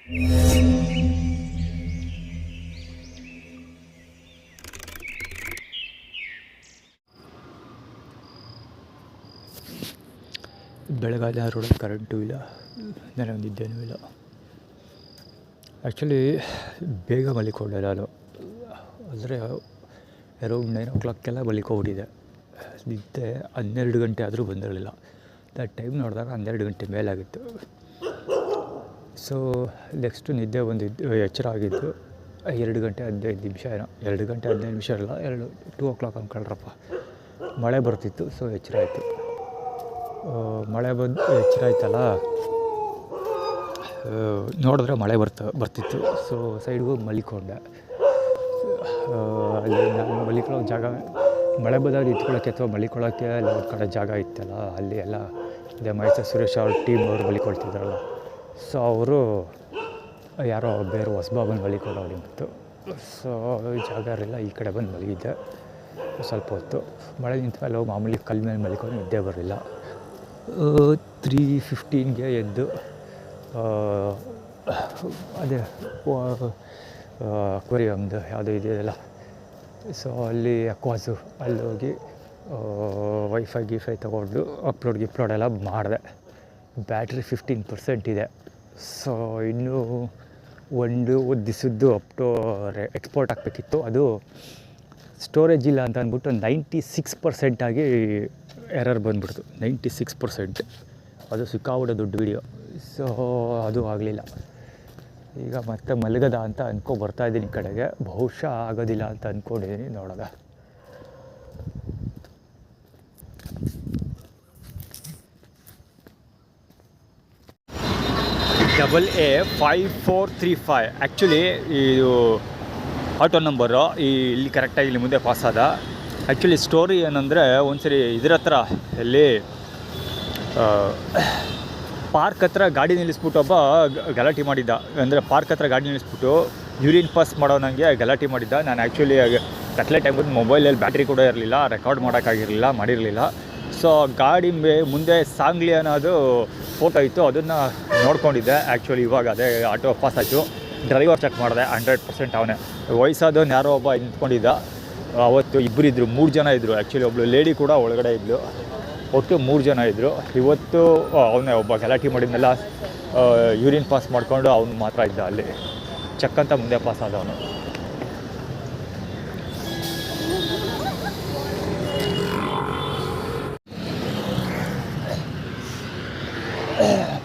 ಬೆಳಗಾದ ರೋಡಲ್ಲಿ ಕರೆಂಟು ಇಲ್ಲ, ನನಗೆ ನಿದ್ದೆನೂ ಇಲ್ಲ. ಆ್ಯಕ್ಚುಲಿ ಬೇಗ ಮಲಿಕೊಂಡೆ ನಾನು, ಅಂದರೆ ಅರೌಂಡ್ 9 o'clock ಮಲಿಕೊಂಬಿಟ್ಟಿದ್ದೆ. ನಿದ್ದೆ 12 ಗಂಟೆ ಆದರೂ ಬಂದಿರಲಿಲ್ಲ. ಟೈಮ್ ನೋಡಿದಾಗ 12 ಗಂಟೆ ಮೇಲಾಗಿತ್ತು. ಸೊ ನೆಕ್ಸ್ಟು ನಿದ್ದೆ ಬಂದಿದ್ದು, ಎಚ್ಚರ ಆಗಿದ್ದು 2 ಗಂಟೆ 15 ನಿಮಿಷ ಏನೋ. 2 ಗಂಟೆ 15 ನಿಮಿಷ ಇಲ್ಲ, 2 o'clock ಅಂದ್ಕೊಳ್ರಪ್ಪ. ಮಳೆ ಬರ್ತಿತ್ತು, ಸೊ ಎಚ್ಚರ ಆಯಿತು. ಮಳೆ ಬಂದು ಎಚ್ಚರ ಆಯ್ತಲ್ಲ, ನೋಡಿದ್ರೆ ಮಳೆ ಬರ್ತಿತ್ತು. ಸೊ ಸೈಡ್ಗೆ ಹೋಗಿ ಮಲಿಕೊಂಡೆ. ಅಲ್ಲಿ ನಾನು ಮಲಿಕೊಳ್ಳೋ ಜಾಗ, ಮಳೆ ಬಂದಾಗ ನಿಂತ್ಕೊಳ್ಳೋಕ್ಕೆ ಅಥವಾ ಮಲಿಕೊಳ್ಳೋಕ್ಕೆ ಅಲ್ಲಿ ಒಂದು ಕಡೆ ಜಾಗ ಇತ್ತಲ್ಲ, ಅಲ್ಲಿ ಎಲ್ಲ ಇದೆ. ಮೈಸೂರು ಸುರೇಶ್ ಅವ್ರ ಟೀಮ್ ಅವರು ಮಲಿಕೊಳ್ತಿದ್ರಲ್ಲ, ಸೊ ಅವರು ಯಾರೋ ಬೇರೆ ಹೊಸಬ ಬಂದು ಮಲಿಕೊಳ್ಳೋರು ಇತ್ತು. ಸೊ ಜಾಗ ಇರಲಿಲ್ಲ, ಈ ಕಡೆ ಬಂದು ಮಲಗಿದ್ದೆ ಸ್ವಲ್ಪ ಹೊತ್ತು. ಮಳೆ ನಿಂತ ಮೇಲೆ ಮಾಮೂಲಿ ಕಲ್ಲ ಮೇಲೆ ಮಲಿಕೊಂಡು ನಿದ್ದೆ ಬರಲಿಲ್ಲ. 3:15ಗೆ ಎದ್ದು ಅದೇ ಅಕ್ವೇರಿಯಮ್ದು ಯಾವುದೋ ಇದೆಯಲ್ಲ, ಸೊ ಅಲ್ಲಿ ಅಕ್ವಾಸು ಅಲ್ಲಿ ಹೋಗಿ ವೈಫೈ ತೊಗೊಂಡು ಅಪ್ಲೋಡ್ ಎಲ್ಲ ಮಾಡಿದೆ. ಬ್ಯಾಟ್ರಿ 15% ಇದೆ. ಸೊ ಇನ್ನೂ ಒಂದು ದಿವಸದ್ದು ಎಕ್ಸ್ಪೋರ್ಟ್ ಆಗಬೇಕಿತ್ತು. ಅದು ಸ್ಟೋರೇಜ್ ಇಲ್ಲ ಅಂತ ಅಂದ್ಬಿಟ್ಟು 96% ಆಗಿ ಎರರ್ ಬಂದುಬಿಡ್ತು. 96%. ಅದು ಸಿಕ್ಕಾಬಿಡೋ ದೊಡ್ಡ ವಿಡಿಯೋ. ಸೊ ಅದು ಆಗಲಿಲ್ಲ. ಈಗ ಮತ್ತೆ ಮಲಗದ ಅಂತ ಬರ್ತಾಯಿದ್ದೀನಿ ಕಡೆಗೆ. ಬಹುಶಃ ಆಗೋದಿಲ್ಲ ಅಂತ ಅಂದ್ಕೊಂಡಿದ್ದೀನಿ, ನೋಡೋದ. AA5435 ಆ್ಯಕ್ಚುಲಿ ಇದು ಆಟೋ ನಂಬರು. ಇಲ್ಲಿ ಕರೆಕ್ಟಾಗಿ ಇಲ್ಲಿ ಮುಂದೆ ಪಾಸ್ ಆದ. ಆ್ಯಕ್ಚುಲಿ ಸ್ಟೋರಿ ಏನಂದರೆ, ಒಂದ್ಸರಿ ಇದ್ರ ಹತ್ರ ಇಲ್ಲಿ ಪಾರ್ಕ್ ಹತ್ರ ಗಾಡಿ ನಿಲ್ಲಿಸ್ಬಿಟ್ಟು ಒಬ್ಬ ಗಲಾಟೆ ಮಾಡಿದ್ದ. ಅಂದರೆ ಪಾರ್ಕ್ ಹತ್ರ ಗಾಡಿ ನಿಲ್ಲಿಸ್ಬಿಟ್ಟು ಯೂರಿನ್ ಪಾಸ್ ಮಾಡೋ ನನಗೆ ಗಲಾಟೆ ಮಾಡಿದ್ದ. ನಾನು ಆ್ಯಕ್ಚುಲಿ ಕತ್ಲೆ ಟೈಮಲ್ಲಿ ಮೊಬೈಲಲ್ಲಿ ಬ್ಯಾಟ್ರಿ ಕೂಡ ಇರಲಿಲ್ಲ, ರೆಕಾರ್ಡ್ ಮಾಡಿರಲಿಲ್ಲ. ಸೊ ಗಾಡಿ ಮುಂದೆ ಸಾಂಗ್ಲಿ ಅನ್ನೋದು ಫೋಟೋ ಇತ್ತು, ಅದನ್ನು ನೋಡ್ಕೊಂಡಿದ್ದೆ. ಆ್ಯಕ್ಚುಲಿ ಇವಾಗ ಅದೇ ಆಟೋ ಪಾಸ್ ಆಯಿತು. ಡ್ರೈವರ್ ಚೆಕ್ ಮಾಡಿದೆ, 100% ಅವನೇ. ವಯಸ್ಸಾದವನು ಯಾರೋ ಒಬ್ಬ ನಿಂತ್ಕೊಂಡಿದ್ದ. ಅವತ್ತು ಇಬ್ಬರಿದ್ದರು, 3 ಜನ ಇದ್ದರು. ಆ್ಯಕ್ಚುಲಿ ಒಬ್ಬಳು ಲೇಡಿ ಕೂಡ ಒಳಗಡೆ ಇದ್ದರು. ಒಟ್ಟು 3 ಜನ ಇದ್ದರು. ಇವತ್ತು ಅವನೇ ಒಬ್ಬ ಗಲಾಟೆ ಮಾಡಿದ್ನೆಲ್ಲ ಯೂರಿನ್ ಪಾಸ್ ಮಾಡಿಕೊಂಡು ಅವನು ಮಾತ್ರ ಇದ್ದ ಅಲ್ಲಿ. ಚೆಕ್ ಅಂತ ಮುಂದೆ ಪಾಸ್ ಆದವನು.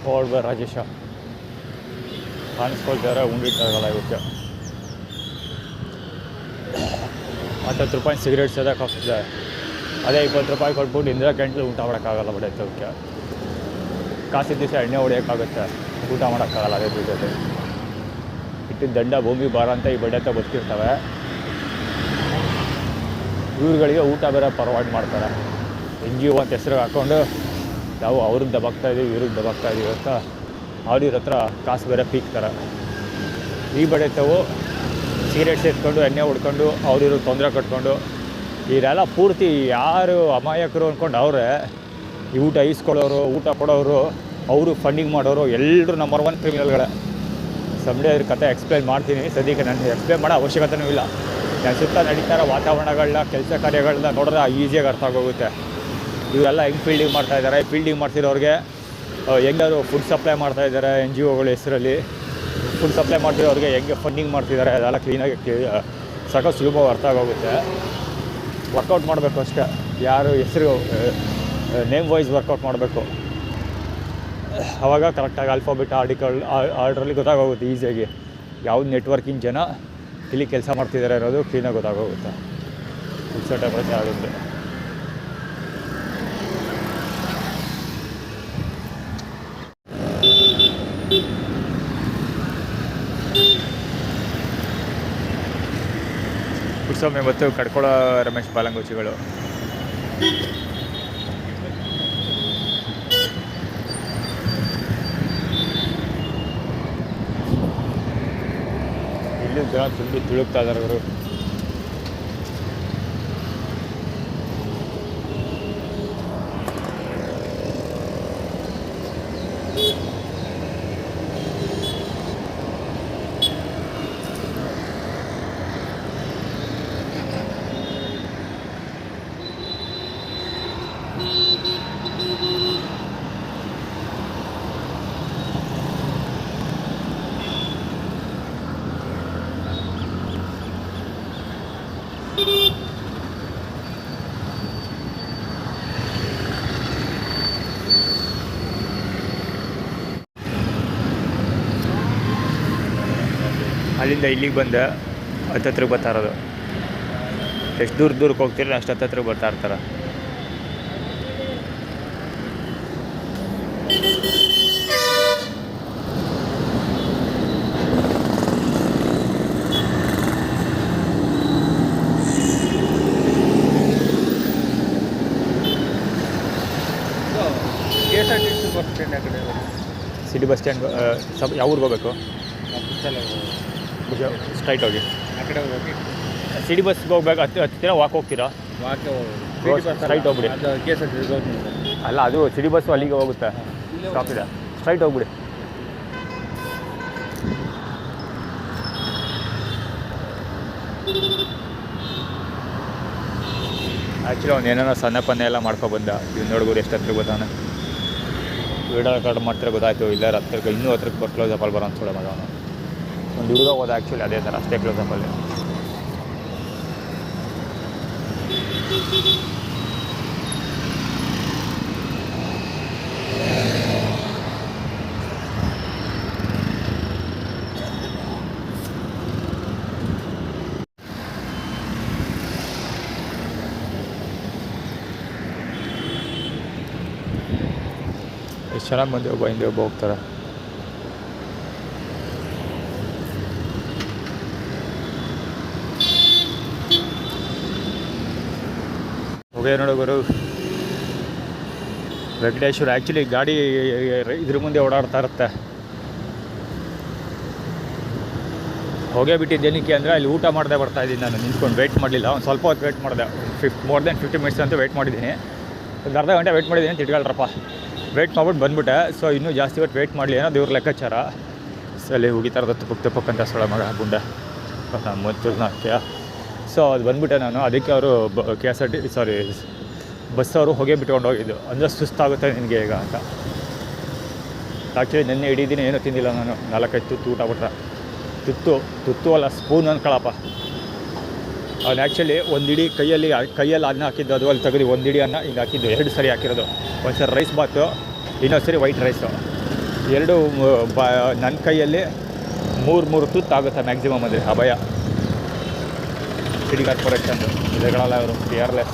ಪೌಡ್ಬ ರಾಜೇಶ ಕಾಣಿಸ್ಕೊಳ್ತಾರೆ, ಉಂಡಿಟ್ಟಾಗಲ್ಲ ಇವಕ್ಕೆ. 10 ರೂಪಾಯಿ ಸಿಗರೇಟ್ ಸೇದಕ್ಕೆ ಹೋಗ್ತಿದೆ. ಅದೇ 20 ರೂಪಾಯಿ ಕೊಟ್ಬಿಟ್ಟು ಇಂದಿರಾ ಕ್ಯಾಂಟೀನ್ ಊಟ ಮಾಡೋಕ್ಕಾಗಲ್ಲ ಬಿಡೈತೆ. ಅವಕ್ಕೆ ಕಾಸಿದ ದಿವಸ ಎಣ್ಣೆ ಹೊಡೆಯೋಕ್ಕಾಗುತ್ತೆ, ಊಟ ಮಾಡೋಕ್ಕಾಗಲ್ಲ ಅದೇ ದುಡ್ಡಲ್ಲಿ. ಇಟ್ಟಿದ್ದ ದಂಡ ಭೂಮಿ ಭಾರ ಅಂತ ಈ ಬಡ್ಡೆ ಹತ್ರ ಬದುಕಿರ್ತವೆ. ಇವ್ರುಗಳಿಗೆ ಊಟ ಬೇರೆ ಪ್ರೊವೈಡ್ ಮಾಡ್ತಾರೆ. NGO ಅಂತ ಹೆಸ್ರಿಗೆ ಹಾಕ್ಕೊಂಡು ನಾವು ಅವ್ರಿಗೆ ದಬಾಕ್ತಾಯಿದ್ದೀವಿ, ಇವ್ರಿಗೆ ದಬಾಕ್ತಾಯಿದ್ದೀವಿ ಅಂತ ಅವ್ರ ಹತ್ರ ಕಾಸು ಬೇರೆ ಪೀಕ್ತಾರೆ. ಈ ಬಡತವು ಸಿಗರೇಟ್ ಸೇರ್ಕೊಂಡು ಎಣ್ಣೆ ಹೊಡ್ಕೊಂಡು ಅವ್ರಿರೋ ತೊಂದರೆ ಕಟ್ಕೊಂಡು ಇವರೆಲ್ಲ ಪೂರ್ತಿ ಯಾರು ಅಮಾಯಕರು ಅಂದ್ಕೊಂಡು ಅವರೇ. ಈ ಊಟ ಈಸ್ಕೊಳ್ಳೋರು, ಊಟ ಕೊಡೋರು, ಅವರು ಫಂಡಿಂಗ್ ಮಾಡೋರು ಎಲ್ಲರೂ ನಂಬರ್ 1 ಕ್ರಿಮಿನಲ್ಗಳೇ. ಸಂಡೇ ಅದ್ರ ಕತೆ ಎಕ್ಸ್ಪ್ಲೈನ್ ಮಾಡ್ತೀನಿ. ಸದ್ಯಕ್ಕೆ ನನಗೆ ಎಕ್ಸ್ಪ್ಲೈನ್ ಮಾಡೋ ಅವಶ್ಯಕತೆಯೂ ಇಲ್ಲ. ನಾನು ಸುತ್ತ ನಡೀತಾ ಇರೋ ವಾತಾವರಣಗಳನ್ನ, ಕೆಲಸ ಕಾರ್ಯಗಳನ್ನ ನೋಡಿದ್ರೆ ಈಸಿಯಾಗಿ ಅರ್ಥ ಆಗೋಗುತ್ತೆ. ಇವರೆಲ್ಲ ಹೆಂಗೆ ಫೀಲ್ಡಿಂಗ್ ಮಾಡ್ತಾಯಿದ್ದಾರೆ. ಫೀಲ್ಡಿಂಗ್ ಮಾಡ್ತಿರೋರಿಗೆ ಹೆಂಗಾದ್ರು ಫುಡ್ ಸಪ್ಲೈ ಮಾಡ್ತಾಯಿದ್ದಾರೆ. NGOಗಳ ಹೆಸರಲ್ಲಿ ಫುಡ್ ಸಪ್ಲೈ ಮಾಡ್ತಿರೋರಿಗೆ ಹೆಂಗೆ ಫಂಡಿಂಗ್ ಮಾಡ್ತಿದ್ದಾರೆ, ಅದೆಲ್ಲ ಕ್ಲೀನಾಗಿ ಸಾಕಷ್ಟು ಸುಲಭವಾಗಿ ಅರ್ಥ ಆಗೋಗುತ್ತೆ. ವರ್ಕೌಟ್ ಮಾಡಬೇಕು ಅಷ್ಟೇ. ಯಾರು ಹೆಸರು ನೇಮ್ ವೈಸ್ ವರ್ಕೌಟ್ ಮಾಡಬೇಕು. ಆವಾಗ ಕರೆಕ್ಟಾಗಿ ಆಲ್ಫಾಬೆಟ್ ಆರ್ಡ್ರಲ್ಲಿ ಗೊತ್ತಾಗೋಗುತ್ತೆ ಈಸಿಯಾಗಿ ಯಾವ್ದು ನೆಟ್ವರ್ಕಿಂಗ್ ಜನ ಇಲ್ಲಿ ಕೆಲಸ ಮಾಡ್ತಿದ್ದಾರೆ ಅನ್ನೋದು ಕ್ಲೀನಾಗಿ ಗೊತ್ತಾಗೋಗುತ್ತೆ. ಪುಕ್ಸಟ್ಟೆ ಪ್ರಶ್ನೆ ಆಗುತ್ತೆ. ಪುಟ್ಸೊಮ್ಮೆ ಮತ್ತು ಕಡ್ಕೊಳ ರಮೇಶ್ ಬಾಲಂಗೋಚಿಗಳು. ಇಲ್ಲೂ ಜನ ತುಂಬಿ ತುಳುಕ್ತಾ ಇದ್ದಾರೆ ಅವರು. ಅಲ್ಲಿಂದ ಇಲ್ಲಿಗೆ ಬಂದೆ ಹತ್ತತ್ರಕ್ಕೆ ಬರ್ತಾ ಇರೋದು. ಎಷ್ಟು ದೂರಕ್ಕೆ ಹೋಗ್ತೀರ ಅಷ್ಟು ಹತ್ತತ್ರಕ್ಕೆ ಬರ್ತಾ ಇರ್ತಾರೆ. ಸಿಟಿ ಬಸ್ ಸ್ಟ್ಯಾಂಡ್ ಯಾವ ಊರಿಗೆ ಹೋಗಬೇಕು? ಸ್ಟ್ರೈಟ್ ಹೋಗಿ ಆ ಕಡೆ ಹೋಗಿ ಸಿಟಿ ಬಸ್ಗೆ ಹೋಗ್ಬೇಕು. ಹತ್ತಿರ ವಾಕ್ ಹೋಗ್ತೀರಾ? ಸ್ಟ್ರೈಟ್ ಹೋಗ್ಬಿಡಿ. ಅಲ್ಲ, ಅದು ಸಿಟಿ ಬಸ್ಸು ಅಲ್ಲಿಗೆ ಹೋಗುತ್ತೆ. ಸ್ಟಾಪ್ ಇದೆ, ಸ್ಟ್ರೈಟ್ ಹೋಗ್ಬಿಡಿ. ಆ್ಯಕ್ಚುಲಿ ಅವ್ನು ಏನೇನೋ ಸಣ್ಣ ಪನ್ನೆ ಎಲ್ಲ ಮಾಡ್ಕೊಬಂದ. ಇವ್ನು ನೋಡ್ಬೋದು ಎಷ್ಟು ಹತ್ರ ಗೊತ್ತಾನೆ. ವೀಡಿಯೋ ರೆಕಾರ್ಡ್ ಮಾಡ್ತಾರೆ ಗೊತ್ತಾಯ್ತು. ಇಲ್ಲ ಹತ್ರಕ್ಕೆ ಇನ್ನೂ ಹತ್ರಕ್ಕೆ ಕ್ಲೋಸಪ್ಪಲ್ಲಿ ಬರೋ ಅನ್ಸೋಳ ಮಗ ಅವನು. ಒಂದು ಹುಡುಗ ಹೋದ ಆ್ಯಕ್ಚುಲಿ ಅದೇ ಥರ, ಅಷ್ಟೇ ಕ್ಲೋಸಪ್ಪಲ್ಲಿ. ಎಷ್ಟು ಚೆನ್ನಾಗಿ ಬಂದು ಹಿಂದೆ ಒಬ್ಬ ಹೋಗ್ತಾರೆ. ಹೋಗೇ ನೋಡೋರು ವೆಂಕಟೇಶ್ವರ. ಆ್ಯಕ್ಚುಲಿ ಗಾಡಿ ಇದ್ರ ಮುಂದೆ ಓಡಾಡ್ತಾ ಇರುತ್ತೆ. ಹೋಗೇ ಬಿಟ್ಟಿದ್ದೇನಕ್ಕೆ ಅಂದರೆ ಅಲ್ಲಿ ಊಟ ಮಾಡದೆ ಬರ್ತಾಯಿದ್ದೀನಿ ನಾನು. ನಿಂತ್ಕೊಂಡು ವೆಯ್ಟ್ ಮಾಡಲಿಲ್ಲ, ಒಂದು ಸ್ವಲ್ಪ ಹೊತ್ತು ವೆಯ್ಟ್ ಮಾಡಿದೆ. ಮೋರ್ ದೆನ್ 50 ಮಿನಿಟ್ಸ್ ಅಂತೂ ವೆಯ್ಟ್ ಮಾಡಿದ್ದೀನಿ. ಒಂದು ಅರ್ಧ ಗಂಟೆ ವೆಯ್ಟ್ ಮಾಡಿದ್ದೀನಿ ಅಂತ ಇಟ್ಕೊಳ್ರಪ್ಪ. ವೆಯ್ಟ್ ಮಾಡ್ಬಿಟ್ಟು ಬಂದುಬಿಟ್ಟೆ. ಸೊ ಇನ್ನೂ ಜಾಸ್ತಿ ಹೊತ್ತು ವೆಯ್ಟ್ ಮಾಡಲಿ ಅನ್ನೋದು ಇವ್ರ ಲೆಕ್ಕಾಚಾರ. ಸೊ ಅಲ್ಲಿ ಹೋಗಿತಾ ಇರೋದು ತುಪ್ಪಕ್ಕಂತ ಸೊಳ ಮಗ ಗುಂಡ ಮತ್ತು ಸೊ ಅದು ಬಂದುಬಿಟ್ಟೆ ನಾನು. ಅದಕ್ಕೆ ಅವರು ಬಸ್ ಅವರು ಹೊಗೆ ಬಿಟ್ಕೊಂಡು ಹೋಗಿದ್ದು. ಅಂದರೆ ಸುಸ್ತಾಗುತ್ತೆ ನಿನಗೆ ಈಗ ಅಂತ. ಆ್ಯಕ್ಚುಲಿ ನೆನ್ನೆ ಇಡೀ ದಿನ ಏನೂ ತಿಂದಿಲ್ಲ ನಾನು. 4-5 ತುತ್ತು ಊಟ ಬಿಟ್ರೆ. ತುತ್ತು ಅಲ್ಲ, ಸ್ಪೂನ್ ಅಂದ್ಕೊಳಪ್ಪ. ಅವ್ನು ಆ್ಯಕ್ಚುಲಿ ಒಂದು ಇಡೀ ಕೈಯಲ್ಲಿ ಅನ್ನ ಹಾಕಿದ್ದು. ಅದು ಅಲ್ಲಿ ತೆಗೆದು ಒಂದು ಇಡೀ ಅನ್ನ ಹಿಂಗೆ ಹಾಕಿದ್ದು. 2 ಸರಿ ಹಾಕಿರೋದು. ಒಂದು ಸರಿ ರೈಸ್ ಬಾತು, ಇನ್ನೊಂದು ಸರಿ ವೈಟ್ ರೈಸು. ಎರಡು ನನ್ನ ಕೈಯಲ್ಲಿ 3 ತುತ್ತು ಆಗುತ್ತೆ ಮ್ಯಾಕ್ಸಿಮಮ್. ಅಂದರೆ ಅಭಯ ಸಿಟಿ ಕಾರ್ಪೊರೇಷನ್ ಇದೆಗಳಲ್ಲ ಅವರು. ಕೇರ್ಲೆಸ್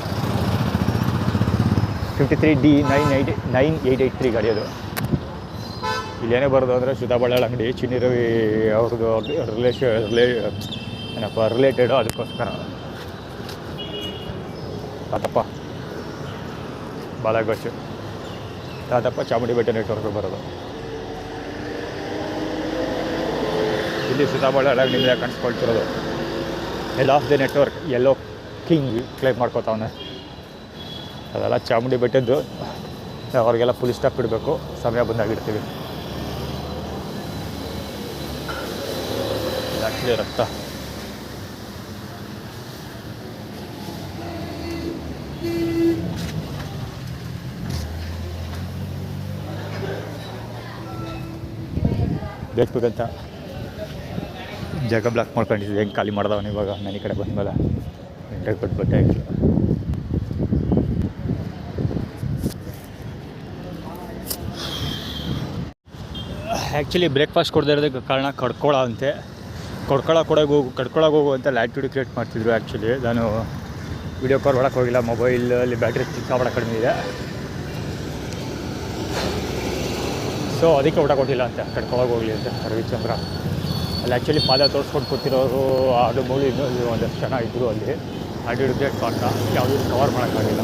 53D 9883 ಗಾಡಿ ಅದು. ಇಲ್ಲೇನೇ ಬರೋದು ಅಂದರೆ ಸುಧಾ ಬಳ್ಳಾಳ ಅಂಗಡಿ, ಚಿನ್ನಿ ರವಿ ಅವ್ರದ್ದು ರಿಲೇಟೆಡು. ಅದಕ್ಕೋಸ್ಕರ ತಾತಪ್ಪ ಬಾಲಗೋಚು, ತಾತಪ್ಪ ಚಾಮುಂಡಿ ಬೆಟ್ಟ ನೆಟ್ವರ್ಕ್ ಬರೋದು. ಇಲ್ಲಿ ಸುಧಾ ಬಳ್ಳಾಳ ಅಂಗಡಿಯಿಂದ ಕಾಣಿಸ್ಕೊಳ್ತಿರೋದು. ಎಲ್ ಆಫ್ ದಿ ನೆಟ್ವರ್ಕ್ ಎಲ್ಲೋ ಕಿಂಗ್ ಕ್ಲೈಮ್ ಮಾಡ್ಕೋತಾವನೆ. ಅದೆಲ್ಲ ಚಾಮುಂಡಿ ಬೆಟ್ಟದ್ದು. ಅವ್ರಿಗೆಲ್ಲ ಫುಲ್ ಸ್ಟಾಪ್ ಇಡಬೇಕು. ಸಮಯ ಬಂದಾಗಿರ್ತೀವಿ. ಆ್ಯಕ್ಚುಲಿ ರಕ್ತ ಬೇಕಂತ ಜಾಗ ಬ್ಲಾಕ್ ಮಾಡ್ಕೊಂಡಿದ್ದೆ. ಹೆಂಗೆ ಖಾಲಿ ಮಾಡ್ದವನು ಇವಾಗ ನಾನು ಈ ಕಡೆ ಬಂದಮೇಲೆ ಗಂಟೆಗೆ ಬಿಟ್ಬಿಟ್ಟೆ. ಆ್ಯಕ್ಚುಲಿ ಬ್ರೇಕ್ಫಾಸ್ಟ್ ಕೊಡದೇ ಇರೋದಕ್ಕೆ ಕಾರಣ ಕಡ್ಕೊಳಕ್ಕೆ ಹೋಗು ಅಂತ ಆ್ಯಕ್ಟಿವಿಟಿ ಕ್ರಿಯೇಟ್ ಮಾಡ್ತಿದ್ರು. ಆ್ಯಕ್ಚುಲಿ ನಾನು ವೀಡಿಯೋ ಕಾಲ್ ಮಾಡೋಕ್ಕೆ ಹೋಗಿಲ್ಲ. ಮೊಬೈಲಲ್ಲಿ ಬ್ಯಾಟ್ರಿ ಸಿಕ್ಕಾಪಟ್ಟೆ ಕಡಿಮೆ ಇದೆ. ಸೊ ಅದಕ್ಕೆ ಊಟ ಕೊಟ್ಟಿಲ್ಲ ಅಂತ, ಕಡ್ಕೊಳಕ್ಕೆ ಹೋಗಲಿ ಅಂತ ರವಿಚಂದ್ರ. ಅಲ್ಲಿ ಆ್ಯಕ್ಚುಲಿ ಪಾದ ತೋರಿಸ್ಕೊಂಡು ಕೂತಿರೋರು ಆಡು ಮೂಳು ಇನ್ನೂ ಒಂದಷ್ಟು ಜನ ಇದ್ದರು ಅಲ್ಲಿ. ಆಡಿಡ್ಗೆ ಕಾಟ ಯಾವುದೂ ಕವರ್ ಮಾಡೋಕ್ಕಾಗಿಲ್ಲ.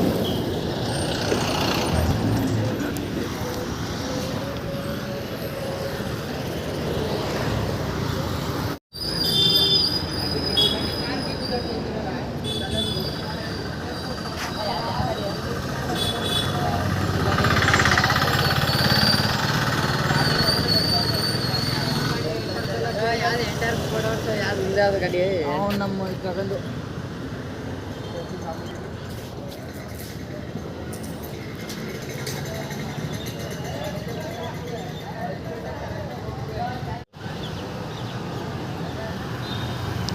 ನಮ್ಮ ತಗೊಂಡು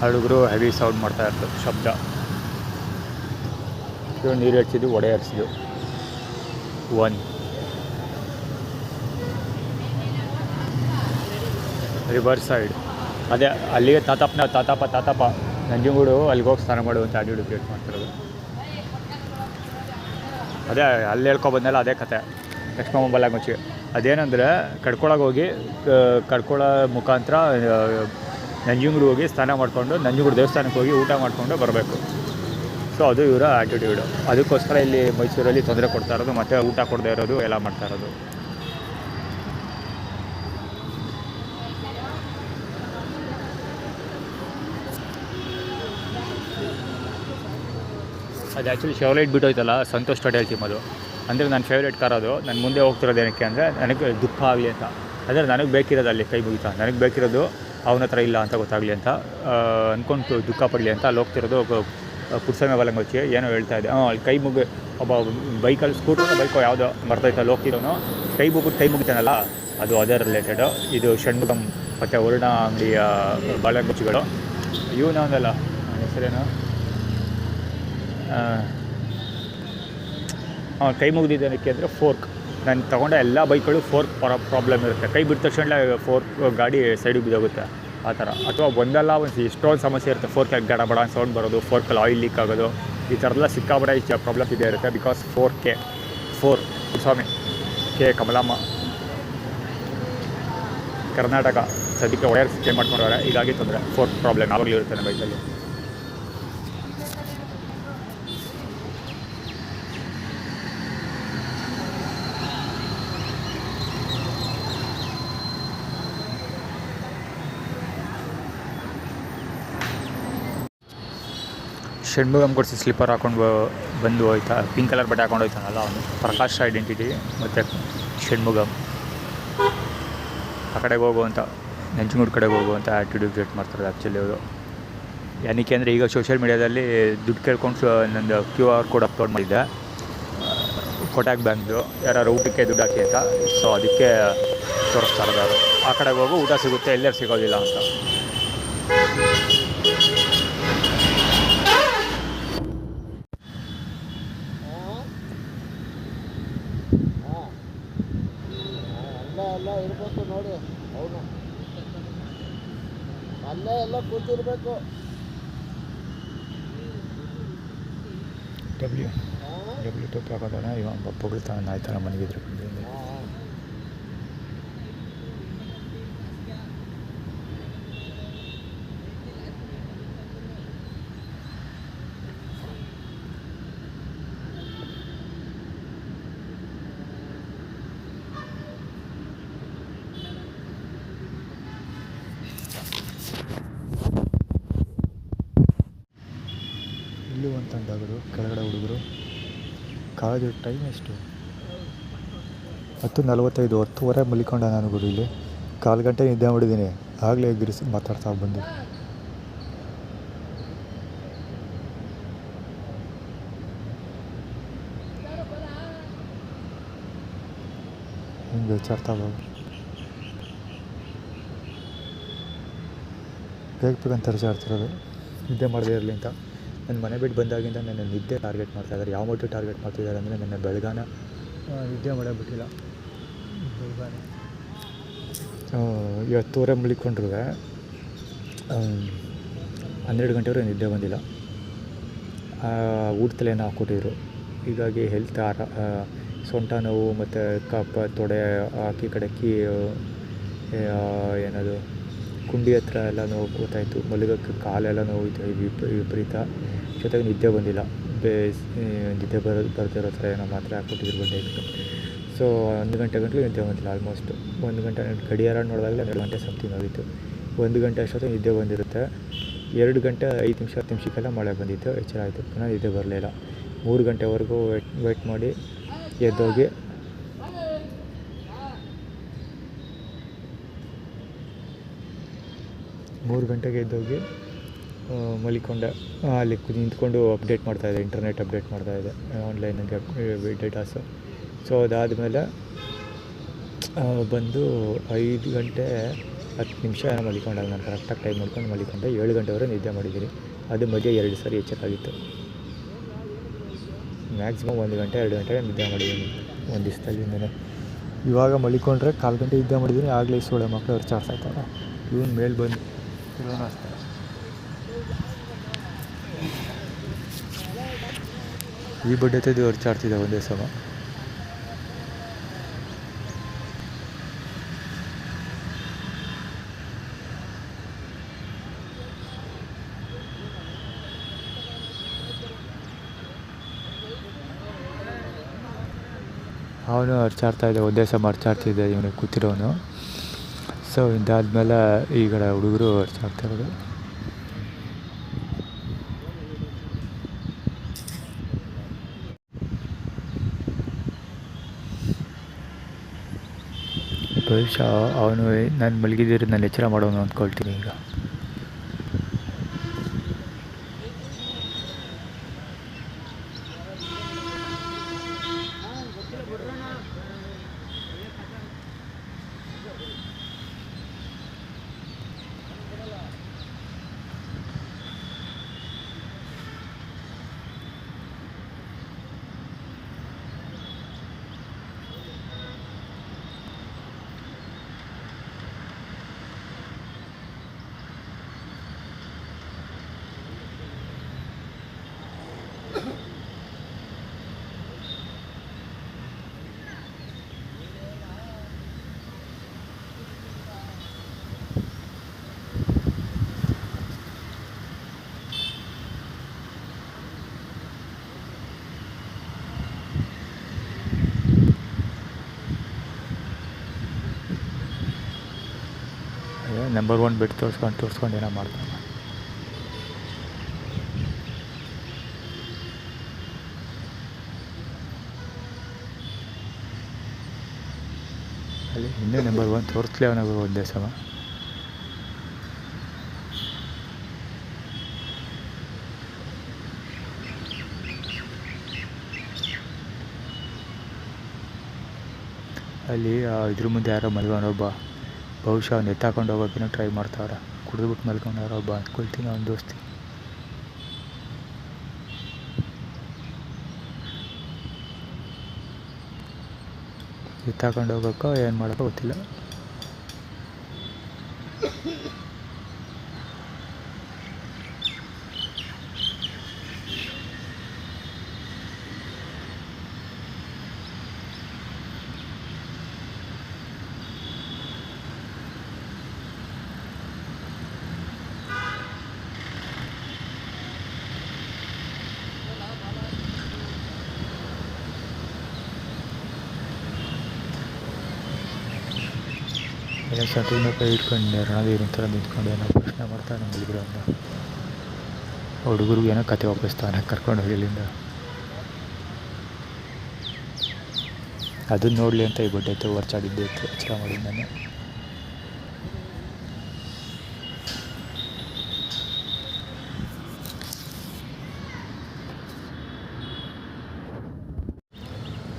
ಹುಡುಗರು ಹೆವಿ ಸೌಂಡ್ ಮಾಡ್ತಾ ಇರ್ತದೆ, ಶಬ್ದ. ನೀರು ಹರಿಸಿದ್ದು, ಒಡೆ ಹರಿಸಿದ್ದು. 1 ರಿವರ್ ಸೈಡ್ ಅದೇ ಅಲ್ಲಿಗೆ ತಾತಪ್ಪ ನಂಜನಗೂಡು ಅಲ್ಲಿಗೆ ಹೋಗಿ ಸ್ನಾನ ಮಾಡುವಂಥ ಆಡಿಯೋ ಕ್ರಿಯೇಟ್ ಮಾಡ್ತಿರೋದು. ಅದೇ ಅಲ್ಲಿ ಹೇಳ್ಕೊಬಂದಲ್ಲ ಅದೇ ಕತೆ ಲಕ್ಷ್ಮಮ್ಮ ಬಲ್ಲಾಗುಚ್ಚಿ. ಅದೇನೆಂದರೆ ಕಡ್ಕೊಳಗೆ ಹೋಗಿ ಕಡ್ಕೊಳ ಮುಖಾಂತರ ನಂಜನಗೂಡು ಹೋಗಿ ಸ್ನಾನ ಮಾಡಿಕೊಂಡು ನಂಜನಗೂಡು ದೇವಸ್ಥಾನಕ್ಕೆ ಹೋಗಿ ಊಟ ಮಾಡಿಕೊಂಡು ಬರಬೇಕು. ಸೊ ಅದು ಇವರ ಆ್ಯಟಿಟ್ಯೂಡು. ಅದಕ್ಕೋಸ್ಕರ ಇಲ್ಲಿ ಮೈಸೂರಲ್ಲಿ ತೊಂದರೆ ಕೊಡ್ತಾ ಇರೋದು, ಮತ್ತು ಊಟ ಕೊಡದೇ ಇರೋದು ಎಲ್ಲ ಮಾಡ್ತಾ ಇರೋದು. ಅದು ಆ್ಯಕ್ಚುಲಿ ಫೇವ್ರೇಟ್ ಬಿಟ್ಟೋಯ್ತಲ್ಲ, ಸಂತೋಷ್ ಟೋಟಲ್ ಟೀಮ್ ಅದು. ಅಂದರೆ ನನ್ನ ಫೇವ್ರೇಟ್ ಕಾರ್ ಅದು. ನಾನು ಮುಂದೆ ಹೋಗ್ತಿರೋದು ಏನಕ್ಕೆ ಅಂದರೆ ನನಗೆ ದುಃಖ ಆಗಲಿ ಅಂತ. ಅಂದರೆ ನನಗೆ ಬೇಕಿರೋದು ಅಲ್ಲಿ ಕೈ ಮುಗಿತಾ, ನನಗೆ ಬೇಕಿರೋದು ಅವನ ಹತ್ರ ಇಲ್ಲ ಅಂತ ಗೊತ್ತಾಗಲಿ ಅಂತ ಅಂದ್ಕೊಂಡು ದುಃಖ ಪಡಲಿ ಅಂತ ಅಲ್ಲಿ ಹೋಗ್ತಿರೋದು. ಪುಡ್ಸಮೆ ಬಲಂಗೊಚ್ಚಿ ಏನೋ ಹೇಳ್ತಾ ಇದ್ದೆ. ಅಲ್ಲಿ ಕೈ ಮುಗಿ ಒಬ್ಬ ಬೈಕಲ್ಲಿ ಸ್ಕೂಟ್ರ್ ಬೈಕೋ ಯಾವುದೋ ಬರ್ತೈತೆ ಅಲ್ಲಿ ಹೋಗ್ತಿರೋನು ಕೈ ಮುಗಿತಾನಲ್ಲ, ಅದು ಅದೇ ರಿಲೇಟೆಡು. ಇದು ಷಣ್ಮುಗಂ ಮತ್ತು ವರ್ಣ ಅಂಗಡಿಯ ಬಲಂಗೊಚ್ಚಿಗಳು. ಇವನು ಒಂದಲ್ಲ ಹೆಸರೇನು, ಕೈ ಮುಗಿದಿದ್ದಕ್ಕೆ ಅಂದರೆ ಫೋರ್ಕ್. ನಾನು ತೊಗೊಂಡ ಎಲ್ಲ ಬೈಕ್ಗಳು ಫೋರ್ಕ್ ಪ್ರಾಬ್ಲಮ್ ಇರುತ್ತೆ. ಕೈ ಬಿಟ್ಟ ತಕ್ಷಣ ಫೋರ್ಕ್ ಗಾಡಿ ಸೈಡಿಗೆ ಬಿದ್ದೋಗುತ್ತೆ ಆ ಥರ. ಅಥವಾ ಒಂದಲ್ಲ ಎಷ್ಟೊಂದು ಸಮಸ್ಯೆ ಇರುತ್ತೆ. ಫೋರ್ಕಾಗಿ ಗಡಬಡ ಸೌಂಡ್ ಬರೋದು, ಫೋರ್ಕಲ್ಲಿ ಆಯಿಲ್ ಲೀಕ್ ಆಗೋದು, ಈ ಥರದ್ದೆಲ್ಲ ಸಿಕ್ಕಾಬಡ ಪ್ರಾಬ್ಲಮ್ ಇದೇ ಇರುತ್ತೆ. ಬಿಕಾಸ್ 4 ಸ್ವಾಮಿ ಕೆ ಕಮಲಮ್ಮ ಕರ್ನಾಟಕ ಸದ್ಯಕ್ಕೆ ವೈರ್ ಚೇಂಜ್ ಮಾಡ್ಕೊಂಡವ್ರೆ. ಹೀಗಾಗಿ ತೊಂದರೆ ಫೋರ್ಕ್ ಪ್ರಾಬ್ಲಮ್ ಯಾವಾಗಲೂ ಇರುತ್ತೆ ನಮ್ಮ ಬೈಕಲ್ಲಿ. ಷಣ್ಮುಗಂ ಕೊಡಿಸಿ ಸ್ಲಿಪ್ಪರ್ ಹಾಕೊಂಡು ಬಂದು ಹೋಯ್ತಾ, ಪಿಂಕ್ ಕಲರ್ ಬಟ್ಟೆ ಹಾಕೊಂಡು ಹೋಯ್ತಾನಲ್ಲ ಅವನು. ಪ್ರಕಾಶ್ ಐಡೆಂಟಿಟಿ ಮತ್ತು ಷಣ್ಮುಗಂ ಆ ಕಡೆಗೆ ಹೋಗುವಂಥ, ನಂಜನಗೂಡು ಕಡೆಗೆ ಹೋಗುವಂಥ ಆ್ಯಟಿಟ್ಯೂಡ್ ಕ್ರಿಯೇಟ್ ಮಾಡ್ತಾರೆ ಆ್ಯಕ್ಚುಲಿ ಅವರು. ಏನಕ್ಕೆ ಅಂದರೆ ಈಗ ಸೋಷಿಯಲ್ ಮೀಡ್ಯಾದಲ್ಲಿ ದುಡ್ಡು ಕೇಳ್ಕೊಂಡು ನಂದು QR ಕೋಡ್ ಅಪ್ಲೋಡ್ ಮಾಡಿದ್ದೆ ಕೋಟಕ್ ಬ್ಯಾಂಕ್ದು, ಯಾರು ಊಟಕ್ಕೆ ದುಡ್ಡು ಹಾಕಿ ಅಂತ. ಸೊ ಅದಕ್ಕೆ ತೋರಿಸ್ತಾ ಇರೋದು ಆ ಕಡೆಗೆ ಹೋಗು ಊಟ ಸಿಗುತ್ತೆ, ಎಲ್ಲರೂ ಸಿಗೋದಿಲ್ಲ ಅಂತ. ಎಲ್ಲ ಇರಬೇಕು ನೋಡಿ, ಅವನು ಅಲ್ಲೇ ಎಲ್ಲ ಕೂತಿರ್ಬೇಕು. ಡಬ್ಲ್ಯೂ ಟೋಪಿ ಹಾಕೋದಾನ ಇವಾಗ ಪೊಗಳ್ತಾನೆ ಆಯ್ತಾರ ಮನೆಗಿದ್ರೆ ಇಲ್ಲೂ ಅಂತಂದಾಗರು ಕೆಳಗಡೆ ಹುಡುಗರು. ಕಾಲೇಜು ಟೈಮ್ ಎಷ್ಟು? 10:45, 10:30 ಮಲಿಕೊಂಡ ನಾನು ಗುರು. ಇಲ್ಲಿ 1/4 ಗಂಟೆ ನಿದ್ದೆ ಮಾಡಿದ್ದೀನಿ, ಆಗಲೇ ಎಗ್ಗಿರಿಸಿ ಮಾತಾಡ್ತಾ ಬಂದು. ಹಿಂಗೆ ವಿಚಾರ್ತಾ ಬೇಕಂತ ವಿಚಾರ್ತಿರೋದು ನಿದ್ದೆ ಮಾಡದೇ ಇರಲಿ ಅಂತ. ನನ್ನ ಮನೆ ಬಿಟ್ಟು ಬಂದಾಗಿಂದ ನನ್ನ ನಿದ್ದೆ ಟಾರ್ಗೆಟ್ ಮಾಡ್ತಾಯಿದ್ದಾರೆ. ಯಾವ ಮಟ್ಟಿಗೆ ಟಾರ್ಗೆಟ್ ಮಾಡ್ತಿದ್ದಾರೆ ಅಂದರೆ ನನ್ನ ಬೆಳಗಾನ ನಿದ್ದೆ ಮಾಡೋಬಿಟ್ಟಿಲ್ಲ. ಬೆಳಗಾನೆ 10:30 ಮಲಿಕೊಂಡ್ರು 12 ಗಂಟೆವರೆಗೆ ನಿದ್ದೆ ಬಂದಿಲ್ಲ. ಊಟದಲ್ಲಿ ಏನೋ ಹಾಕ್ಕೊಟ್ಟಿದ್ರು. ಹೀಗಾಗಿ ಹೆಲ್ತ್ ಸೊಂಟ ನೋವು ಮತ್ತು ತೊಡೆ ಹಾಕಿ ಕಡಕ್ಕಿ ಏನದು ಕುಂಡಿ ಹತ್ರ ಎಲ್ಲ ನೋವು ಗೊತ್ತಾಯಿತು. ಮಲಗೋಕ್ಕೆ ಕಾಲೆಲ್ಲ ನೋವಿತ್ತು ವಿಪರೀತ. ಜೊತೆಗೆ ನಿದ್ದೆ ಬಂದಿಲ್ಲ. ನಿದ್ದೆ ಬರ್ತಿರೋ ಥರ ಏನೋ ಮಾತ್ರೆ ಹಾಕ್ಕೊಟ್ಟಿದ್ರು ಬಂದಾಯಿತು. ಸೊ 1 ಗಂಟೆ ಗಂಟಲು ನಿದ್ದೆ ಬಂದಿಲ್ಲ. ಆಲ್ಮೋಸ್ಟ್ 1 ಗಂಟೆ ಗಡಿಯಾರ ನೋಡಿದಾಗಲೇ 2 ಗಂಟೆ ಸಮಥಿಂಗ್ ಆಗಿತ್ತು. 1 ಗಂಟೆ ಅಷ್ಟೊತ್ತಿಗೆ ನಿದ್ದೆ ಬಂದಿರುತ್ತೆ. 2 ಗಂಟೆ 5 ನಿಮಿಷ 10 ನಿಮಿಷಕ್ಕೆಲ್ಲ ಮಳೆ ಬಂದಿತ್ತು. ಎಚ್ಚರ ಆಯಿತು. ಪುನಃ ನಿದ್ದೆ ಬರಲಿಲ್ಲ. 3 ಗಂಟೆವರೆಗೂ ವೇಟ್ ಮಾಡಿ ಎದ್ದೋಗಿ ಮಲಿಕೊಂಡೆ. ಅಲ್ಲಿ ನಿಂತ್ಕೊಂಡು ಅಪ್ಡೇಟ್ ಮಾಡ್ತಾಯಿದ್ದೆ, ಇಂಟರ್ನೆಟ್ ಅಪ್ಡೇಟ್ ಮಾಡ್ತಾಯಿದ್ದೆ, ಆನ್ಲೈನಿಗೆ ಡೇಟಾಸು. ಸೊ ಅದಾದಮೇಲೆ ಬಂದು 5 ಗಂಟೆ 10 ನಿಮಿಷ ಮಲಿಕೊಂಡಾಗ ನಾನು ಕರೆಕ್ಟಾಗಿ ಟೈಮ್ ಮಾಡ್ಕೊಂಡು ಮಲಿಕೊಂಡೆ. 7 ಗಂಟೆವರೆಗೆ ನಿದ್ದೆ ಮಾಡಿದ್ದೀನಿ. ಅದು ಮಧ್ಯೆ 2 ಸಾರಿ ಎಚ್ಚರಾಗಿತ್ತು. ಮ್ಯಾಕ್ಸಿಮಮ್ 1 ಗಂಟೆ 2 ಗಂಟೆ ನಿದ್ದೆ ಮಾಡಿದ್ದೀನಿ ಒಂದು ದಿವಸದಲ್ಲಿ. ಇವಾಗ ಮಲಿಕೊಂಡ್ರೆ 1/4 ಗಂಟೆ ನಿದ್ದೆ ಮಾಡಿದ್ದೀನಿ. ಆಗಲೇ ಸೋಳೆ ಮಕ್ಕಳು ಅವ್ರು ಚಾರ್ಸಾಯ್ತಾರೆ. ಇವನು ಮೇಲೆ ಬಂದು ಇಲ್ಲೂ ಅಷ್ಟೇ. ಈ ಬಡ್ಡೆ ತೆಗೆದು ಅರ್ಚಾಡ್ತಿದ್ದೆ ಒಂದೇ ಸಮ. ಅವನು ಅರ್ಚಾಡ್ತಾಯಿದ್ದೆ, ಒಂದೇ ಸಮ ಅರ್ಚಾಡ್ತಿದ್ದೆ ಇವನಿಗೆ ಕೂತಿರೋನು. ಸೊ ಇದಾದ್ಮೇಲೆ ಈ ಕಡೆ ಹುಡುಗರು ಅರ್ಚಾಡ್ತಾಯಿರೋದು. ಬಹುಶಃ ಅವನು ನಾನು ಮಲಗಿದ್ರೆ ನಾನು ಎಚ್ಚರ ಮಾಡೋನು ಅಂದ್ಕೊಳ್ತೀನಿ ಈಗ. ನಂಬರ್ 1 ಬಿಟ್ಟು ತೋರಿಸ್ಕೊಂಡು ಏನೋ ಮಾಡ್ತಾನೆ. ಅಲ್ಲಿ ಇನ್ನೂ ನಂಬರ್ 1 ತೋರಿಸ್ಲೇ ಅವನಾಗ ಒಂದೇ ಸಮ. ಅಲ್ಲಿ ಇದ್ರ ಮುಂದೆ ಯಾರೋ ಮಲ್ಕೊಂಡೊಬ್ಬ, ಬಹುಶಃ ಅವ್ನು ಎತ್ತಾಕೊಂಡು ಹೋಗೋಕ್ಕೇನೋ ಟ್ರೈ ಮಾಡ್ತಾವ್ರೆ. ಕುಡಿದ್ಬಿಟ್ಟು ಮಲ್ಕೊಂಡಾರ ಒಬ್ಬ ಅಂದ್ಕೊಳ್ತೀನಿ, ಅವ್ನ ದೋಸ್ತಿ. ಎತ್ತಾಕೊಂಡು ಹೋಗೋಕ್ಕೋ ಏನು ಮಾಡೋಕ್ಕೋ ಗೊತ್ತಿಲ್ಲ. ಏನೋ ಸಟಿನ ಕೈ ಇಟ್ಕೊಂಡು ಏನಾದ್ರು ಥರ ನಿಂತ್ಕೊಂಡು ಏನೋ ಪ್ರಶ್ನೆ ಮಾಡ್ತಾನೆ ಹುಡುಗರು. ಹುಡುಗರಿಗೆ ಏನೋ ಕತೆ ಒಪ್ಪಿಸ್ತಾನೆ ಕರ್ಕೊಂಡು ಹೋಗಿ ಇಲ್ಲಿಂದ. ಅದನ್ನ ನೋಡಲಿ ಅಂತ ಈ ಬಡ್ಡೆ ಎತ್ತು ವರ್ಚಾಡಿದ್ದೆ ಇತ್ತು, ಎಚ್ಚರ ಮಾಡಿದ್ದು ನಾನು.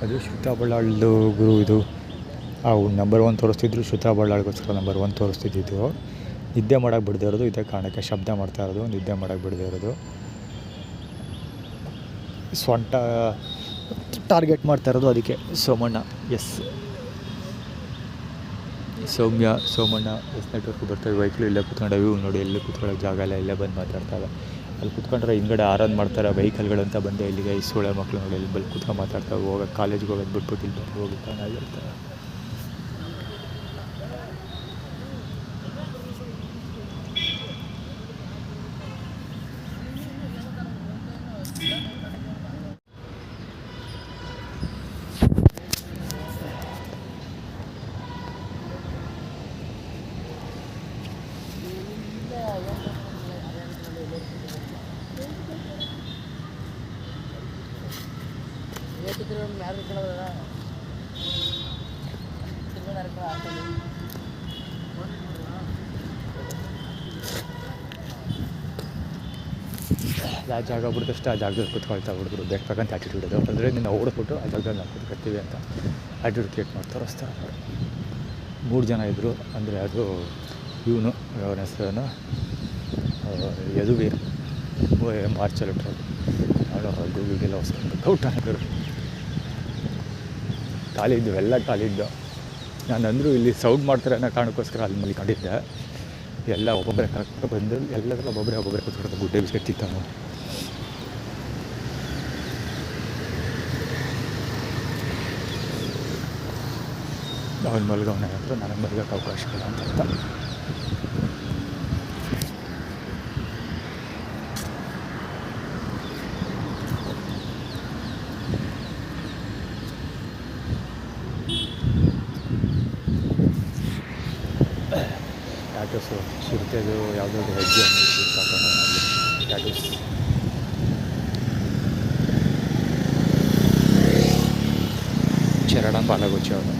ಅದು ಶ್ರುತಾ ಬಳ್ಳಾಳ್ದು ಗುರು ಇದು. ಅವ್ರು ನಂಬರ್ 1 ತೋರಿಸ್ತಿದ್ರು, ಶ್ರುತಾ ಬಳ್ಳಾಳ್ಗೋಸ್ಕರ ನಂಬರ್ 1 ತೋರಿಸ್ತಿದ್ದು. ನಿದ್ದೆ ಮಾಡೋಕ್ಕೆ ಬಿಡದೇ ಇರೋದು ಇದೇ ಕಾರಣಕ್ಕೆ, ಶಬ್ದ ಮಾಡ್ತಾ ಇರೋದು, ನಿದ್ದೆ ಮಾಡೋಕ್ಕೆ ಬಿಡದೇ ಇರೋದು. ಸ್ವಂಟ ಟಾರ್ಗೆಟ್ ಮಾಡ್ತಾ ಇರೋದು ಅದಕ್ಕೆ. Somanna yes, Somanna yes network ಬರ್ತಾರೆ. ವೆಹಿಕಲ್ ಇಲ್ಲೇ ಕೂತ್ಕೊಂಡವೆ. ಇವು ನೋಡಿ ಎಲ್ಲಿ ಕೂತ್ಕೊಳ್ಳೋಕೆ ಜಾಗ ಇಲ್ಲ, ಇಲ್ಲೇ ಬಂದು ಮಾತಾಡ್ತಾರೆ. ಅಲ್ಲಿ ಕೂತ್ಕೊಂಡ್ರೆ ಹಿಂಗಡೆ ಆರಾನ್ ಮಾಡ್ತಾರೆ ವೆಹಿಕಲ್ಗಳಂತ ಬಂದೆ ಇಲ್ಲಿಗೆ. ಈ ಸೋಳೆ ಮಕ್ಕಳು ನೋಡಿ ಇಲ್ಲಿ ಬಂದು ಕೂತ್ಕೊಂಡು ಮಾತಾಡ್ತಾರೆ. ಹೋಗೋದು ಕಾಲೇಜ್ಗೆ ಹೋಗೋದು ಬಿಟ್ಬಿಟ್ಟು ಇಲ್ಲಿ ಬಂದು ಹೋಗಿ ಚೆನ್ನಾಗಿರ್ತಾರೆ. ಯಾವ ಜಾಗ ಬಿಡ್ದಷ್ಟು ಆ ಜಾಗದಲ್ಲಿ ಕೂತ್ಕೊಳ್ತಾ ಹುಡುಗರು ಬೇಕಂತ ಆ್ಯಟಿಟ್ಯೂಡ್ ಅದು. ಅಂದರೆ ನಿನ್ನ ಓಡಿಸ್ಬಿಟ್ಟು ಆ ಜಾಗದಲ್ಲಿ ನಾವು ಕೂತ್ಕೊಳ್ತೀವಿ ಅಂತ ಆ್ಯಟಿಟ್ಯೂಡ್ ಕ್ರಿಯೇಟ್ ಮಾಡಿ ತೋರಿಸ್ತಾರೆ. 3 ಜನ ಇದ್ದರು. ಅಂದರೆ ಅದು ಇವನು ಅವನ ಹೆಸರೇನು ಯದುವೀರ್ ಮಾರ್ಚಲ್ ಅವನು ಗೂಗಿಗೆಲ್ಲ ಹೊಸ್ಕೊಂಡು ಔಟ್ ಆಗಿದ್ರು. ಖಾಲಿದ್ದು, ಎಲ್ಲ ಖಾಲಿದ್ದು. ನಾನು ಅಂದರೂ ಇಲ್ಲಿ ಸೌಂಡ್ ಮಾಡ್ತಾರೆ ಅನ್ನೋ ಕಾರಣಕ್ಕೋಸ್ಕರ ಅಲ್ಲಿ ಮಲ್ಕೊಂಡಿದ್ದೆ. ಎಲ್ಲ ಒಬ್ಬೊಬ್ಬರೇ ಕರೆಕ್ಟ್ ಬಂದು ಎಲ್ಲದರ ಒಬ್ಬೊಬ್ಬರೇ ಕೂತ್ಕೊಡ್ತಾರೆ. ಗುಡ್ಡೆ ಬಿಸ್ಕೆಟ್ ತಿಂತಾನು. ಅವನ ಮಲ್ಗವನ ಹತ್ರ ನನಗೆ ಮಲ್ಗಕ್ಕೆ ಅವಕಾಶ ಇಲ್ಲ ಅಂತ ಅರ್ಥ. ಟ್ಯಾಟೂಸು ಚಿರತೆದು ಯಾವುದಾದ್ರು ಹೆಜ್ಜೆ ಟ್ಯಾಟೂಸ್. ಚರಣ ಬಾಲಗೋಚಿ ಅವರು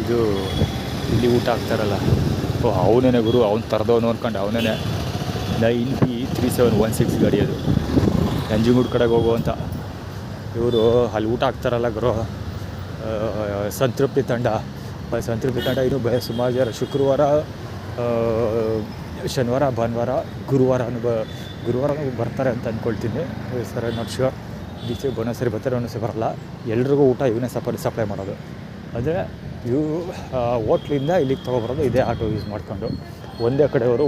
ಇದು ಇಲ್ಲಿ ಊಟ ಹಾಕ್ತಾರಲ್ಲ, ಓ ಅವನೇ ಗುರು, ಅವ್ನು ತರದವನು ಅಂದ್ಕೊಂಡು ಅವನೇ 9B3716 ಗಾಡಿ ಅದು, ನಂಜನಗೂಡು ಕಡೆಗೆ ಹೋಗುವಂಥ. ಇವರು ಅಲ್ಲಿ ಊಟ ಹಾಕ್ತಾರಲ್ಲ ಗುರು, ಸಂತೃಪ್ತಿ ತಂಡ ಇನ್ನೂ ಸುಮಾರು ಜನ ಶುಕ್ರವಾರ, ಶನಿವಾರ, ಭಾನುವಾರ, ಗುರುವಾರನೂ ಬರ್ತಾರೆ ಅಂತ ಅಂದ್ಕೊಳ್ತೀನಿ. ಸರ್ ನಾಟ್ ಶ್ಯೂರ್, ಈಚೆ ಒಂದೊಂದ್ಸರಿ ಬರ್ತಾರೆ, ಒಂದೊಂದ್ಸರಿ ಬರೋಲ್ಲ. ಎಲ್ರಿಗೂ ಊಟ ಇವನೇ ಸಪ್ಲೈ ಮಾಡೋದು. ಅಂದರೆ ಇವು ಹೋಟ್ಲಿಂದ ಇಲ್ಲಿಗೆ ತೊಗೊಬರೋದು ಇದೇ ಆಟೋ ಯೂಸ್ ಮಾಡ್ಕೊಂಡು. ಒಂದೇ ಕಡೆಯವರು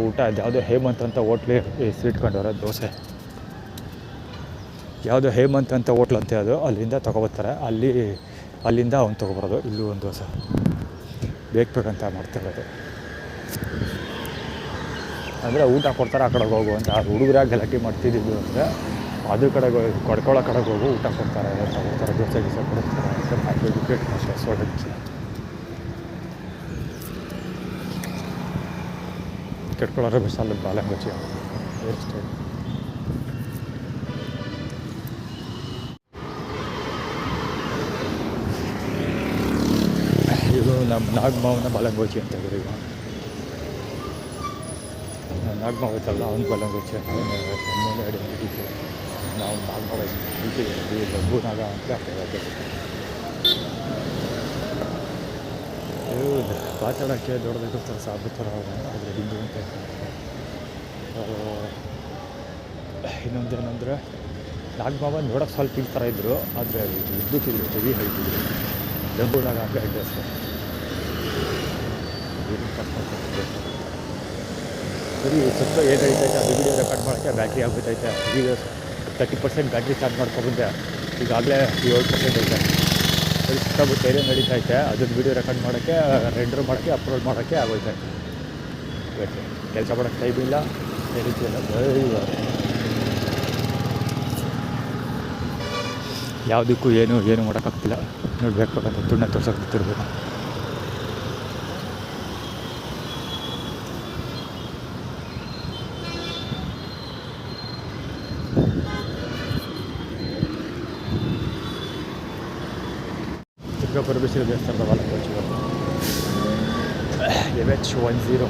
ಊಟ ಯಾವುದೋ ಹೇಮಂತ್ ಅಂತ ಹೋಟ್ಲಿ ಹೆಸರು ಇಟ್ಕೊಂಡವ್ರೆ, ದೋಸೆ ಯಾವುದೋ ಹೇಮಂತ್ ಅಂತ ಹೋಟ್ಲ್ ಅಂತೆ ಅದು, ಅಲ್ಲಿಂದ ತೊಗೊಬರ್ತಾರೆ. ಅಲ್ಲಿಂದ ಅವ್ನು ತೊಗೊಬರೋದು. ಇಲ್ಲೂ ಒಂದು ದೋಸೆ ಬೇಕಂತ ಮಾಡ್ತಿರೋದು. ಅಂದರೆ ಊಟ ಕೊಡ್ತಾರೆ, ಆ ಕಡೆಗೆ ಹೋಗುವಂಥ. ಹುಡುಗರಾಗಿ ಗಲಾಟೆ ಮಾಡ್ತಿದ್ದು ಅಂದರೆ ಅದ್ರ ಕಡೆಗೆ ಕೊಡ್ಕೊಳ್ಳೋ ಕಡೆಗೆ ಹೋಗು, ಊಟ ಕೊಡ್ತಾರೆ, ತಗೊಳ್ತಾರೆ, ದೋಸೆ ಗೀಸೆ ಕೊಡ್ತಾರೆ ಅಂತ ಮಾಡಿ ಟಿಕೆಟ್ ಅಷ್ಟೇ ಸೋಡಕ್ಕೆ ಕೆಟ್ಕೊಳ್ಳೋರು ಬಸ್ ಅಲ್ಲಿ ಬಾಲಂಗೋಚಿ ಹೇರ್ ಸ್ಟೈಲ್. ಇದು ನಮ್ಮ ನಾಗಮಾವನ ಬಾಲಂಗೋಚಿ ಅಂತ ಇದ್ರು. ಈಗ ನಾಗಮಾವ ಇತ್ತಲ್ಲ, ಅವ್ನು ಬಾಲಂಗೋಚಿ ಅಂತ ಐಡೆಂಟಿಟಿ. ನಾವು ನಾಗಮಾವ ಇದ್ದೀವಿ, ಲಂಬು ನಾಗ ಅಂತ ಆಗ್ತದೆ. ಮಾತಾಡೋಕ್ಕೆ ದೊಡ್ಡದಾಗಿರ್ತಾರೆ, ಸಾಬು ಥರ ಆದರೆ ಹಿಂದೂ ಅಂತ. ಇನ್ನೊಂದೇನೆಂದರೆ ನಾಗಮಾವ ನೋಡೋಕ್ಕೆ ಸ್ವಲ್ಪ ಈ ಥರ ಇದ್ದರು, ಆದರೆ ಉದ್ದಕ್ಕಿದ್ರು, ಹೆವಿ ಹೈಟ್ ಇದ್ರು. ಲಂಬುನಾಗ ಅಂತ ಅಡ್ರೆಸ್ ಸರಿ. ಸ್ವಲ್ಪ ಏನು ನಡೀತೈತೆ ಅದು ವೀಡಿಯೋ ರೆಕಾರ್ಡ್ ಮಾಡೋಕ್ಕೆ ಬ್ಯಾಟ್ರಿ ಆಗ್ಬಿಟ್ಟೈತೆ. ವೀಡಿಯೋಸ್ 30% ಬ್ಯಾಟ್ರಿ ಚಾರ್ಜ್ ಮಾಡ್ಕೊಬಂದೆ, ಈಗಾಗಲೇ 7% ಐತೆ. ಸರಿ, ಸುತ್ತಮುತ್ತ ಏನೇನು ನಡೀತೈತೆ ಅದನ್ನು ವೀಡಿಯೋ ರೆಕಾರ್ಡ್ ಮಾಡೋಕ್ಕೆ, ರೆಂಡರ್ ಮಾಡೋಕ್ಕೆ, ಅಪ್ಲೋಡ್ ಮಾಡೋಕ್ಕೆ ಆಗೋಯ್ತೆ. ಬ್ಯಾಟ್ರಿ ಕೆಲಸ ಮಾಡೋಕ್ಕೆ ಟೈಮ್ ಇಲ್ಲ, ನಡೀತಿಲ್ಲ. ಯಾವುದಕ್ಕೂ ಏನು ಮಾಡೋಕ್ಕಾಗ್ತಿಲ್ಲ. ನೋಡಬೇಕು ಅಂತ ತುಣ್ಣ ತೋರ್ಸೋಕೆ ಗೊತ್ತಿರಬೇಕು. ಪರಮೇಶ್ವರ ದೇವಸ್ಥಾನದ ಬಾಲಂಗೋಚಿ MH10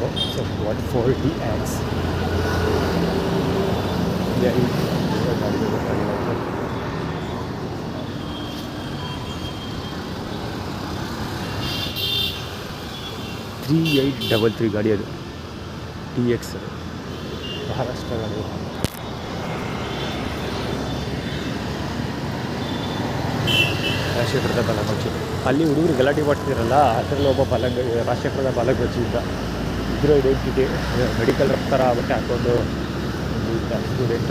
3833 ಗಾಡಿ ಅದು, TX ಮಹಾರಾಷ್ಟ್ರ ಗಾಡಿ. ರಾಜಶೇಖರದ ಬಾಲಂಗೋಚಿ ಅಲ್ಲಿ ಹುಡುಗರು ಗಲಾಟೆ ಮಾಡ್ತಿರಲ್ಲ, ಅದರಲ್ಲಿ ಒಬ್ಬ ರಾಜಶೇಖರದ ಬಾಲಂಗೋಚಿ ಇದ್ದ. ಇದ್ರ ಐಡೆಂಟಿಟಿ ಮೆಡಿಕಲ್ ರಕ್ತರ ಬಟ್ಟೆ ಹಾಕ್ಕೊಂಡು ಸ್ಟೂಡೆಂಟ್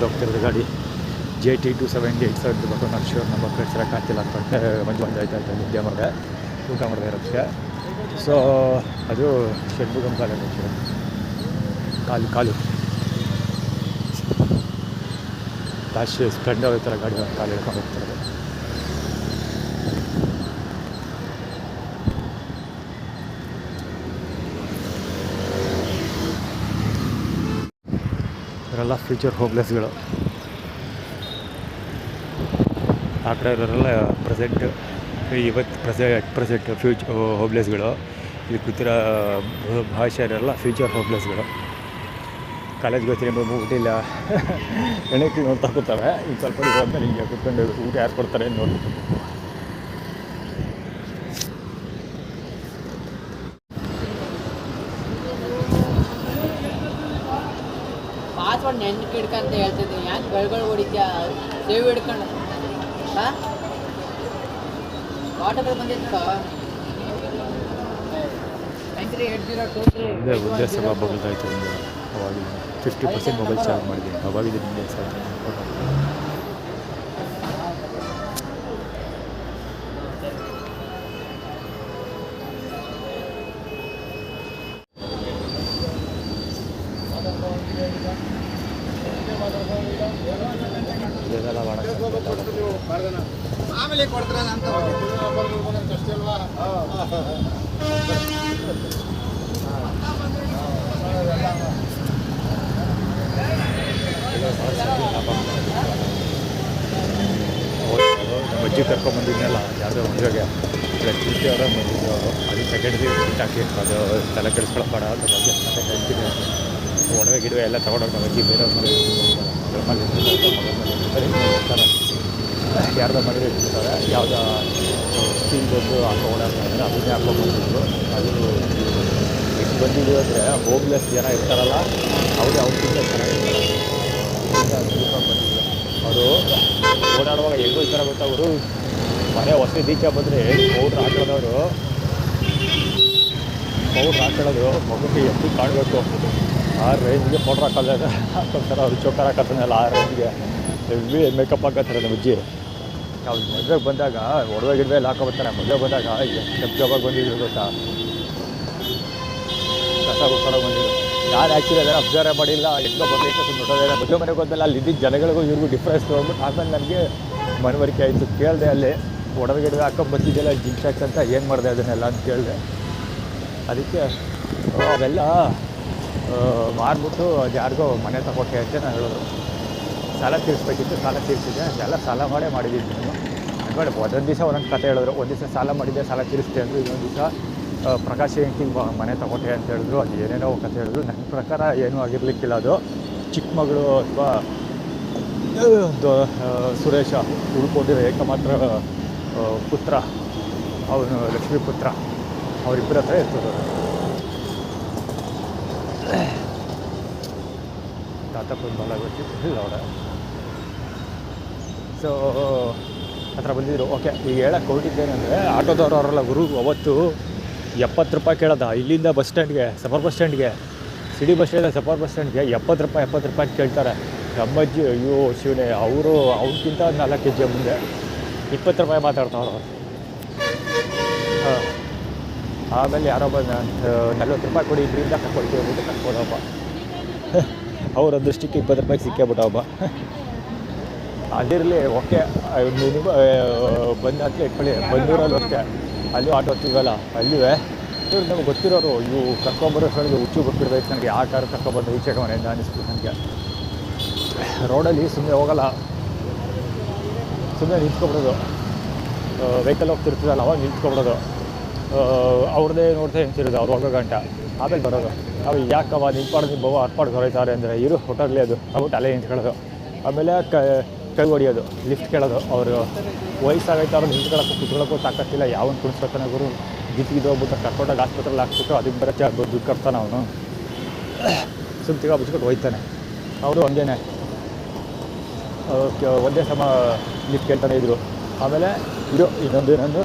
ಹೋಗ್ತಿರೋದು ಗಾಡಿ. JT2787 ಇರಬೇಕು, ನಾನು ಶ್ಯೂರ್. ನಮ್ಮ ಫ್ರೆಂಡ್ಸ್ ಕಾಣ್ತಿಲ್ಲ ಅಂದ್ಕೊಂಡೆ. ಮಂಜು ಆಯ್ತಾ ನಿದ್ದೆ ಮಾಡಿದೆ, ಊಟ ಮಾಡಿದೆ ಇರೋದಕ್ಕೆ. ಸೊ ಅದು ಷಣ್ಮುಗಂ ಬಾಲಂಗೋಚಿ. ಕಾಲು ರಾಶಿ ಸ್ಪ್ಲೆಂಡರ್ ಈ ಥರ ಗಾಡಿ ಕಾಲು ಹೇಳ್ಕೊಂಡು ಹೋಗ್ತಿರೋದು. ಇವರೆಲ್ಲ ಫ್ಯೂಚರ್ ಹೋಮ್ಲೆಸ್ಗಳು. ಆ ಕಡೆ ಇರೋರೆಲ್ಲ ಪ್ರೆಸೆಂಟ್, ಪ್ರೆಸೆಂಟ್ ಫ್ಯೂಚರ್ ಹೋಮ್ಲೆಸ್ಗಳು. ಇಲ್ಲಿ ಕೂತಿರೋ ಭಾಷೆಯವರೆಲ್ಲ ಫ್ಯೂಚರ್ ಹೋಮ್ಲೆಸ್ಗಳು. ಕಾಲೇಜ್ಗೆ ಹೋಗ್ತೀನಿ ಹೋಗ್ಬಿಟ್ಟಿಲ್ಲ, ಎಣ್ಣೆಕ್ಕೆ ನೋಡ್ತಾ ಕೂತವೆ. ಈಗ ಸ್ವಲ್ಪ ಹೋದ್ಮೇಲೆ ಹಿಂಗೆ ಕೂತ್ಕೊಂಡು ಊಟ ಯಾರು ಕೊಡ್ತಾರೆ ನೋಡಿ. ನೆನ್ಕೆ ಹಿಡ್ಕಂತ ಹೇಳ್ತಿದ್ದೆ ಯಾಕೆ ಬೆಳ್ಗಳು ಹೊಡಿತ್ಯಾ ಸೇವ್ ಹಿಡ್ಕೊಂಡು ಹಾಂ ವಾಟರ್ ಬಂದಿತ್ತು ನೋಡು 938023 ಒಂದೇ ಸಲ ಬಗಲ್ತಾ ಇತ್ತು ಅವಾಗ 50% ಮೊಬೈಲ್ ಚಾರ್ಜ್ ಮಾಡಿದ್ದೀನಿ ಅವಾಗಿದ್ದು ನಿಮಗೆ ಸಲ ಇದೆಲ್ಲ ಮಾಡೋಕ್ಕೆ ಆಮೇಲೆ ಕೊಡ್ತಾರೆ ಅಂತ ಅಷ್ಟೇ ಅಲ್ವಾ ಅಜ್ಜಿ ಕರ್ಕೊಂಬಂದಿದ್ನಲ್ಲ ಯಾವುದೋ ಮದುವೆಗೆ ತಿರ್ತಿ ಅವರ ಬಂದಿದ್ದು ಅವರು ಅದು ಸೆಕೆಂಡ್ ಬಿಟ್ಟು ಹಾಕಿ ಅದು ತಲೆ ಕೆಡಿಸ್ಕೊಳ್ಳೋ ಬೇಡ ಅದ್ರ ಬಗ್ಗೆ ಮತ್ತೆ ಹೇಳ್ತೀನಿ ಒಡವೆ ಗಿಡವೆ ಎಲ್ಲ ತೊಗೊಂಡೋಗಿ ನಮ್ಮ ಅಜ್ಜಿ ಬೇರೆಯವ್ರ ಮದುವೆ ಯಾರ್ದೋ ಮದುವೆ ಇರ್ತಾರೆ ಯಾವುದೋ ಸ್ಟೀಲ್ದೊಂದು ಹಾಕೋ ಓಡಾಡ್ತಾರೆ ಅದನ್ನೇ ಹಾಕೊಂಡ್ಬಂದಿದ್ರು ಅದು ಎಷ್ಟು ಬಂದಿದ್ದು ಅಂದರೆ ಹೋಮ್ಲೆಸ್ ಜನ ಇರ್ತಾರಲ್ಲ ಅವ್ರಿಗೆ ಅವ್ರಿಗಿಂತ ಚೆನ್ನಾಗಿರ್ತಾರೆ ಬಂದಿದ್ರು ಅವರು ಓಡಾಡುವಾಗ ಹೆಂಗೂ ಈ ಥರ ಗೊತ್ತವರು ಮನೆ ಹೊಸ ದೀಚೆ ಬಂದರೆ ಪೌಡ್ರ್ ಹಾಕೊಳ್ಳೋದವರು ಮಗುಗೆ ಎಷ್ಟು ಕಾಣಬೇಕು ಆ ರೇಂಜ್ಗೆ ಪೌಡ್ರ್ ಹಾಕೊಳ್ತಾರೆ ಅವ್ರು ಚೋಕರ್ ಹಾಕೋತಾನಲ್ಲ ಆ ರೇಂಜ್ಗೆ ಹೆವಿ ಮೇಕಪ್ ಹಾಕೋತಾರೆ ನಮ್ಮ ಅಜ್ಜಿ ಅವ್ರು ಮದುವೆಗೆ ಬಂದಾಗ ಒಡವೆ ಗಿಡವೆ ಎಲ್ಲ ಹಾಕೊಬರ್ತಾರೆ ಮದುವೆ ಬಂದಾಗ ಎಷ್ಟು ಜಬ್ಬಾಗಿ ಬಂದಿದ್ರು ಗೊತ್ತಾ ಕಸ ಗುಡ್ಕೊಂಡು ಬಂದಿದ್ರು ನಾನು ಆ್ಯಕ್ಚುಲಿ ಅದನ್ನು ಅಬ್ಸರ್ವ್ ಮಾಡಿಲ್ಲ ಹೆಂಗೋ ಬಂದೈತೆ ಸುಮ್ಮನೆ ಮದುವೆ ಮನೆಗೆ ಹೋದ್ಮೇಲೆ ಅಲ್ಲಿ ಇದ್ದಿದ್ದ ಜನಗಳಿಗೂ ಇವ್ರಿಗೂ ಡಿಫ್ರೆನ್ಸ್ ತೊಗೊಂಡ್ಬಿಟ್ಟು ಆಮೇಲೆ ನನಗೆ ಮನವರಿಕೆ ಆಯಿತು ಕೇಳಿದೆ ಅಲ್ಲಿ ಒಡವೆ ಗಿಡವೆ ಹಾಕೊಂಬಂದಿದ್ದೆಲ್ಲ ಜಿನ್ಸಾಕ್ಸ್ ಅಂತ ಏನು ಮಾಡಿದೆ ಅದನ್ನೆಲ್ಲ ಅಂತ ಕೇಳಿದೆ ಅದಕ್ಕೆ ಅವೆಲ್ಲ ಮಾರ್ಬಿಟ್ಟು ಅದು ಯಾರಿಗೋ ಮನೆ ತಗೊಟ್ಟೆ ಅಂತ ನಾನು ಹೇಳಿದ್ರು ಸಾಲ ತೀರಿಸ್ಬೇಕಿತ್ತು ಸಾಲ ತೀರಿಸಿದ್ದೆ ಅದೆಲ್ಲ ಸಾಲ ಮಾಡೇ ಮಾಡಿದ್ದೀನಿ ನಾನು ಅನ್ಬೇಡ ಒಂದೊಂದು ದಿವಸ ಒಂದೊಂದು ಕತೆ ಹೇಳಿದ್ರು ಒಂದು ದಿವಸ ಸಾಲ ಮಾಡಿದ್ದೆ ಸಾಲ ತೀರಿಸ್ತೆ ಅಂದರು ಇನ್ನೊಂದು ದಿವಸ ಪ್ರಕಾಶ್ ಹೆಂಡ್ತಿ ಮನೆ ತಗೊಟ್ಟೆ ಅಂತ ಹೇಳಿದ್ರು ಅದು ಏನೇನೋ ಕತೆ ಹೇಳಿದ್ರು ನನ್ನ ಪ್ರಕಾರ ಏನೂ ಆಗಿರಲಿಕ್ಕಿಲ್ಲ ಅದು ಚಿಕ್ಕ ಮಗಳು ಅಥವಾ ಸುರೇಶ ಉಳ್ಕೊಂಡಿರೋ ಏಕಮಾತ್ರ ಪುತ್ರ ಅವನು ಲಕ್ಷ್ಮೀ ಪುತ್ರ ಅವರಿಬ್ಬರ ಹತ್ರ ಇರ್ತದೆ ತಾತಪ್ಪನ ಬಲ ಗೊತ್ತಿಲ್ಲ ಅವರ ಸೊ ಹತ್ರ ಬಂದಿದ್ರು ಓಕೆ ಈಗ ಹೇಳಕ್ಕೆ ಹೊರಟಿದ್ದೇನೆಂದರೆ ಆಟೋದವ್ರು ಅವರೆಲ್ಲ ಗುರು ಅವತ್ತು 70 ರೂಪಾಯಿ ಕೇಳೋದ ಇಲ್ಲಿಂದ ಬಸ್ ಸ್ಟ್ಯಾಂಡ್ಗೆ ಸಫರ್ ಬಸ್ ಸ್ಟ್ಯಾಂಡ್ಗೆ ಸಿಡಿ ಬಸ್ ಸ್ಟ್ಯಾಂಡ್ ಸಫರ್ ಬಸ್ ಸ್ಟ್ಯಾಂಡ್ಗೆ 70 ರೂಪಾಯಿ ಕೇಳ್ತಾರೆ ನಮ್ಮಜ್ಜಿ ಅಯ್ಯೋ ಶಿವನೇ ಅವರು ಅವ್ರಿಗಿಂತ 4 kg ಮುಂದೆ 20 ರೂಪಾಯಿ ಮಾತಾಡ್ತಾವ್ರು ಹಾಂ ಆಮೇಲೆ ಯಾರೋ ಬಂದು 40 ರೂಪಾಯಿ ಕೊಡಿ ಇದರಿಂದ ಕರ್ಕೊಳ್ತೀವಿ ಅಂದ್ಬಿಟ್ಟು ಕರ್ಕೊಡಪ್ಪ ಅವ್ರ ಅದೃಷ್ಟಕ್ಕೆ 20 ರೂಪಾಯಿಗೆ ಸಿಕ್ಕೇಬಿಟ್ಟವಪ್ಪ ಅದಿರಲಿ ಓಕೆ ನೀವು ಬಂದು ಹತ್ತಿರ ಇಟ್ಕೊಳ್ಳಿ ಬಂದೂರಲ್ಲಿ ಓಕೆ ಅಲ್ಲೂ ಆಟೋ ಹತ್ತಿವಲ್ಲ ಅಲ್ಲಿವೇ ಇವ್ರು ನಮ್ಗೆ ಗೊತ್ತಿರೋರು ಇವು ಕರ್ಕೊಂಬರೋ ಹೇಳಿದ್ರು ಹುಚ್ಚು ಗೊತ್ತಿರ್ಬೇಕು ನನಗೆ ಆ ಕಾರ್ ಕರ್ಕೊಬಂದು ಈಚೆ ಮನೆಯಿಂದ ಅನ್ನಿಸ್ಬಿಟ್ಟು ನನಗೆ ರೋಡಲ್ಲಿ ಸುಮ್ಮನೆ ಹೋಗಲ್ಲ ಸುಮ್ಮನೆ ನಿಂತ್ಕೊಬಿಡೋದು ವೆಹಿಕಲ್ ಹೋಗ್ತಿರ್ತದಲ್ಲ ಅವಾಗ ನಿಂತ್ಕೊಬಿಡೋದು ಅವ್ರದ್ದೇ ನೋಡ್ತಾ ನಿಂತಿರೋದು ಅವ್ರು ಹೋಗೋ ಗಂಟ ಆಮೇಲೆ ಬರೋದು ಅವು ಯಾಕವ ನಿಂತ್ಪಾಡು ನೀವು ಬವ ಅರ್ಪಾಡು ಹೊರೈತಾರೆ ಅಂದರೆ ಇರು ಹೊಟ್ಟರ್ಲಿ ಅದು ಆಗ್ಬಿಟ್ಟು ಅಲ್ಲೇ ನಿಂತ್ಕೊಳ್ಳೋದು ಆಮೇಲೆ ಕೈ ಹೊಡಿಯೋದು ಲಿಫ್ಟ್ ಕೇಳೋದು ಅವರು ವಯಸ್ಸಾಗೈತೆ ಅವ್ರು ನಿಂತ್ಕೊಳ್ಳೋಕ್ಕೂ ಕುತ್ಕೊಳ್ಳೋಕ್ಕೂ ತಾಕತ್ತಿಲ್ಲ ಯಾವನು ಕುಣಿಸ್ಕೊತಾನೆ ಗುರು ಗಿದ್ದು ಹೋಗ್ಬಿಟ್ಟು ಕರ್ಕೊಂಡಾಗ ಆಸ್ಪತ್ರೆಲಿ ಹಾಕ್ಬಿಟ್ಟು ಅದಕ್ಕೆ ಬರೋ ದುಡ್ಡು ಕಟ್ತಾನೆ ಅವನು ಸುಮ್ತಿಗ ಬಿಚ್ಬಿಟ್ಟು ಹೋಯ್ತಾನೆ ಅವರು ಹಂಗೇನೆ ಒಂದೇ ಸಮ ಲಿಫ್ಟ್ ಕೇಳ್ತಾನೆ ಇದ್ರು ಆಮೇಲೆ ಇದು ಇನ್ನೊಂದು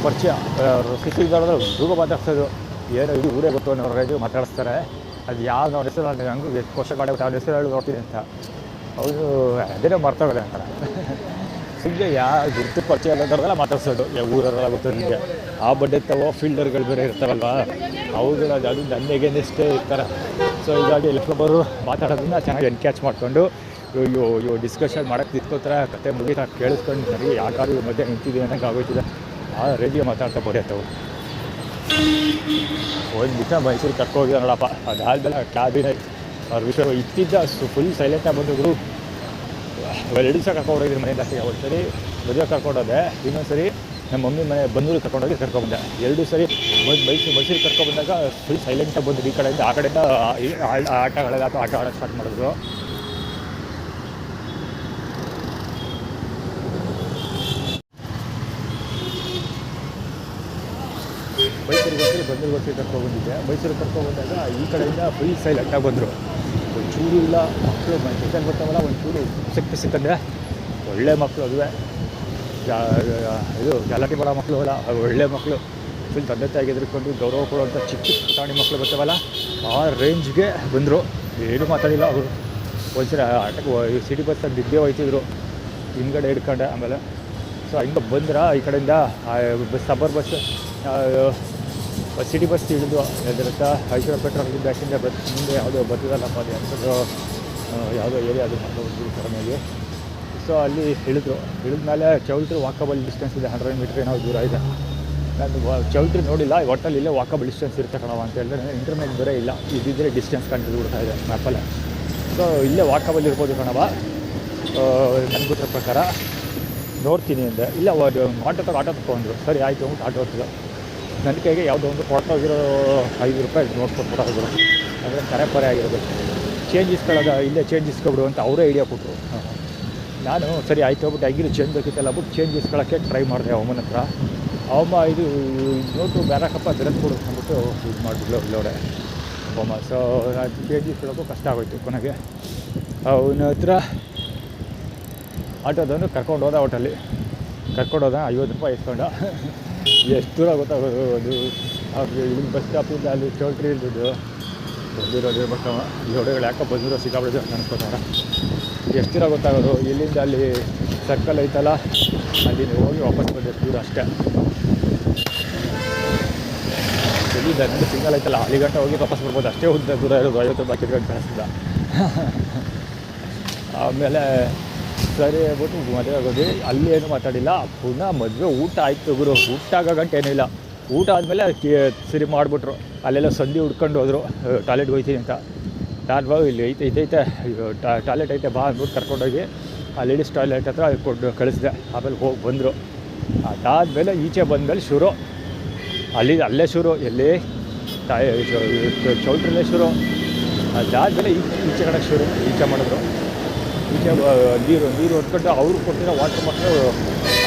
ಪರಿಚಯ ಸಿಕ್ಕಿದ್ದಾದ್ರೆ ಹುಡುಗ ಮಾತಾಡ್ಸೋದು ಏನೋ ಇದು ಊರೇ ಗೊತ್ತು ಅನ್ನೋ ರೇಜು ಮಾತಾಡಿಸ್ತಾರೆ ಅದು ಯಾವ ಅವ್ರ ಹೆಸರು ಹಂಗೆ ಎಷ್ಟು ವರ್ಷ ಮಾಡಿಬಿಟ್ಟು ಅವ್ರ ಹೆಸರು ಹೇಳಿ ನೋಡ್ತೀನಿ ಅಂತ ಅವರು ಅದೇನೋ ಮರ್ತೋಗದೆ ಅಂತಾರೆ ಸುಮ್ಮನೆ ಯಾವ ಗುರುತು ಪರಿಚಯ ಎಲ್ಲದರಲ್ಲ ಮಾತಾಡ್ಸೋದು ಊರಲ್ಲ ಗೊತ್ತು ನಿಮಗೆ ಆ ಬಡ್ಡೆ ತಗೋ ಫೀಲ್ಡರ್ಗಳು ಬೇರೆ ಇರ್ತಾವಲ್ವ ಅವುಗಳು ಅದು ನನ್ನ ಎಗೇನೆಸ್ಟೇ ಇರ್ತಾರೆ ಸೊ ಹೀಗಾಗಿ ಎಲ್ಲೊಬ್ಬರು ಮಾತಾಡೋದನ್ನ ಚೆನ್ನಾಗಿ ಎನ್ಕ್ಯಾಚ್ ಮಾಡಿಕೊಂಡು ಇವು ಡಿಸ್ಕಷನ್ ಮಾಡೋಕ್ಕೆ ನಿಂತ್ಕೋತಾರೆ ಕತೆ ಮುಗಿತಾ ಕೇಳಿಸ್ಕೊಂಡು ನನಗೆ ಯಾಕಾದ್ರೂ ಮಧ್ಯೆ ನಿಂತಿದ್ದೀನಿ ಅನ್ನೋಂಗೆ ಆಗೋಯ್ತಿದೆ ಆ ರೇಡಿಯೋ ಮಾತಾಡ್ತಾ ಬರೆಯತ್ತವು ಒಂದು ದಿವಸ ಮೈಸೂರು ಕರ್ಕೋಗಿದ್ದ ನೋಡಪ್ಪ ಅದಾದಮೇಲೆ ಕ್ಯಾಬಿನ ಅವ್ರ ವಿಷಯ ಇತ್ತಿದ್ದ ಫುಲ್ ಸೈಲೆಂಟಾಗಿ ಬಂದಿದ್ರು 2 ದಿವಸ ಕರ್ಕೊಂಡೋಗಿದ್ರು ಮನೆಯಿಂದ ಒಂದು ಸರಿ ಮದುವೆ ಕರ್ಕೊಂಡೋದೆ ಇನ್ನೊಂದು ಸರಿ ನಮ್ಮ ಮಮ್ಮಿ ಮನೆ ಬಂದೂರಿಗೆ ಕರ್ಕೊಂಡೋಗಿ ಕರ್ಕೊಂಡ್ಬಂದೆ 2 ಸರಿ ಮೈಸೂರು ಕರ್ಕೊಂಡ್ಬಂದಾಗ ಫುಲ್ ಸೈಲೆಂಟಾಗಿ ಬಂದರು ಈ ಕಡೆಯಿಂದ ಆ ಕಡೆಯಿಂದ ಆಟಗಳೆಲ್ಲ ಆಟ ಆಡೋಕ್ಕೆ ಸ್ಟಾರ್ಟ್ ಮಾಡಿದ್ರು ಮೈಸೂರಿಗೆ ಬಂದು ಗೊತ್ತಿ ಕರ್ಕೊಬಂದಿದ್ದೆ. ಮೈಸೂರಿಗೆ ಕರ್ಕೊಬಂದಾಗ ಈ ಕಡೆಯಿಂದ ಫುಲ್ ಸೈಲೆಂಟಾಗಿ ಬಂದರು. ಒಂಚೂರು ಇಲ್ಲ ಮಕ್ಕಳು ಜೊತೆಲಿ ಬರ್ತಾವಲ್ಲ, ಒಂಚೂರು ಸಿಕ್ಕಂದರೆ ಒಳ್ಳೆ ಮಕ್ಕಳು. ಅದುವೇ ಇದು ಗಲಾಟೆ ಮಾಡೋ ಮಕ್ಕಳು ಅಲ್ಲ, ಒಳ್ಳೆ ಮಕ್ಕಳು. ಫುಲ್ ತಂದೆ ತಾಯಿಗೆ ಎದುರ್ಕೊಂಡು ಗೌರವ ಕೊಡುವಂಥ ಚಿಕ್ಕ ಪುಟಾಣಿ ಮಕ್ಕಳು ಬರ್ತಾವಲ್ಲ, ಆ ರೇಂಜ್ಗೆ ಬಂದರು. ಏನೂ ಮಾತಾಡಿಲ್ಲ ಅವರು. ಒಂದ್ಸರಿ ಆಟಕ್ಕೆ ಸಿಟಿ ಬಸ್ಸಾಗಿ ದಿದ್ದೇ ಹೋಯ್ತಿದ್ರು ಹಿಂದ್ಗಡೆ ಹಿಡ್ಕೊಂಡೆ. ಆಮೇಲೆ ಸೊ ಹಿಂಗೆ ಬಂದ್ರೆ ಈ ಕಡೆಯಿಂದ ಸಬರ್ ಬಸ್ ಸಿಟಿ ಬಸ್ ಹಿಡಿದು ಎದುರುತ್ತ ಐಶ್ವರ್ಯ ಪೆಟ್ರೋಲ್ ಬ್ಯಾಕಿಂದ ಬಸ್ ಮುಂದೆ ಯಾವುದೋ ಬರ್ತಿದಲ್ಲಪ್ಪ ಅದು ಎಂಥದ್ದು ಯಾವುದೋ ಏರಿಯಾ ಅದು ಮಾಡ್ಕೊಂಡು ಕಡಿಮೆಗೆ. ಸೊ ಅಲ್ಲಿ ಇಳಿದ ಮೇಲೆ ಚೌಲ್ಟ್ರಿ ವಾಕಬಲ್ ಡಿಸ್ಟೆನ್ಸ್ ಇದೆ, 100 ಮೀಟ್ರ್ ಏನೋ ದೂರ ಇದೆ. ನಾನು ಚೌಲ್ಟ್ರಿ ನೋಡಿಲ್ಲ, ಒಟ್ಟಲ್ಲಿ ಇಲ್ಲೇ ವಾಕಬಲ್ ಡಿಸ್ಟೆನ್ಸ್ ಇರುತ್ತೆ ಕಣವ ಅಂತ ಹೇಳಿದ್ರೆ ಇಂಟರ್ನೆಟ್ ಬೇರೆ ಇಲ್ಲ, ಇದ್ದಿದ್ದರೆ ಡಿಸ್ಟೆನ್ಸ್ ಕಂಡು ಬಿಡ್ತಾ ಇದೆ ಮ್ಯಾಪಲ್ಲೇ. ಸೊ ಇಲ್ಲೇ ವಾಕಬಲ್ ಇರ್ಬೋದು ಕಣವ ನನಗೆ ಗೊತ್ತಿರೋ ಪ್ರಕಾರ. ನೋಡ್ತೀನಿ ಅಂದೆ. ಇಲ್ಲ ಆಟೋ ತಗೊಂಡ್ರು. ಸರಿ ಆಯಿತು ಅಂದ್ಬಿಟ್ಟು ಆಟೋ ಹತ್ತಿದ್ರು. ನನ್ನ ಕೈಗೆ ಯಾವುದೋ ಒಂದು ಕೊಟ್ಟೋಗಿರೋ 5 ರೂಪಾಯಿ ನೋಟ್ ಕೊಟ್ಬಿಡೋದು, ಅಂದರೆ ಕರೆ ಆಗಿರಬೇಕು. ಚೇಂಜ್ ಇಸ್ಕೊಳ್ಳೋದು ಇಲ್ಲೇ ಚೇಂಜ್ ಇಸ್ಕೊಬಿಡು ಅಂತ ಅವರೇ ಐಡಿಯಾ ಕೊಟ್ಟರು. ನಾನು ಸರಿ ಆಯಿತು ಹೋಗ್ಬಿಟ್ಟು ಆಗಿರೋ ಚೇಂಜ್ ಬೇಕಿತ್ತಲ್ಲ ಬಿಟ್ಟು ಚೇಂಜ್ ಇಸ್ಕೊಳ್ಳೋಕ್ಕೆ ಟ್ರೈ ಮಾಡಿದೆ ಅವಮ್ಮನ ಹತ್ರ. ಅವಮ್ಮ ಇದು ನೋಟು ಬೇರಕ್ಕಪ್ಪ ಬೆರೆದು ಕೊಡು ಅಂದ್ಬಿಟ್ಟು ಇದು ಮಾಡಿಬಿಡ್ಲು ಇಲ್ಲೋಡೆ ಅವಮ್ಮ. ಸೊ ಚೇಂಜ್ ಇಸ್ಕೊಳ್ಳೋಕ್ಕೂ ಕಷ್ಟ ಆಗೋಯ್ತು. ಕೊನೆಗೆ ಅವನ ಹತ್ರ ಆಟೋದವನು ಕರ್ಕೊಂಡು ಹೋದ. ಹೋಟಲ್ಲಿ ಕರ್ಕೊಂಡು ಹೋದ, 50 ರೂಪಾಯಿ ಇಸ್ಕೊಂಡ. ಎಷ್ಟು ದೂರ ಗೊತ್ತಾಗೋದು ಅದು ಇಲ್ಲಿ ಬಸ್ ಸ್ಟಾಪಿಂದ ಅಲ್ಲಿ ಚೌಲ್ಟ್ರಿ ಇಲ್ದಿದ್ದು ಬಂದಿರೋದು ಇರ್ಬೇಕವ. ಈ ಹೊಡೆಗಳು ಯಾಕೆ ಬಂದಿರೋ ಸಿಕ್ಕಾಬಿಡೋದು ನೆನ್ಸ್ಕೊತಾರೆ. ಎಷ್ಟು ದೂರ ಗೊತ್ತಾಗೋದು, ಇಲ್ಲಿಂದ ಅಲ್ಲಿ ಸರ್ಕಲ್ ಐತಲ್ಲ ಅಲ್ಲಿ ಹೋಗಿ ವಾಪಸ್ ಬಂದೆ ದೂರ ಅಷ್ಟೇ. ಇಲ್ಲಿಂದ ನನ್ನ ಸಿಗ್ನಲ್ ಐತಲ್ಲ ಅಲ್ಲಿ ಗಂಟೆ ಹೋಗಿ ವಾಪಸ್ ಬರ್ಬೋದು, ಅಷ್ಟೇ ಉದ್ದ ದೂರ ಇರೋದು. 50 ರೂಪಾಯಿ ಕಿಟ್ಕೊಂಡು ಕಳಿಸ್ತಿದ್ದ. ಆಮೇಲೆ ಸರಿ ಹೇಳ್ಬಿಟ್ಟು ಮದುವೆ ಆಗೋದು. ಅಲ್ಲಿ ಏನು ಮಾತಾಡಿಲ್ಲ. ಪುನಃ ಮದುವೆ ಊಟ ಆಯಿತು ಗುರು. ಊಟ ಆಗೋ ಗಂಟೆ ಏನಿಲ್ಲ. ಊಟ ಆದಮೇಲೆ ಸರಿ ಮಾಡಿಬಿಟ್ರು. ಅಲ್ಲೆಲ್ಲ ಸಂಧಿ ಹುಡ್ಕೊಂಡು ಹೋದರು ಟಾಯ್ಲೆಟ್ಗೆ ಹೋಗ್ತೀನಿ ಅಂತ. ನಾನು ಇಲ್ಲಿ ಐತೆ ಟಾಯ್ಲೆಟ್ ಐತೆ ಬಾ ಅಂದ್ಬಿಟ್ಟು ಕರ್ಕೊಂಡೋಗಿ ಆ ಲೇಡೀಸ್ ಟಾಯ್ಲೆಟ್ ಹತ್ರ ಕೊಟ್ಟು ಕಳಿಸಿದೆ. ಆಮೇಲೆ ಹೋಗಿ ಬಂದರು. ಅದಾದಮೇಲೆ ಈಚೆ ಬಂದಮೇಲೆ ಶುರು ಅಲ್ಲೇ ಶುರು ಎಲ್ಲಿ ಚೌಲ್ಟ್ರಲ್ಲೇ ಶುರು. ಅದಾದಮೇಲೆ ಈಚೆ ಕಡೆ ಶುರು ಈಚೆ ಮಾಡಿದ್ರು. ಈಚೆ ನೀರು ಹೊತ್ಕೊಂಡು ಅವ್ರು ಕೊಟ್ಟಿರೋ ವಾಟ್ರ್ ಬಾಟ್ಲು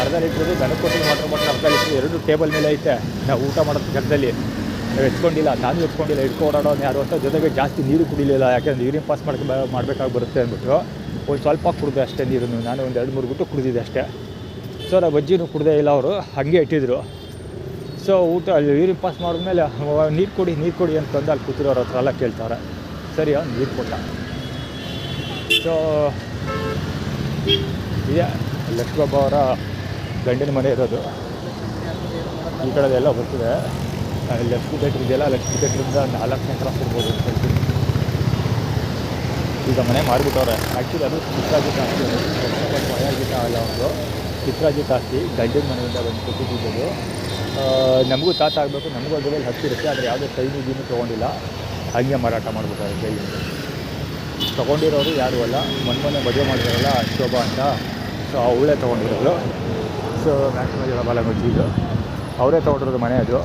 ಅರ್ಧ ಲೀಟ್ರದು, ನನಗೆ ಕೊಟ್ಟಿರೋ ವಾಟ್ರ್ ಬಾಟ್ಲು ಅರ್ಧ ಲೀಟ್ರ್, 2 ಟೇಬಲ್ ಮೇಲೆ ಐತೆ. ನಾವು ಊಟ ಮಾಡೋದು ಜಾಗದಲ್ಲಿ ನಾವು ಎತ್ಕೊಂಡಿಲ್ಲ, ನಾನು ಎತ್ಕೊಂಡಿಲ್ಲ, ಇಟ್ಕೊ ಓಡಾಡೋನು ಯಾರು ಅಂತ. ಜೊತೆಗೆ ಜಾಸ್ತಿ ನೀರು ಕುಡಿಲಿಲ್ಲ, ಯಾಕೆಂದರೆ ಯೂರಿನ್ ಪಾಸ್ ಮಾಡಬೇಕಾಗಿ ಬರುತ್ತೆ ಅಂದ್ಬಿಟ್ಟು ಒಂದು ಸ್ವಲ್ಪ ಕುಡಿದೆ ಅಷ್ಟೇ ನೀರನ್ನು. ನಾನು ಒಂದು 2-3 ಗುಟ್ಟು ಕುಡಿದಿದ್ದೆ ಅಷ್ಟೇ. ಸೊ ನಾವು ಬಜ್ಜಿನೂ ಕುಡ್ದೇ ಇಲ್ಲ, ಅವರು ಹಾಗೆ ಇಟ್ಟಿದ್ರು. ಸೊ ಊಟ ಅಲ್ಲಿ ಯೂರಿನ್ ಪಾಸ್ ಮಾಡಿದ್ಮೇಲೆ ನೀರು ಕೊಡಿ ಅಂತಂದು ಅಲ್ಲಿ ಕೂತಿರೋರ ಹತ್ರ ಎಲ್ಲ ಕೇಳ್ತಾರೆ. ಸರಿ ಅವ್ನು ನೀರು ಕೊಟ್ಟ. ಸೊ ಇದೆ ಲಕ್ಷ್ಮಬ್ಬ ಅವರ ಗಂಡಿನ ಮನೆ ಇರೋದು. ಈ ಕಡೆದೆಲ್ಲ ಬರ್ತದೆ. ಲಕ್ಷ್ಮೀ ಥಿಯೇಟ್ರ್ ಇದೆಯಲ್ಲ, ಲಕ್ಷ್ಮೀ ಥಿಯೇಟ್ರಿಂದ 4ನೇ ಕ್ರಾಸ್ ಇರ್ಬೋದು ಅಂತ ಹೇಳ್ತೀನಿ. ಈಗ ಮನೆ ಮಾಡಿಬಿಟ್ಟವ್ರೆ. ಆ್ಯಕ್ಚುಲಿ ಅದು ಚಿತ್ರಾಜಿತ್ ಆಸ್ತಿ, ಮಯಾಜಿತ ಅಲ್ಲ ಒಂದು ಚಿತ್ರಾಜಿತ್ ಆಸ್ತಿ. ಗಂಡಿನ ಮನೆಯಿಂದ ಬಂದು ಕೊಟ್ಟಿದ್ದು. ನಮಗೂ ತಾತ ಆಗಬೇಕು, ನಮಗೂ ಅದರಲ್ಲಿ ಹತ್ತಿರುತ್ತೆ. ಆದರೆ ಯಾವುದೇ ಸೈನು ಗೀನು ತೊಗೊಂಡಿಲ್ಲ, ಹಾಗೆ ಮಾರಾಟ ಮಾಡಿಬಿಟ್ಟಾರೆ ಕೈಯಿಂದ. ತೊಗೊಂಡಿರೋರು ಯಾರು ಅಲ್ಲ, ಮೊನ್ನೆ ಮದುವೆ ಮಾಡಿದಾರಲ್ಲ ಶೋಭಾ ಅಂತ, ಸೊ ಅವಳೇ ತೊಗೊಂಡಿರೋರು. ಸೊ ಮ್ಯಾಕ್ಸಿಮಮ್ ಬಾಲ ಗೊತ್ತಿದ್ದು ಅವರೇ ತೊಗೊಂಡಿರೋದು ಮನೆ ಅದು.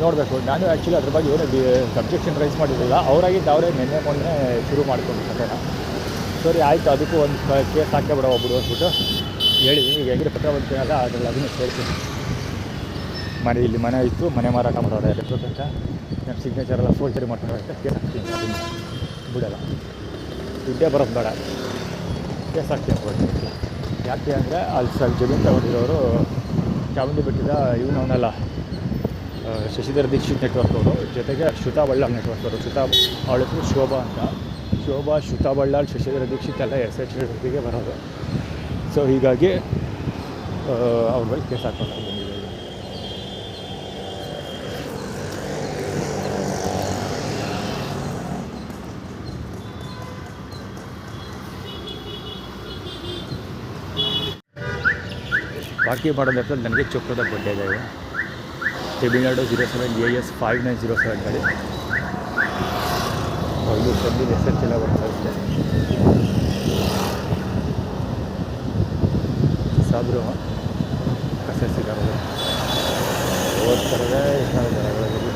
ನೋಡಬೇಕು. ನಾನು ಆ್ಯಕ್ಚುಲಿ ಅದ್ರ ಬಗ್ಗೆ ಏನೋ ಸಬ್ಜೆಕ್ಷನ್ ರೈಸ್ ಮಾಡಿರಲಿಲ್ಲ. ಅವರಾಗಿದ್ದು ಅವರೇ ಮೊನ್ನೆ ಶುರು ಮಾಡ್ಕೊಂಡು ಕಥೆನ. ಸರಿ ಆಯಿತು, ಅದಕ್ಕೂ ಒಂದು ಕೇಸ್ ಹಾಕೇ ಬಿಡೋ ಒಬ್ಬರು ಅಂದ್ಬಿಟ್ಟು ಹೇಳಿದ್ದೀನಿ. ಈಗ ಹೆಂಗಿರೋ ಪತ್ರ ಬಂತೀನಲ್ಲ ಅದರಲ್ಲಿ ಅದನ್ನು ಸೇರಿಸಿ ಇಲ್ಲಿ ಮನೆ ಇತ್ತು, ಮನೆ ಮಾರಾಟ ಮಾಡೋರೆ ಅಂತ ನಮ್ಮ ಸಿಗ್ನೇಚರೆಲ್ಲ ಫೋರ್ಜರಿ ಮಾಡ್ತಾರೆ ಅಂತ ಕೇಸ್ ಹಾಕ್ತೀನಿ. ಅದನ್ನು ಬಿಡೋಲ್ಲ, ದುಡ್ಡೇ ಬರೋದು ಬೇಡ, ಕೇಸ್ ಹಾಕ್ತೀನಿ ಕೊಡ್ತೀನಿ. ಯಾಕೆ ಅಂದರೆ ಅಲ್ಲಿ ಜಮೀನು ತಗೊಂಡಿರೋರು ಚಾಮುಂಡಿ ಬೆಟ್ಟದ ಇವನವನಲ್ಲ ಶಶಿಧರ ದೀಕ್ಷಿತ್ ನೆಟ್ವರ್ಕ್ ಅವರು, ಜೊತೆಗೆ ಶ್ರುತಾ ಬಳ್ಳಾಳ್ ನೆಟ್ವರ್ಕ್ ಅವರು. ಅವಳ ಹೆಸರು ಶೋಭಾ ಅಂತ. ಶ್ರುತಾ ಬಳ್ಳಾಳ್, ಶಶಿಧರ ದೀಕ್ಷಿತ್ ಎಲ್ಲ SH ಬರೋದು. ಸೊ ಹೀಗಾಗಿ ಅವ್ರ ಬಳಿ ಕೇಸ್ ಹಾಕೊಂಡು ಬಂದಿದೆ. ಬಾಕಿ ಮಾಡೋದಂತ ನನಗೆ ಚೊಕ್ಕದ ಬಡ್ಡೆ ಇದೆ. ತಮಿಳ್ನಾಡು 07 AS 5907 ಗಾಡಿ. ಇದು ಸಂಧಿ SH ಎಲ್ಲ ಬರ್ತಾ ಇರುತ್ತೆ. ಸಾಬ್ರು ಕಸ ಸಿಗೋದು ಓದ್ತಾರದೆ ದರಗಳಲ್ಲಿ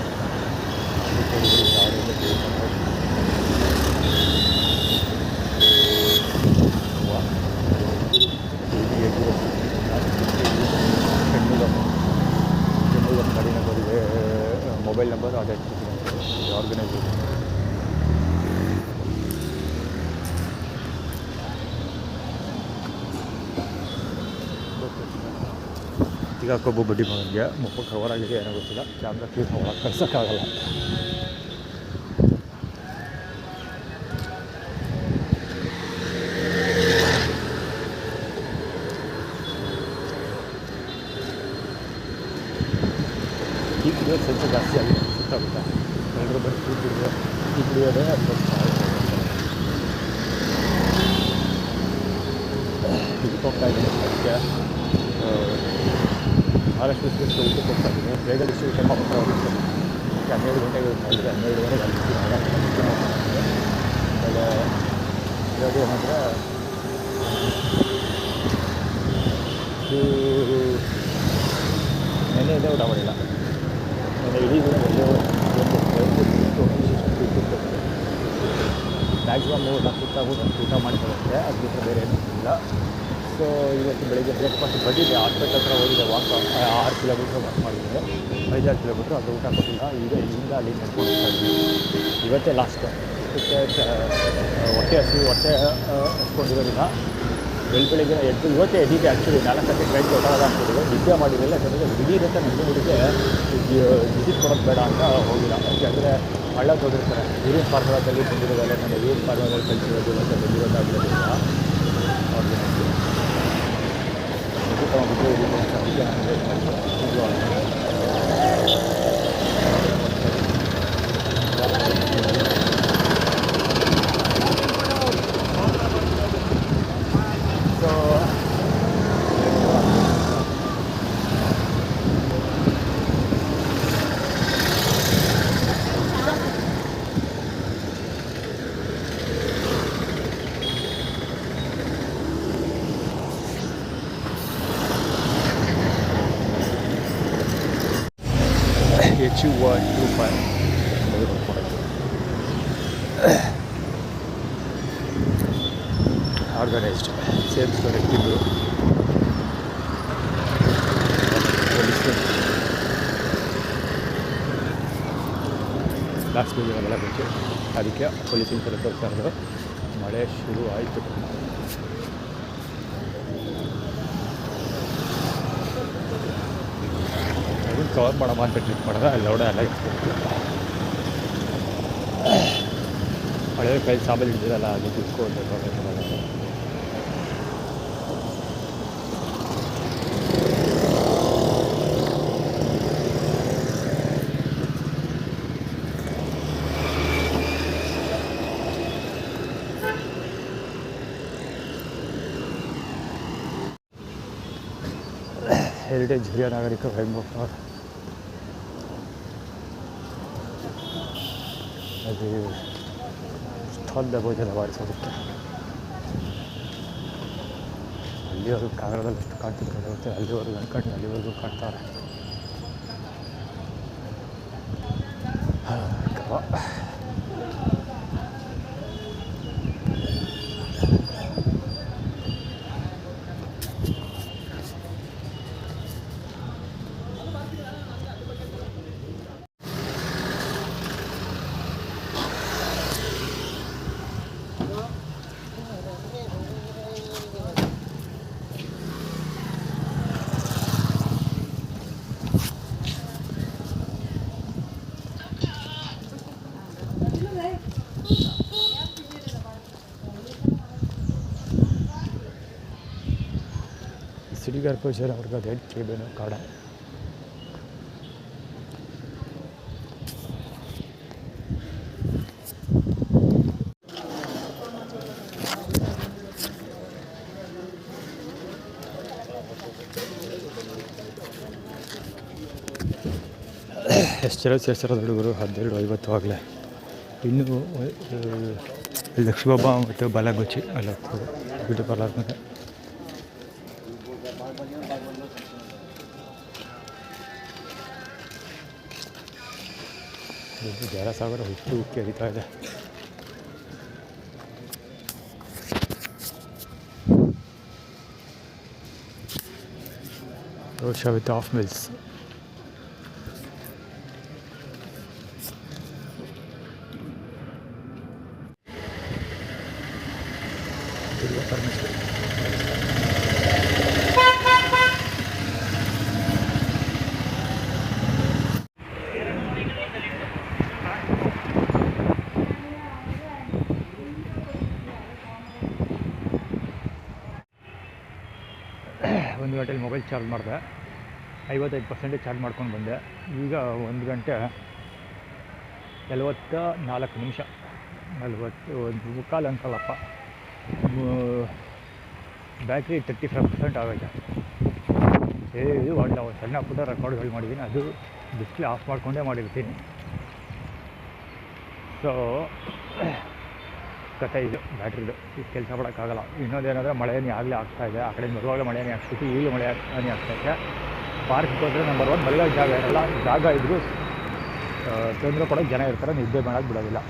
ಆರ್ಗನೈಸೇಷನ್. ಈಗ ಕೊಬ್ಬು ಬಡ್ಡಿ ಮಗನಿಗೆ ಮುಖ ಕವರ್ ಆಗಿದೆ ಏನೋ ಗೊತ್ತಿಲ್ಲ, ಕ್ಯಾಮ್ರಾ ಕ್ಲೀನ್ ಒಳಗೆ ಕಳ್ಸೋಕ್ಕಾಗಲ್ಲ. ಟೀ ಕುಡಿಯೋದು ಸ್ವಲ್ಪ ಜಾಸ್ತಿ ಆಗಿದೆ ಸುತ್ತಾಗುತ್ತಾ. ಎಲ್ಲರೂ ಬಂದು ಟೀ ಕುಡಿಯೋದೇ ಇದಕ್ಕೆ ಹೋಗ್ತಾ ಇದ್ದೀನಿ. ಅದಕ್ಕೆ ಮಹಾರಾಷ್ಟ್ರ ಡಿಸ್ಟ್ರಿಕ್ಟ್ ಊಟಕ್ಕೆ ಹೋಗ್ತಾ ಇದ್ದೀನಿ. ಬೇಗ ಡಿಸ್ಟ್ರಿಬ್ಯೂಷನ್ ಹೋಗ್ತಾ ಹೋಗುತ್ತೆ. 12 ಗಂಟೆಗೆ ಹೋಗ್ತಾ 12ವರೆಗೆ ಅಲ್ಲಿ ಆಮೇಲೆ ಇರೋದು ಏನಂದರೆ ನೆನೆಯಲ್ಲೇ ಊಟ ಮಾಡಿಲ್ಲ. ನೆನೆ ಇಡೀ ದಿನ ಎಲ್ಲೋ ಮ್ಯಾಕ್ಸಿಮಮ್ 3-4 ಹೊತ್ತಾಗೋದು ಊಟ ಮಾಡಿಕೊಳ್ಳುತ್ತೆ. ಅದು ಬಿಟ್ಟರೆ ಬೇರೆ ಏನೂ ಇಲ್ಲ. ಸೊ ಇವತ್ತು ಬೆಳಗ್ಗೆ ಬ್ರೇಕ್ಫಾಸ್ಟ್ ಬಂದಿದ್ದೆ. ಹಾಸ್ಪಿಟ್ಲ್ ಹತ್ರ ಹೋಗಿದ್ದೆ. 6 ಕಿಲೋಮೀಟ್ರ್ ವಾಕ್ ಮಾಡಿದ್ದೆ, 5-6 ಕಿಲೋಮೀಟ್ರ್. ಅದು ಊಟ ಕೊಟ್ಟಿಲ್ಲ. ಈಗ ಇಲ್ಲಿಂದ ಅಲ್ಲಿ ನಡ್ಕೊಂಡು ಹೋಗ್ತಾ ಇದ್ದೀನಿ. ಇವತ್ತೇ ಲಾಸ್ಟ್. ಹೊಟ್ಟೆ ಹಸ್ಕೊಂಡಿರೋದಿಲ್ಲ. ಬೆಳಗ್ಗೆ ಎದ್ದು ಇವತ್ತೇ ಎದ್ದಿದ್ದೆ. ಆ್ಯಕ್ಚುಲಿ 4 ಗಂಟೆ ಟ್ರೈನ್ ಕೊಟ್ಟಾಗ ಅಂತಿದ್ರು. ನಿದ್ದೆ ಮಾಡಿರಲಿಲ್ಲ. ಯಾಕಂದರೆ ದಿಢೀರಂತ ನಂಬಿಕೆ ವಿಸಿಟ್ ಕೊಡೋದು ಬೇಡ ಅಂತ ಹೋಗಿಲ್ಲ. ಯಾಕೆಂದರೆ ಹಳ್ಳ ತೋರಿರ್ತಾರೆ. ಯೂರಿನ್ ಫಾರ್ಮುಲಾದಲ್ಲಿ ಬಂದಿರೋದಲ್ಲ, ನಾನು ಯೂರಿನ್ ಫಾರ್ಮುಲಾದಲ್ಲಿ ಕಲಿಸಿರೋದು ಮತ್ತು ಬಂದಿರೋದಾಗಿರೋದ್ರಿಂದ ಅವ್ರಿಗೆ ತಗೊಂಡಿದ್ದು ಅದಕ್ಕೆ HU125 ಆರ್ಗನೈಸ್ಡ್ ಸೇಲ್ಸ್ ಇಬ್ಬರು ಲಾಸ್ಟ್ ಬೀದಿಗೆಲ್ಲ ಬೇಕು. ಅದಕ್ಕೆ ಪೊಲೀಸಿನ ಕಡೆ ತೋರಿಸ್ತಾ ಇರೋದು. ಮಳೆ ಶುರು ಆಯಿತು. ಅದನ್ನು ಕವರ್ ಮಾಡಮ್ಮ ಅಂತ ಟ್ರಿಪ್ ಮಾಡಿದ್ರೆ ಅಲ್ಲಿ ಲೌಡ ಎಲ್ಲ ಇಟ್ಕೊಡ್ತು. ಹಳೆ ಕೈ ಸಾಬಲ್ಲಿ ಹಿಡಿದಿರಲ್ಲ, ಅದು ಕುತ್ಕೊಂಡು ಹೆರಿಟೇಜ್ ಹಿರಿಯ ನಾಗರಿಕ ಬೆಂಗಳೂರು. ಅದು ಸ್ಥಳದ ಭೋಜನ ಮಾಡಿಸೋದಕ್ಕೆ ಅಲ್ಲಿವರೆಗೂ ಕಾಗಡದಲ್ಲಿ ಎಷ್ಟು ಕಾಣ್ತಿರುತ್ತೆ, ಅಲ್ಲಿವರೆಗೂ ಅನ್ಕೊಂಡು ಅಲ್ಲಿವರೆಗೂ ಕಾಣ್ತಾರೆ. ಸಿಟಿ ಕಾರ್ಪೊರೇಷನ್ ಅವ್ರಿಗೆ ಅದು ಹೆಡ್ ಕೇಬೇನು ಕಾಡ. ಎಷ್ಟು ಜನ ಸೇರ್ಸಿರೋದು ಹುಡುಗರು 12:50 ಆಗಲೇ. ಇನ್ನೂ ಲಕ್ಷ್ಮಬ್ಬ ಮತ್ತು ಬಾಲಗುಚ್ಚಿ ಅಲ್ಲಿ ಹೋಗ್ತದೆ ಬ್ಯೂಟಿ ಪಾರ್ಲರ್ ಮೇಲೆ. ಜಲಸಾಗರ ಹುಟ್ಟು ಉಕ್ಕಿ ಹರಿತಾ ಇದೆ. Road show with of mills. ಇದು ಪರ್ಮಿಷನ್. ಒಂದು ಗಂಟೆಲಿ ಮೊಬೈಲ್ ಚಾರ್ಜ್ ಮಾಡಿದೆ, 55% ಚಾರ್ಜ್ ಮಾಡ್ಕೊಂಡು ಬಂದೆ. ಈಗ 1 ಗಂಟೆ 44 ನಿಮಿಷ, 41 ಅನ್ಕೊಳ್ಳಪ್ಪ. ಬ್ಯಾಟ್ರಿ 35% ಆಗೈತೆ. ಇದು ಒಳ್ಳೆ ಸಣ್ಣ ಪುಟ್ಟ ರೆಕಾರ್ಡ್ಗಳು ಮಾಡಿದ್ದೀನಿ, ಅದು ಡಿಸ್ಪ್ಲೇ ಆಫ್ ಮಾಡಿಕೊಂಡೇ ಮಾಡಿರ್ತೀನಿ. ಸೊ ಕಥೆ ಇದು ಬ್ಯಾಟ್ರಿದು. ಇದು ಕೆಲಸ ಮಾಡೋಕ್ಕಾಗಲ್ಲ. ಇನ್ನೊಂದೇನೆಂದರೆ ಮಳೆನೇ ಆಗಲೇ ಆಗ್ತಾಯಿದೆ. ಆ ಕಡೆಯಿಂದ ಬರುವಾಗ ಮಳೆನೇ ಆಗ್ತಿತ್ತು, ಈಗಲೂ ಮಳೆ ಆಗ್ತಾಯಿದೆ. ಪಾರ್ಕ್ಗೆ ಹೋದರೆ ನಂಬರ್ 1 ಮಳೆಗಾಲ ಜಾಗ ಇರಲ್ಲ. ಜಾಗ ಇದ್ದರೂ ತೊಂದರೆ ಕೊಡೋಕ್ಕೆ ಜನ ಇರ್ತಾರೆ, ನಿದ್ದೆ ಮಾಡೋಕ್ಕೆ ಬಿಡೋದಿಲ್ಲ.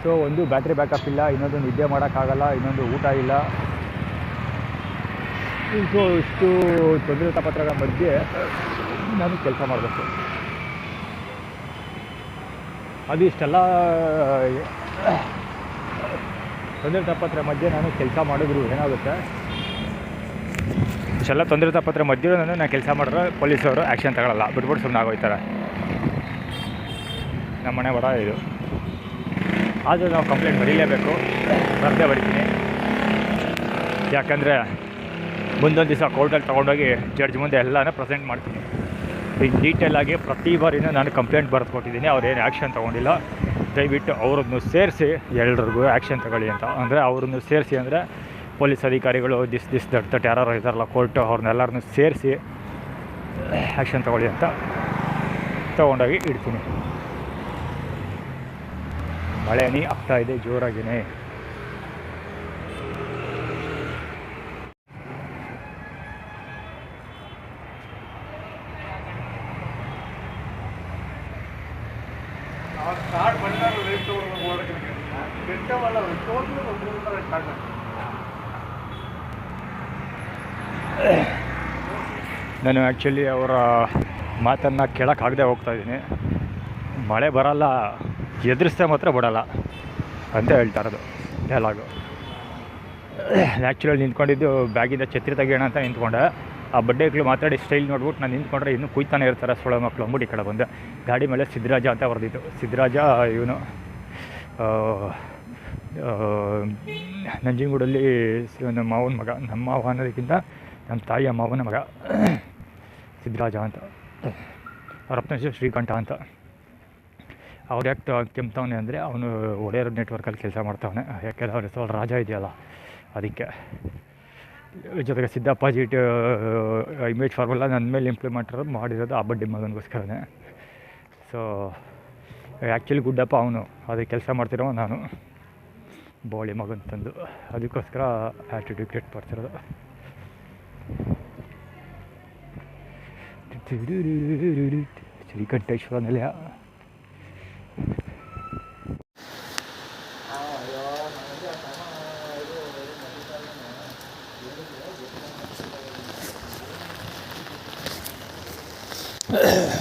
ಸೊ ಒಂದು ಬ್ಯಾಟ್ರಿ ಬ್ಯಾಕಪ್ ಇಲ್ಲ, ಇನ್ನೊಂದು ನಿದ್ದೆ ಮಾಡೋಕ್ಕಾಗಲ್ಲ, ಇನ್ನೊಂದು ಊಟ ಇಲ್ಲ. ಸೊ ಇಷ್ಟು ತೊಂದರೆ ತಾಪತ್ರಗಳ ಮಧ್ಯೆ ನಾನು ಕೆಲಸ ಮಾಡಬೇಕು. ಅದು ಇಷ್ಟೆಲ್ಲ ತೊಂದರೆ ತಾಪತ್ರ ಮಧ್ಯೆ ನಾನು ಕೆಲಸ ಮಾಡಿದ್ರು ಏನಾಗುತ್ತೆ, ಇಷ್ಟೆಲ್ಲ ತೊಂದರೆ ತಾಪತ್ರ ಮಧ್ಯೆ ನಾನು ಕೆಲಸ ಮಾಡಿದ್ರೆ ಪೊಲೀಸವರು ಆ್ಯಕ್ಷನ್ ತಗೊಳ್ಳಲ್ಲ, ಬಿಟ್ಬಿಟ್ಟು ಸುಮ್ಮನೆ ಆಗೋಯ್ತಾರೆ. ನಮ್ಮ ಮನೆ ಬರ ಇದು. ಆದರೂ ನಾವು ಕಂಪ್ಲೇಂಟ್ ಬರೀಲೇಬೇಕು, ಬರದೇ ಬರಿತೀನಿ. ಯಾಕಂದರೆ ಮುಂದೊಂದು ದಿವಸ ಕೋರ್ಟಲ್ಲಿ ತೊಗೊಂಡೋಗಿ ಜಡ್ಜ್ ಮುಂದೆ ಎಲ್ಲನೂ ಪ್ರೆಸೆಂಟ್ ಮಾಡ್ತೀನಿ. ಡೀಟೇಲಾಗಿ ಪ್ರತಿ ಬಾರಿನೂ ನಾನು ಕಂಪ್ಲೇಂಟ್ ಬರೆದು ಕೊಟ್ಟಿದ್ದೀನಿ, ಅವ್ರೇನು ಆ್ಯಕ್ಷನ್ ತೊಗೊಂಡಿಲ್ಲ. ದಯವಿಟ್ಟು ಅವರನ್ನು ಸೇರಿಸಿ ಎಲ್ರಿಗೂ ಆ್ಯಕ್ಷನ್ ತಗೊಳ್ಳಿ ಅಂತ. ಅಂದರೆ ಅವ್ರನ್ನು ಸೇರಿಸಿ ಅಂದರೆ ಪೊಲೀಸ್ ಅಧಿಕಾರಿಗಳು ದಟ್ ಯಾರು ಇದ್ದಾರಲ್ಲ ಕೋರ್ಟು, ಅವ್ರನ್ನೆಲ್ಲರನ್ನೂ ಸೇರಿಸಿ ಆ್ಯಕ್ಷನ್ ತಗೊಳ್ಳಿ ಅಂತ ತೊಗೊಂಡೋಗಿ ಇಡ್ತೀನಿ. ಮಳೆನೇ ಆಗ್ತಾಯಿದೆ ಜೋರಾಗಿಯೇ. ನಾನು ಆ್ಯಕ್ಚುಲಿ ಅವರ ಮಾತನ್ನು ಕೇಳೋಕ್ಕಾಗದೆ ಹೋಗ್ತಾಯಿದ್ದೀನಿ. ಮಳೆ ಬರೋಲ್ಲ, ಎದುರಿಸ್ದೆ ಮಾತ್ರ ಬಿಡೋಲ್ಲ ಅಂತ ಹೇಳ್ತಾ ಇರೋದು ಡೈಲಾಗು. ಆ್ಯಕ್ಚುಲಿ ನಿಂತ್ಕೊಂಡಿದ್ದು ಬ್ಯಾಗಿಂದ ಛತ್ರಿ ತೆಗಿಯೋಣ ಅಂತ ನಿಂತ್ಕೊಂಡೆ. ಆ ಬಡ್ಡೆಗಳು ಮಾತಾಡಿ ಸ್ಟೈಲ್ ನೋಡ್ಬಿಟ್ಟು ನಾನು ನಿಂತ್ಕೊಂಡ್ರೆ ಇನ್ನೂ ಕುಯ್ತಾನೆ ಇರ್ತಾರೆ ಸೊಳ್ಳೆ ಮಕ್ಕಳು ಅಂದ್ಬಿಟ್ಟು ಈ ಕಡೆ ಬಂದೆ. ಗಾಡಿ ಮೇಲೆ ಸಿದ್ದರಾಜ ಅಂತ ಬರೆದಿತ್ತು. ಸಿದ್ದರಾಜ ಇವನು ನಂಜನಗೂಡಲ್ಲಿ ನಮ್ಮ ಮಾವನ ಮಗ, ನಮ್ಮ ಮಾವ ಅನ್ನೋದಕ್ಕಿಂತ ನಮ್ಮ ತಾಯಿಯ ಮಾವನ ಮಗ ಸಿದ್ದರಾಜ ಅಂತ. ಅವ್ರ ಅಪ್ಪನ ಹೆಸರು ಶ್ರೀಕಂಠ ಅಂತ. ಅವ್ರು ಯಾಕೆ ಕೆಮ್ತವನೆ ಅಂದರೆ ಅವನು ಒಡೆಯರ್ ನೆಟ್ವರ್ಕಲ್ಲಿ ಕೆಲಸ ಮಾಡ್ತಾವನೆ. ಯಾಕೆಂದರೆ ಅವ್ರ ಹೆಸರು ರಾಜ ಇದೆಯಲ್ಲ ಅದಕ್ಕೆ. ಜೊತೆಗೆ ಸಿದ್ದಪ್ಪಾಜಿ ಇಮೇಜ್ ಫಾರ್ಮುಲಾ ನನ್ನ ಮೇಲೆ ಇಂಪ್ಲಿಮೆಂಟ್ ಮಾಡಿರೋದು ಆ ಬಡ್ಡಿ ಮಗನಿಗೋಸ್ಕರನೇ. ಸೊ ಆ್ಯಕ್ಚುಲಿ ಗುಡ್ಡಪ್ಪ ಅವನು, ಅದಕ್ಕೆ ಕೆಲಸ ಮಾಡ್ತಿರೋ ನಾನು ಬೋಳಿ ಮಗನ ತಂದು, ಅದಕ್ಕೋಸ್ಕರ ಆ್ಯಟಿಟ್ಯೂಡ್ ಕ್ರಿಯೇಟ್ ಮಾಡ್ತಿರೋದು. ಶ್ರೀಕಂಠೇಶ್ವರ ನಿಲಯ.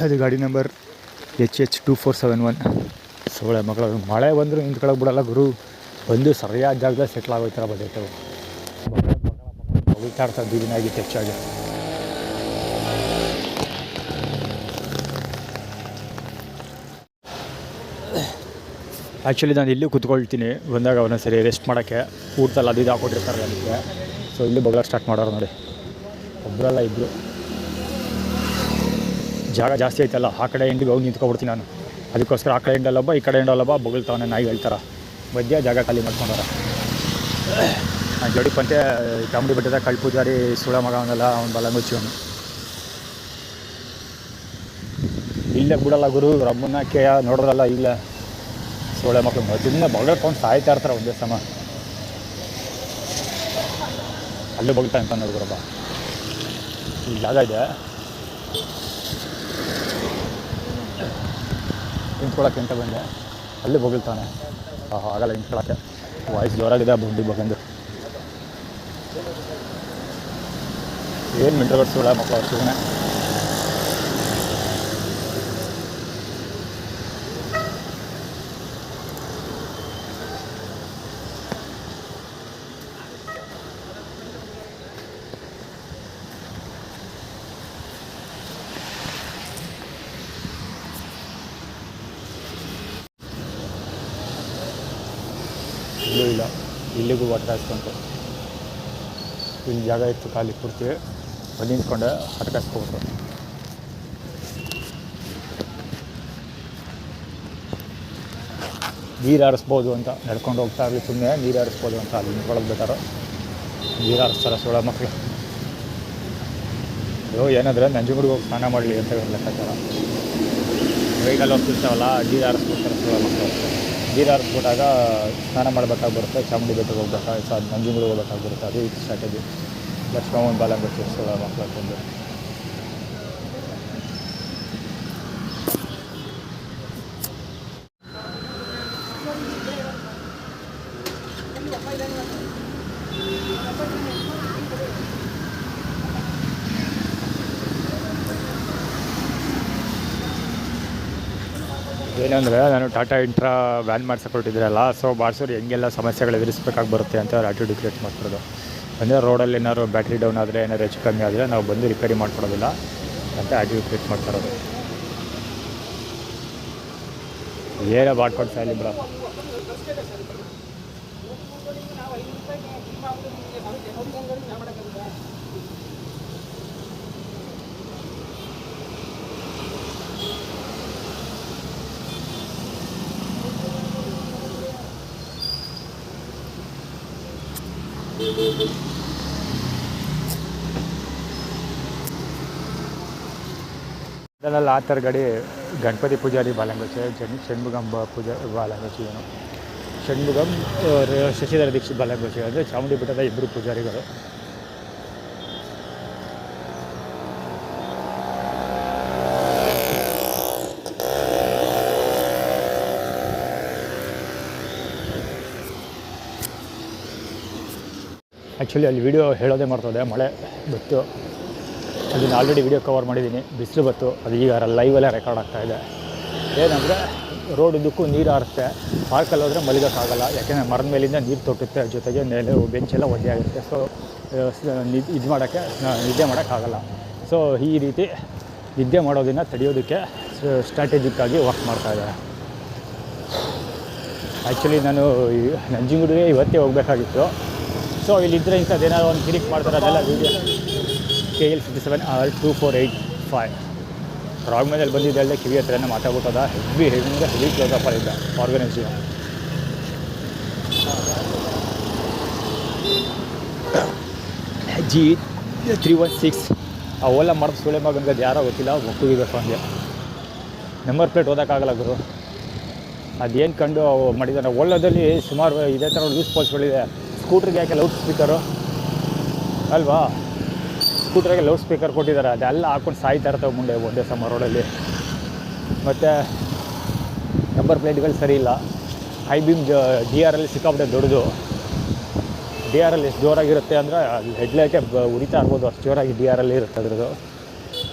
ಅದು ಗಾಡಿ ನಂಬರ್ HH2471. ಸೊಳ್ಳೆ ಮಕ್ಕಳು ಮಳೆ ಬಂದರೂ ನಿಂತ್ಕೊಳ್ಳೋಕೆ ಬಿಡಲ್ಲ ಗುರು. ಬಂದು ಸರಿಯಾದ ಜಾಗದಲ್ಲಿ ಸೆಟ್ಲ್ ಆಗೋಯ್ತಾರೆ ಬದೈತವು. ಹೋಗ್ತಾ ದಿನ ಆಗಿತ್ತು ಹೆಚ್ಚಾಗಿ. ಆ್ಯಕ್ಚುಲಿ ನಾನು ಇಲ್ಲೂ ಕೂತ್ಕೊಳ್ತೀನಿ ಬಂದಾಗ ಅವನ್ನ ಸರಿ ರೆಸ್ಟ್ ಮಾಡೋಕ್ಕೆ. ಊಟದಲ್ಲಿ ಅದು ಇದು ಹಾಕ್ಕೊಟ್ಟಿರ್ತಾರೆ ಅದಕ್ಕೆ. ಸೊ ಇಲ್ಲಿ ಬಗ್ಲಕ್ಕೆ ಸ್ಟಾರ್ಟ್ ಮಾಡೋರು ನೋಡಿ, ಒಬ್ಬರಲ್ಲ ಇಬ್ಬರು. ಜಾಗ ಜಾಸ್ತಿ ಐತಲ್ಲ, ಆ ಕಡೆ ಎಂಡಿಗೆ ಹೋಗಿ ನಿಂತ್ಕೊಬಿಡ್ತೀನಿ ನಾನು. ಅದಕ್ಕೋಸ್ಕರ ಆ ಕಡೆ ಎಂಡಲ್ಲೊಬ್ಬ ಈ ಕಡೆ ಎಂಡಲ್ಲೊಬ್ಬ ಬಗಳ್ತಾವನೆ ನಾಯಿ ಹೇಳ್ತಾರೆ. ಮಧ್ಯ ಜಾಗ ಖಾಲಿ ಮಾಡ್ಕೊಂಡಾರ. ನಾನು ಜೋಡಿ ಪಂತೆ ಚಾಮುಂಡಿ ಬೆಟ್ಟದ ಕಳ್ಪೂಜಾರಿ ಸುಳ ಮಗ ಅವನೆಲ್ಲ ಅವ್ನು ಬಲಂಗುಚ್ಚಿ ಅವನು. ಇಲ್ಲೇ ಬಿಡಲ್ಲ ಗುರು, ರಮ್ಮನ್ನ ಕೇಯ ನೋಡೋದ್ರಲ್ಲ ಈಗಲೇ ಸೊಳ್ಳೆ ಮಕ್ಕಳು ಮೊದಲನ್ನ ಬಗಳ್ಕೊಂಡು ಸಾಯ್ತಾ ಇರ್ತಾರೆ ಒಂದೇ ಸಮ. ಅಲ್ಲೂ ಬಗ್ತಾ ಅಂತ ನೋಡಿದ್ರಪ್ಪ. ಇಲ್ಲಿ ಜಾಗ ಇದೆ ನಿಂತ್ಕೊಳ್ಳೋಕ್ಕೆ ಅಂತ ಬಂದೆ, ಅಲ್ಲಿ ಬಗಳ್ತಾನೆ. ಆಗಲ್ಲ ನಿಂತ್ಕೊಳ್ಳೋಕ್ಕೆ, ವಾಯ್ಸ್ ಜೋರಾಗಿದೆ ಬುಡ್ಡಿ ಬಗಂದು. ಏನು ಮಿಂಟರ್ಗಳು ಸುಳ್ಳ ಮಕ್ಕಳು ಅವ್ರು ಸುಮ್ಮನೆ. ಇಲ್ಲೂ ಇಲ್ಲ, ಇಲ್ಲಿಗೂ ವಾಟರ್ ಹಾಸ್ಕೊಂತು. ಇಲ್ಲಿ ಜಾಗ ಇತ್ತು ಖಾಲಿ ಪೂರ್ತಿ, ಬಂದು ನಿಂತ್ಕೊಂಡೆ ಹಟ್ಕಾಸ್ಕೊಬಿಟ್ರು. ನೀರು ಹಾರಿಸ್ಬೋದು ಅಂತ ನಡ್ಕೊಂಡು ಹೋಗ್ತಾ ಇರಲಿ, ಸುಮ್ಮನೆ ನೀರು ಹಾರಿಸ್ಬೋದು ಅಂತ ಅಲ್ಲಿ ನಿಂತ್ಕೊಳ್ಳೋದು ಬೇಕಾರೋ ನೀರು ಹಾರಿಸ್ತಾರೆ ಸೊಳ್ಳೆ ಮಕ್ಕಳು. ಅಯ್ಯೋ ಏನಂದರೆ ನಂಜನಗೂಡಿಗೆ ಹೋಗಿ ಸ್ನಾನ ಮಾಡಲಿ ಅಂತ ಲೆಕ್ಕಾಚಾರ. ಕೈಗೆಲ್ಲ ಹೋಗ್ತಿರ್ತಾವಲ್ಲ, ನೀರು ಹಾರಿಸ್ಬಿಡ್ತಾರೆ ಸೊಳ್ಳೆ ಮಕ್ಕಳು. ನೀರು ಹಾರಿಸ್ಬಿಟ್ಟಾಗ ಸ್ನಾನ ಮಾಡಬೇಕಾಗಿ ಬರುತ್ತೆ, ಚಾಮುಂಡಿ ಬೆಟ್ಟಕ್ಕೆ ಹೋಗ್ಬೇಕಾಗಿ ನಂಜನಗೂಡಿಗೆ ಹೋಗ್ಬೇಕಾಗಿ ಬರುತ್ತೆ. ಅದು ಇದು ಸ್ಟ್ರಾಟಜಿ. ಲಕ್ಷ್ಮಮ್ಮನ ಬಾಲಂಗ್ ಸೊಳ್ಳೆ ಮಕ್ಕಳು ಅಂತಂದು. ಏನಂದರೆ ನಾನು ಟಾಟಾ ಇಂಟ್ರಾ ವ್ಯಾನ್ ಮಾಡ್ಸಕೊಟ್ಟಿದ್ದೀರಲ್ಲ, ಸೊ ಬಾಡ್ಸೋರು ಹೆಂಗೆಲ್ಲ ಸಮಸ್ಯೆಗಳು ಎದುರಿಸ್ಬೇಕಾಗಿ ಬರುತ್ತೆ ಅಂತ ಅವ್ರು ಆಟಿಟ್ಯೂಡ್ ಕ್ರಿಯೇಟ್ ಮಾಡ್ತಿರೋದು. ಅಂದರೆ ರೋಡಲ್ಲಿ ಏನಾದ್ರು ಬ್ಯಾಟ್ರಿ ಡೌನ್ ಆದರೆ, ಏನಾದ್ರು ಹೆಚ್ಚು ಕಮ್ಮಿ ಆದರೆ ನಾವು ಬಂದು ರಿಪೇರಿ ಮಾಡ್ಕೊಡೋದಿಲ್ಲ ಅಂತ ಆಟಿಟ್ಯೂಡ್ ಕ್ರಿಯೇಟ್ ಮಾಡ್ತಾರೋದು. ಏನೋ ಬಾಡ್ಕೊಟ್ಟು ಸಾಯಲಿ ಬಿಡ. ಇದೆಲ್ಲ ಆ ಥರ ಗಾಡಿ ಗಣಪತಿ ಪೂಜಾರಿ ಬಾಲಂಗೋಚೆ, ಷಣ್ಮುಗಂ ಪೂಜಾ ಬಾಲಂಗೋಚೆ, ಏನು ಷಣ್ಮುಗಂ ಶಶಿಧರ ದೀಕ್ಷಿತ್ ಬಾಲಂಗೋಚೆ ಅಂದರೆ ಚಾಮುಂಡಿ ಬೆಟ್ಟದ ಇಬ್ಬರು ಪೂಜಾರಿಗಳು. ಆ್ಯಕ್ಚುಲಿ ಅಲ್ಲಿ ವೀಡಿಯೋ ಹೇಳೋದೇ ಮಾಡ್ತದೆ, ಮಳೆ ಬತ್ತು, ಅದನ್ನು ಆಲ್ರೆಡಿ ವೀಡಿಯೋ ಕವರ್ ಮಾಡಿದ್ದೀನಿ. ಬಿಸಿಲು ಬತ್ತು, ಅದು ಈಗ ಲೈವಲ್ಲೇ ರೆಕಾರ್ಡ್ ಆಗ್ತಾಯಿದೆ. ಏನಂದರೆ ರೋಡ್ ಉದ್ದಕ್ಕೂ ನೀರು ಹಾರಿಸುತ್ತೆ, ಪಾರ್ಕಲ್ಲಿ ಹೋದರೆ ಮಲಗೋಕ್ಕಾಗಲ್ಲ, ಯಾಕೆಂದರೆ ಮರದ ಮೇಲಿಂದ ನೀರು ತೊಟ್ಟುತ್ತೆ, ಜೊತೆಗೆ ನೆಲೆ ಬೆಂಚೆಲ್ಲ ಒದ್ದೆ ಆಗಿರುತ್ತೆ. ಸೊ ಇದು ಮಾಡೋಕ್ಕೆ ನಿದ್ದೆ ಮಾಡೋಕ್ಕಾಗಲ್ಲ. ಸೊ ಈ ರೀತಿ ನಿದ್ದೆ ಮಾಡೋದನ್ನು ತಡೆಯೋದಕ್ಕೆ ಸ್ಟ್ರಾಟಜಿಕ್ಕಾಗಿ ವರ್ಕ್ ಮಾಡ್ತಾಯಿದ್ದಾರೆ. ಆ್ಯಕ್ಚುಲಿ ನಾನು ನಂಜನಗೂಡಿಗೆ ಇವತ್ತೇ ಹೋಗಬೇಕಾಗಿತ್ತು. ಸೊ ಇಲ್ಲಿದ್ದರೆ ಇಂಥದ್ದೇನಾದ್ರು ಒಂದು ಕಿರಿಕ್ ಮಾಡ್ತಾರೆ, ಅದೆಲ್ಲ ವೀಡಿಯೋ KL 57R2485 ರಾಘವೇಂದ್ರಲ್ಲಿ ಬಂದಿದ್ದೆ, ಅಲ್ಲೇ ಕಿವಿ ಹತ್ರನೇ ಮಾತಾಡ್ಬಿಟ್ಟದ. ಹೆವಿ ಕ್ಲೋಸಪ್ ಇದ್ದ ಆರ್ಗನೈಸೇಷನ್. G316 ಆ ಓಲಾ ಮಾಡಿದ ಸುಳೆ ಮಗನಿಗೆ ಅದು ಯಾರೋ ಗೊತ್ತಿಲ್ಲ, ಒಕ್ಕುಗಿಬೇಕು ಹಂಗೆ. ನಂಬರ್ ಪ್ಲೇಟ್ ಓದೋಕ್ಕಾಗಲ್ಲ ಗುರು. ಅದೇನು ಕಂಡು ಮಾಡಿದ್ದಾನೆ. ಓಲಾದಲ್ಲಿ ಸುಮಾರು ಇದೇ ಥರ ಯೂಸ್ ಪಾಲ್ಸ್ಗಳಿದೆ. ಸ್ಕೂಟ್ರಿಗೆ ಯಾಕೆ ಲೌಡ್ ಸ್ಪೀಕರು ಅಲ್ವಾ, ಸ್ಕೂಟ್ರಿಗೆ ಲೌಡ್ ಸ್ಪೀಕರ್ ಕೊಟ್ಟಿದ್ದಾರೆ, ಅದೆಲ್ಲ ಹಾಕ್ಕೊಂಡು ಸಾಯ್ತಾ ಇರ್ತವೆ ಮುಂದೆ ಒಂದೇ ಸಮ ರೋಡಲ್ಲಿ. ಮತ್ತು ನಂಬರ್ ಪ್ಲೇಟ್ಗಳು ಸರಿ ಇಲ್ಲ. ಹೈ ಬೀಮ್ DRL ಸಿಕ್ಕಾಬಿಟ್ಟೆ ದೊಡ್ಡದು. DRL ಎಷ್ಟು ಜೋರಾಗಿರುತ್ತೆ ಅಂದರೆ ಹೆಡ್ಲೈಟೇ ಉರಿತಾ ಇರ್ಬೋದು, ಅಷ್ಟು ಜೋರಾಗಿ DRL ಇರುತ್ತೆ ಅದ್ರದ್ದು.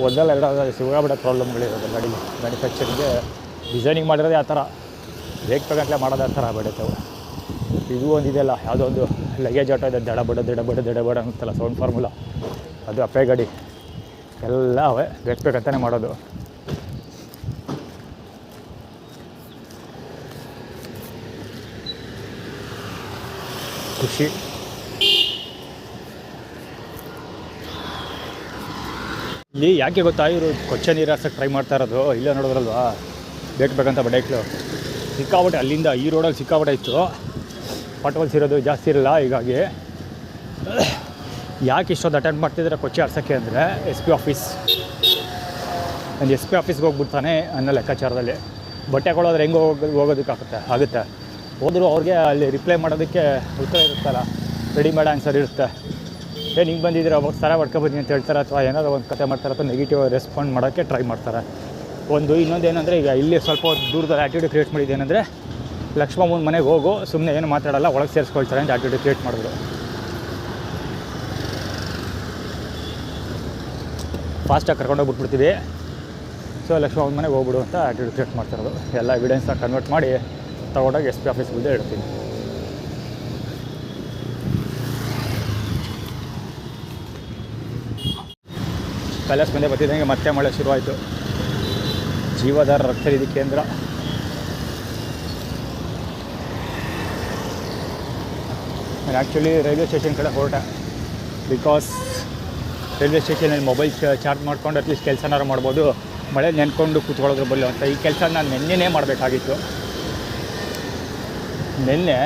ಒಂದಲ್ಲ ಎರಡು ಸಿಕ್ಕಾಬಿಟ್ಟೆ ಪ್ರಾಬ್ಲಮ್ಗಳಿರೋದು ಗಾಡಿಗೆ. ಮ್ಯಾನುಫ್ಯಾಕ್ಚರಿಂಗ್ಗೆ ಡಿಸೈನಿಂಗ್ ಮಾಡಿರೋದೇ ಆ ಥರ, ಬೇಕಂತಲೇ ಮಾಡೋದು ಆ ಥರ ಬೆಳೀತವೆ. ಇದು ಒಂದಿದೆಯಲ್ಲ, ಯಾವುದೋ ಒಂದು ಲಗೇಜ್ ಆಟೋ ಇದೆ, ದಡ ಅಂತಲ್ಲ ಸೌಂಡ್ ಫಾರ್ಮುಲಾ, ಅದು ಅಪ್ಪೆ ಗಾಡಿ. ಎಲ್ಲ ಅವೇ ಬೇಕಂತಲೇ ಮಾಡೋದು. ಖುಷಿ. ಇಲ್ಲಿ ಯಾಕೆ ಗೊತ್ತಾ, ಇವರು ಕೊಚ್ಚೆ ನೀರು ಹಾರ್ಸೋಕ್ಕೆ ಟ್ರೈ ಮಾಡ್ತಾ ಇರೋದು. ಇಲ್ಲೇ ನೋಡೋದ್ರಲ್ವಾ, ಬೇಕಂತ ಬಡೈಕ್ಲು ಸಿಕ್ಕಾಬಿಟ್ಟೆ ಅಲ್ಲಿಂದ ಈ ರೋಡಲ್ಲಿ ಸಿಕ್ಕಾಬಿಟ್ಟೆ ಇತ್ತು. ಪಾಟ್ವಲ್ಸ್ ಇರೋದು ಜಾಸ್ತಿ ಇರಲ್ಲ. ಹೀಗಾಗಿ ಯಾಕೆ ಇಷ್ಟೊಂದು ಅಟೆಂಡ್ ಮಾಡ್ತಿದ್ರೆ ಕೊಚ್ಚೆ ಆಡ್ಸೋಕ್ಕೆ ಅಂದರೆ SP ಆಫೀಸ್. ನಾನು SP ಆಫೀಸ್ಗೆ ಹೋಗ್ಬಿಡ್ತಾನೆ ಅನ್ನೋ ಲೆಕ್ಕಾಚಾರದಲ್ಲಿ. ಬಟ್ಟೆ ಕೊಡೋದ್ರೆ ಹೆಂಗೆ ಆಗುತ್ತೆ. ಹೋದರೂ ಅವ್ರಿಗೆ ಅಲ್ಲಿ ರಿಪ್ಲೈ ಮಾಡೋದಕ್ಕೆ ಉತ್ತರ ಇರುತ್ತಲ್ಲ, ರೆಡಿ ಮಾಡೋ ಆನ್ಸರ್ ಇರುತ್ತೆ. ಹಿಂಗೆ ಬಂದಿದ್ದೀರ ಅವಾಗ ಸರ ಹೊಡ್ಕೊಬನ್ನಿ ಅಂತ ಹೇಳ್ತಾರೆ, ಅಥವಾ ಏನಾದರೂ ಒಂದು ಕತೆ ಮಾಡ್ತಾರೆ, ಅಥವಾ ನೆಗೆಟಿವ್ ರೆಸ್ಪಾಂಡ್ ಮಾಡೋಕ್ಕೆ ಟ್ರೈ ಮಾಡ್ತಾರೆ. ಇನ್ನೊಂದು ಏನಂದರೆ, ಈಗ ಇಲ್ಲಿ ಸ್ವಲ್ಪ ದೂರದಲ್ಲಿ ಆ್ಯಟಿಟ್ಯೂಡ್ ಕ್ರಿಯೇಟ್ ಮಾಡಿದ್ದೇನೆಂದರೆ, ಲಕ್ಷ್ಮಮ್ಮನ ಮನೆಗೆ ಹೋಗು, ಸುಮ್ಮನೆ ಏನು ಮಾತಾಡಲ್ಲ, ಒಳಗೆ ಸೇರಿಸ್ಕೊಳ್ತಾರೆ ಅಂತ ಆ್ಯಟಿಟ್ಯೂಡ್ ಕ್ರಿಯೇಟ್ ಮಾಡಿದ್ರು. ಫಾಸ್ಟಾಗಿ ಕರ್ಕೊಂಡೋಗ್ಬಿಟ್ಬಿಡ್ತೀವಿ, ಸೊ ಲಕ್ಷ್ಮಮ್ಮನ ಮನೆಗೆ ಹೋಗ್ಬಿಡು ಅಂತ ಆ್ಯಟಿಟ್ಯೂಡ್ ಕ್ರಿಯೇಟ್ ಮಾಡ್ತಿರೋದು. ಎಲ್ಲ ಎವಿಡೆನ್ಸ್ನ ಕನ್ವರ್ಟ್ ಮಾಡಿ ತಗೊಂಡೋಗಿ SP ಆಫೀಸ್ ಮುಂದೆ ಇಡ್ತೀನಿ. ಪ್ಯಾಲೇಸ್ ಮುಂದೆ ಬರ್ತಿದ್ದಂಗೆ ಮತ್ತೆ ಮಳೆ ಶುರುವಾಯಿತು. ಜೀವಾಧಾರ ರಕ್ತ ನಿಧಿ ಕೇಂದ್ರ. ನಾನು ಆ್ಯಕ್ಚುಲಿ ರೈಲ್ವೆ ಸ್ಟೇಷನ್ ಕಡೆ ಹೊರಟೆ. ಬಿಕಾಸ್ ರೈಲ್ವೆ ಸ್ಟೇಷನಲ್ಲಿ ಮೊಬೈಲ್ ಚಾರ್ಜ್ ಮಾಡ್ಕೊಂಡು ಅಟ್ಲೀಸ್ಟ್ ಕೆಲಸನಾರು ಮಾಡ್ಬೋದು, ಮಳೆ ನೆನ್ಕೊಂಡು ಕೂತ್ಕೊಳ್ಳೋದ್ರ ಬರಲಿ ಅಂತ. ಈ ಕೆಲಸ ನಾನು ನೆನ್ನೆನೇ ಮಾಡಬೇಕಾಗಿತ್ತು. ನೆನ್ನೆ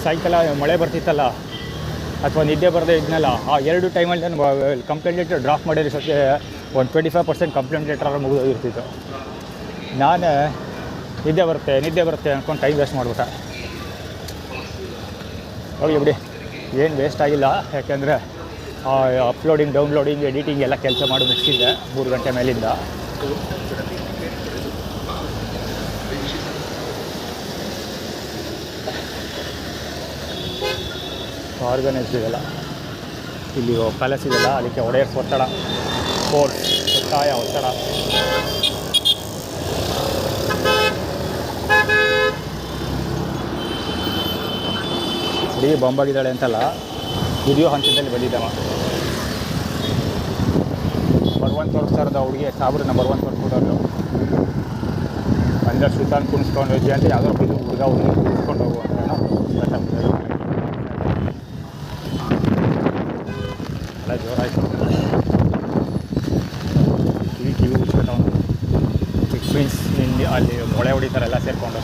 ಸಾಯಂಕಾಲ ಮಳೆ ಬರ್ತಿತ್ತಲ್ಲ ಅಥವಾ ನಿದ್ದೆ ಬರದೇ ಇದ್ನಲ್ಲ, ಆ ಎರಡು ಟೈಮಲ್ಲಿ ನಾನು ಕಂಪ್ಲೇಂಟ್ ಲೆಟ್ರ್ ಡ್ರಾಫ್ಟ್ ಮಾಡಿರೋ ಸತ್ಯ ಒಂದು 25% ಕಂಪ್ಲೇಂಟ್ ಲೆಟ್ರ್ ಮುಗಿದೋಗಿರ್ತಿತ್ತು. ನಾನು ನಿದ್ದೆ ಬರುತ್ತೆ ಅಂದ್ಕೊಂಡು ಟೈಮ್ ವೇಸ್ಟ್ ಮಾಡಿಬಿಟ್ಟೆ. ಹೋಗಿ ಬಿಡಿ, ಏನು ವೇಸ್ಟ್ ಆಗಿಲ್ಲ. ಯಾಕೆಂದರೆ ಅಪ್ಲೋಡಿಂಗ್, ಡೌನ್ಲೋಡಿಂಗ್, ಎಡಿಟಿಂಗ್ ಎಲ್ಲ ಕೆಲಸ ಮಾಡಿ ಮುಗಿಸಿದ್ದೆ 3 ಗಂಟೆ ಮೇಲಿಂದ. ಆರ್ಗನೈಸ್ಡ್ ಇದೆಲ್ಲ. ಇಲ್ಲಿ ಪ್ಯಾಲೇಸ್ ಇದೆಲ್ಲ, ಅದಕ್ಕೆ ಒಡೆಯರ್ಸ್ ಒತ್ತಡ, ಫೋರ್ಸ್ ಒತ್ತಾಯ, ಒತ್ತಡ. ಇಡೀ ಬಾಂಬಾಗಿದ್ದಾಳೆ ಅಂತಲ್ಲ, ವಿಡಿಯೋ ಹಂತದಲ್ಲಿ ಬಂದಿದ್ದಾವ. ನಂಬರ್ 1 ತೋರಿಸ್ತಾ ಇರೋದು ಹುಡುಗಿ ಸಾಬ್ರು ನಂಬರ್ 1 ತೋರಿಸ್ಬಿಟ್ಟವ್ರು. ಅಂದರೆ ಸುಲ್ತಾನ್ ಕುಣಿಸ್ಕೊಂಡು ಹೋಗಿ ಅಂತ ಯಾವುದೋ ಹುಡುಗ ಕುಣಿಸ್ಕೊಂಡು ಹೋಗುವಂತ ಎಲ್ಲ ಜೋರಾಯಿತು. ಕಿವಿ ಉಚ್ಕೊಂಡವನು. ಇಟ್ ಮೀನ್ಸ್ ಅಲ್ಲಿ ಮೊಳೆ ಹೊಡಿತಾರೆ ಎಲ್ಲ ಸೇರಿಕೊಂಡು.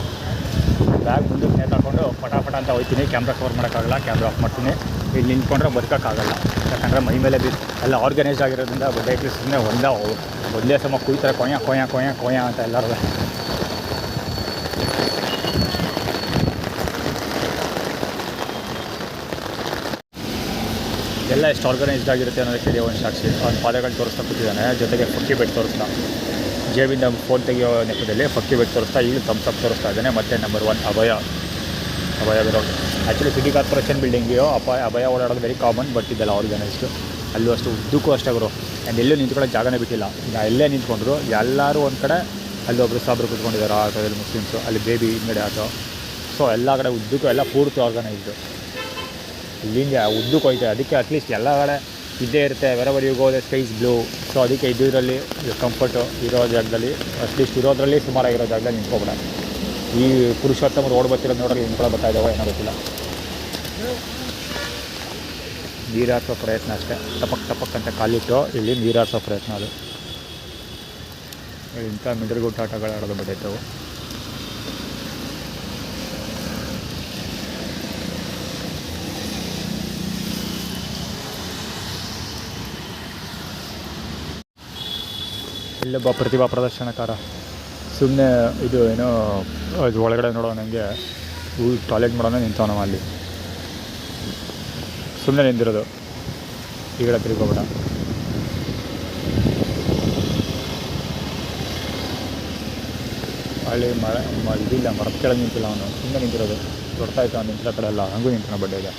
ಬ್ಯಾಗ್ ಮುಂದಕ್ಕೆ ನೇತಾಕೊಂಡು ಪಟಾಪಟ ಅಂತ ಹೋಗ್ತೀನಿ. ಕ್ಯಾಮ್ರಾ ಕವರ್ ಮಾಡೋಕ್ಕಾಗಲ್ಲ, ಕ್ಯಾಮ್ರಾ ಆಫ್ ಮಾಡ್ತೀನಿ. ಇಲ್ಲಿ ನಿಂತ್ಕೊಂಡ್ರೆ ಬದುಕೋಕ್ಕಾಗಲ್ಲ. ಯಾಕಂದರೆ ಮೈ ಮೇಲೆ ಎಲ್ಲ ಆರ್ಗನೈಸ್ ಆಗಿರೋದ್ರಿಂದ ವೆಹಿಕಲ್ಸ್ ಸುಮ್ಮನೆ ಒಂದೇ ಸಮ ಕುಯ್ತಾರೆ, ಕೊಯ್ಯ ಅಂತ ಎಲ್ಲರೂ. ಎಲ್ಲ ಎಷ್ಟು ಆರ್ಗನೈಸ್ಡ್ ಆಗಿರುತ್ತೆ ಅನ್ನೋದಕ್ಕೆ ಒಂದು ಸಾಕ್ಷಿ. ಅವ್ನು ಪಾದಗಳು ತೋರಿಸ್ತಾ ಕೂತಿದ್ದಾನೆ, ಜೊತೆಗೆ ಫಕ್ಕಿ ಬೆಡ್ ತೋರಿಸ್ತಾ, ಜೇಬಿಂದ ಫೋನ್ ತೆಗೆಯೋ ನೆಪದಲ್ಲಿ ಫಕ್ಕಿ ಬೆಡ್ ತೋರಿಸ್ತಾ, ಈಗ ಥಮ್ಸ್ ಅಪ್ ತೋರಿಸ್ತಾ ಇದ್ದಾನೆ. ಮತ್ತು ನಂಬರ್ 1 ಅಭಯ ವಿರೋಡ್. ಆ್ಯಕ್ಚುಲಿ ಸಿಟಿ ಕಾರ್ಪೊರೇಷನ್ ಬಿಲ್ಡಿಂಗಿಯೋ ಅಭಯ ಓಡಾಡೋದು ವೆರಿ ಕಾಮನ್, ಬಟ್ ಇದೆಲ್ಲ ಆರ್ಗನೈಸ್ಡು. ಅಲ್ಲೂ ಅಷ್ಟು ಉದ್ದಕ್ಕೂ ಅಷ್ಟೇ ಗುರು. ಆ್ಯಂಡ್ ಎಲ್ಲೂ ನಿಂತ್ಕೊಳ್ಳೋಕೆ ಜಾಗನೇ ಬಿಟ್ಟಿಲ್ಲ. ಎಲ್ಲೇ ನಿಂತ್ಕೊಂಡ್ರು ಎಲ್ಲರೂ ಒಂದು ಕಡೆ, ಅಲ್ಲಿ ಒಬ್ಬರು ಸಾಬ್ರು ಕೂತ್ಕೊಂಡಿದ್ದಾರೆ ಆಟೋದಲ್ಲಿ, ಮುಸ್ಲಿಮ್ಸು, ಅಲ್ಲಿ ಬೇಬಿ ಹಿಂಗಡೆ ಆಟೋ. ಸೊ ಎಲ್ಲ ಕಡೆ ಉದ್ದಕ್ಕೂ ಎಲ್ಲ ಪೂರ್ತಿ ಆರ್ಗನೈಸ್ಡು. ಇಲ್ಲಿಂದ ಉದ್ದಕ್ಕೂ ಹೋಯ್ತೆ. ಅದಕ್ಕೆ ಅಟ್ಲೀಸ್ಟ್ ಎಲ್ಲ ಕಡೆ ಇದ್ದೇ ಇರುತ್ತೆ. Wherever you go the sky is blue. So ಅದಕ್ಕೆ ಇದರಲ್ಲಿ ಕಂಫರ್ಟು ಇರೋ ಜಾಗದಲ್ಲಿ, ಅಟ್ಲೀಸ್ಟ್ ಇರೋದ್ರಲ್ಲಿ ಸುಮಾರಾಗಿರೋ ಜಾಗದಲ್ಲಿ ನಿಂತ್ಕೊಬೇಡ. ಈ ಪುರುಷೋತ್ತಮ ರೋಡ್ ಬರ್ತಿರೋದು ನೋಡೋಕೆ ನಿಂತ್ಕೊಳ್ಳೋ ಬರ್ತಾ ಇದ್ದಾವೆ ಏನೋ ಗೊತ್ತಿಲ್ಲ. ನೀರಾರಿಸೋ ಪ್ರಯತ್ನ ಅಷ್ಟೇ. ಟಪಕ್ ಅಂತ ಕಾಲಿಟ್ಟು ಇಲ್ಲಿ ನೀರಾರಿಸೋ ಪ್ರಯತ್ನ. ಅದು ಇಂಥ ಮಿಡರ್ಗುಟ್ಟ ಆಟಗಳು ಆಡೋದು ಬಿಟ್ಟೈತವು. ಇಲ್ಲೊಬ್ಬ ಪ್ರತಿಭಾ ಪ್ರದರ್ಶನಕಾರ ಸುಮ್ಮನೆ ಇದು ಏನೋ ಇದು ಒಳಗಡೆ ನೋಡೋ ನನಗೆ ಟಾಯ್ಲೆಟ್ ಮಾಡೋಣ ನಿಂತವನವ. ಅಲ್ಲಿ ಸುಮ್ಮನೆ ನಿಂತಿರೋದು, ಈ ಕಡೆ ತಿರುಗೋಬೇಡ. ಅಲ್ಲಿ ಇದಿಲ್ಲ, ಮರದ ಕೆಳಗೆ ನಿಂತಿಲ್ಲ ಅವನು, ಸುಮ್ಮನೆ ನಿಂತಿರೋದು. ದೊಡ್ಡಾಯ್ತು ಅವ್ನು ನಿಂತಿರೋ ಕಡೆ ಎಲ್ಲ ಹಂಗೂ ನಿಂತಾನ. ಬಡ್ಡೆ ಇದೆ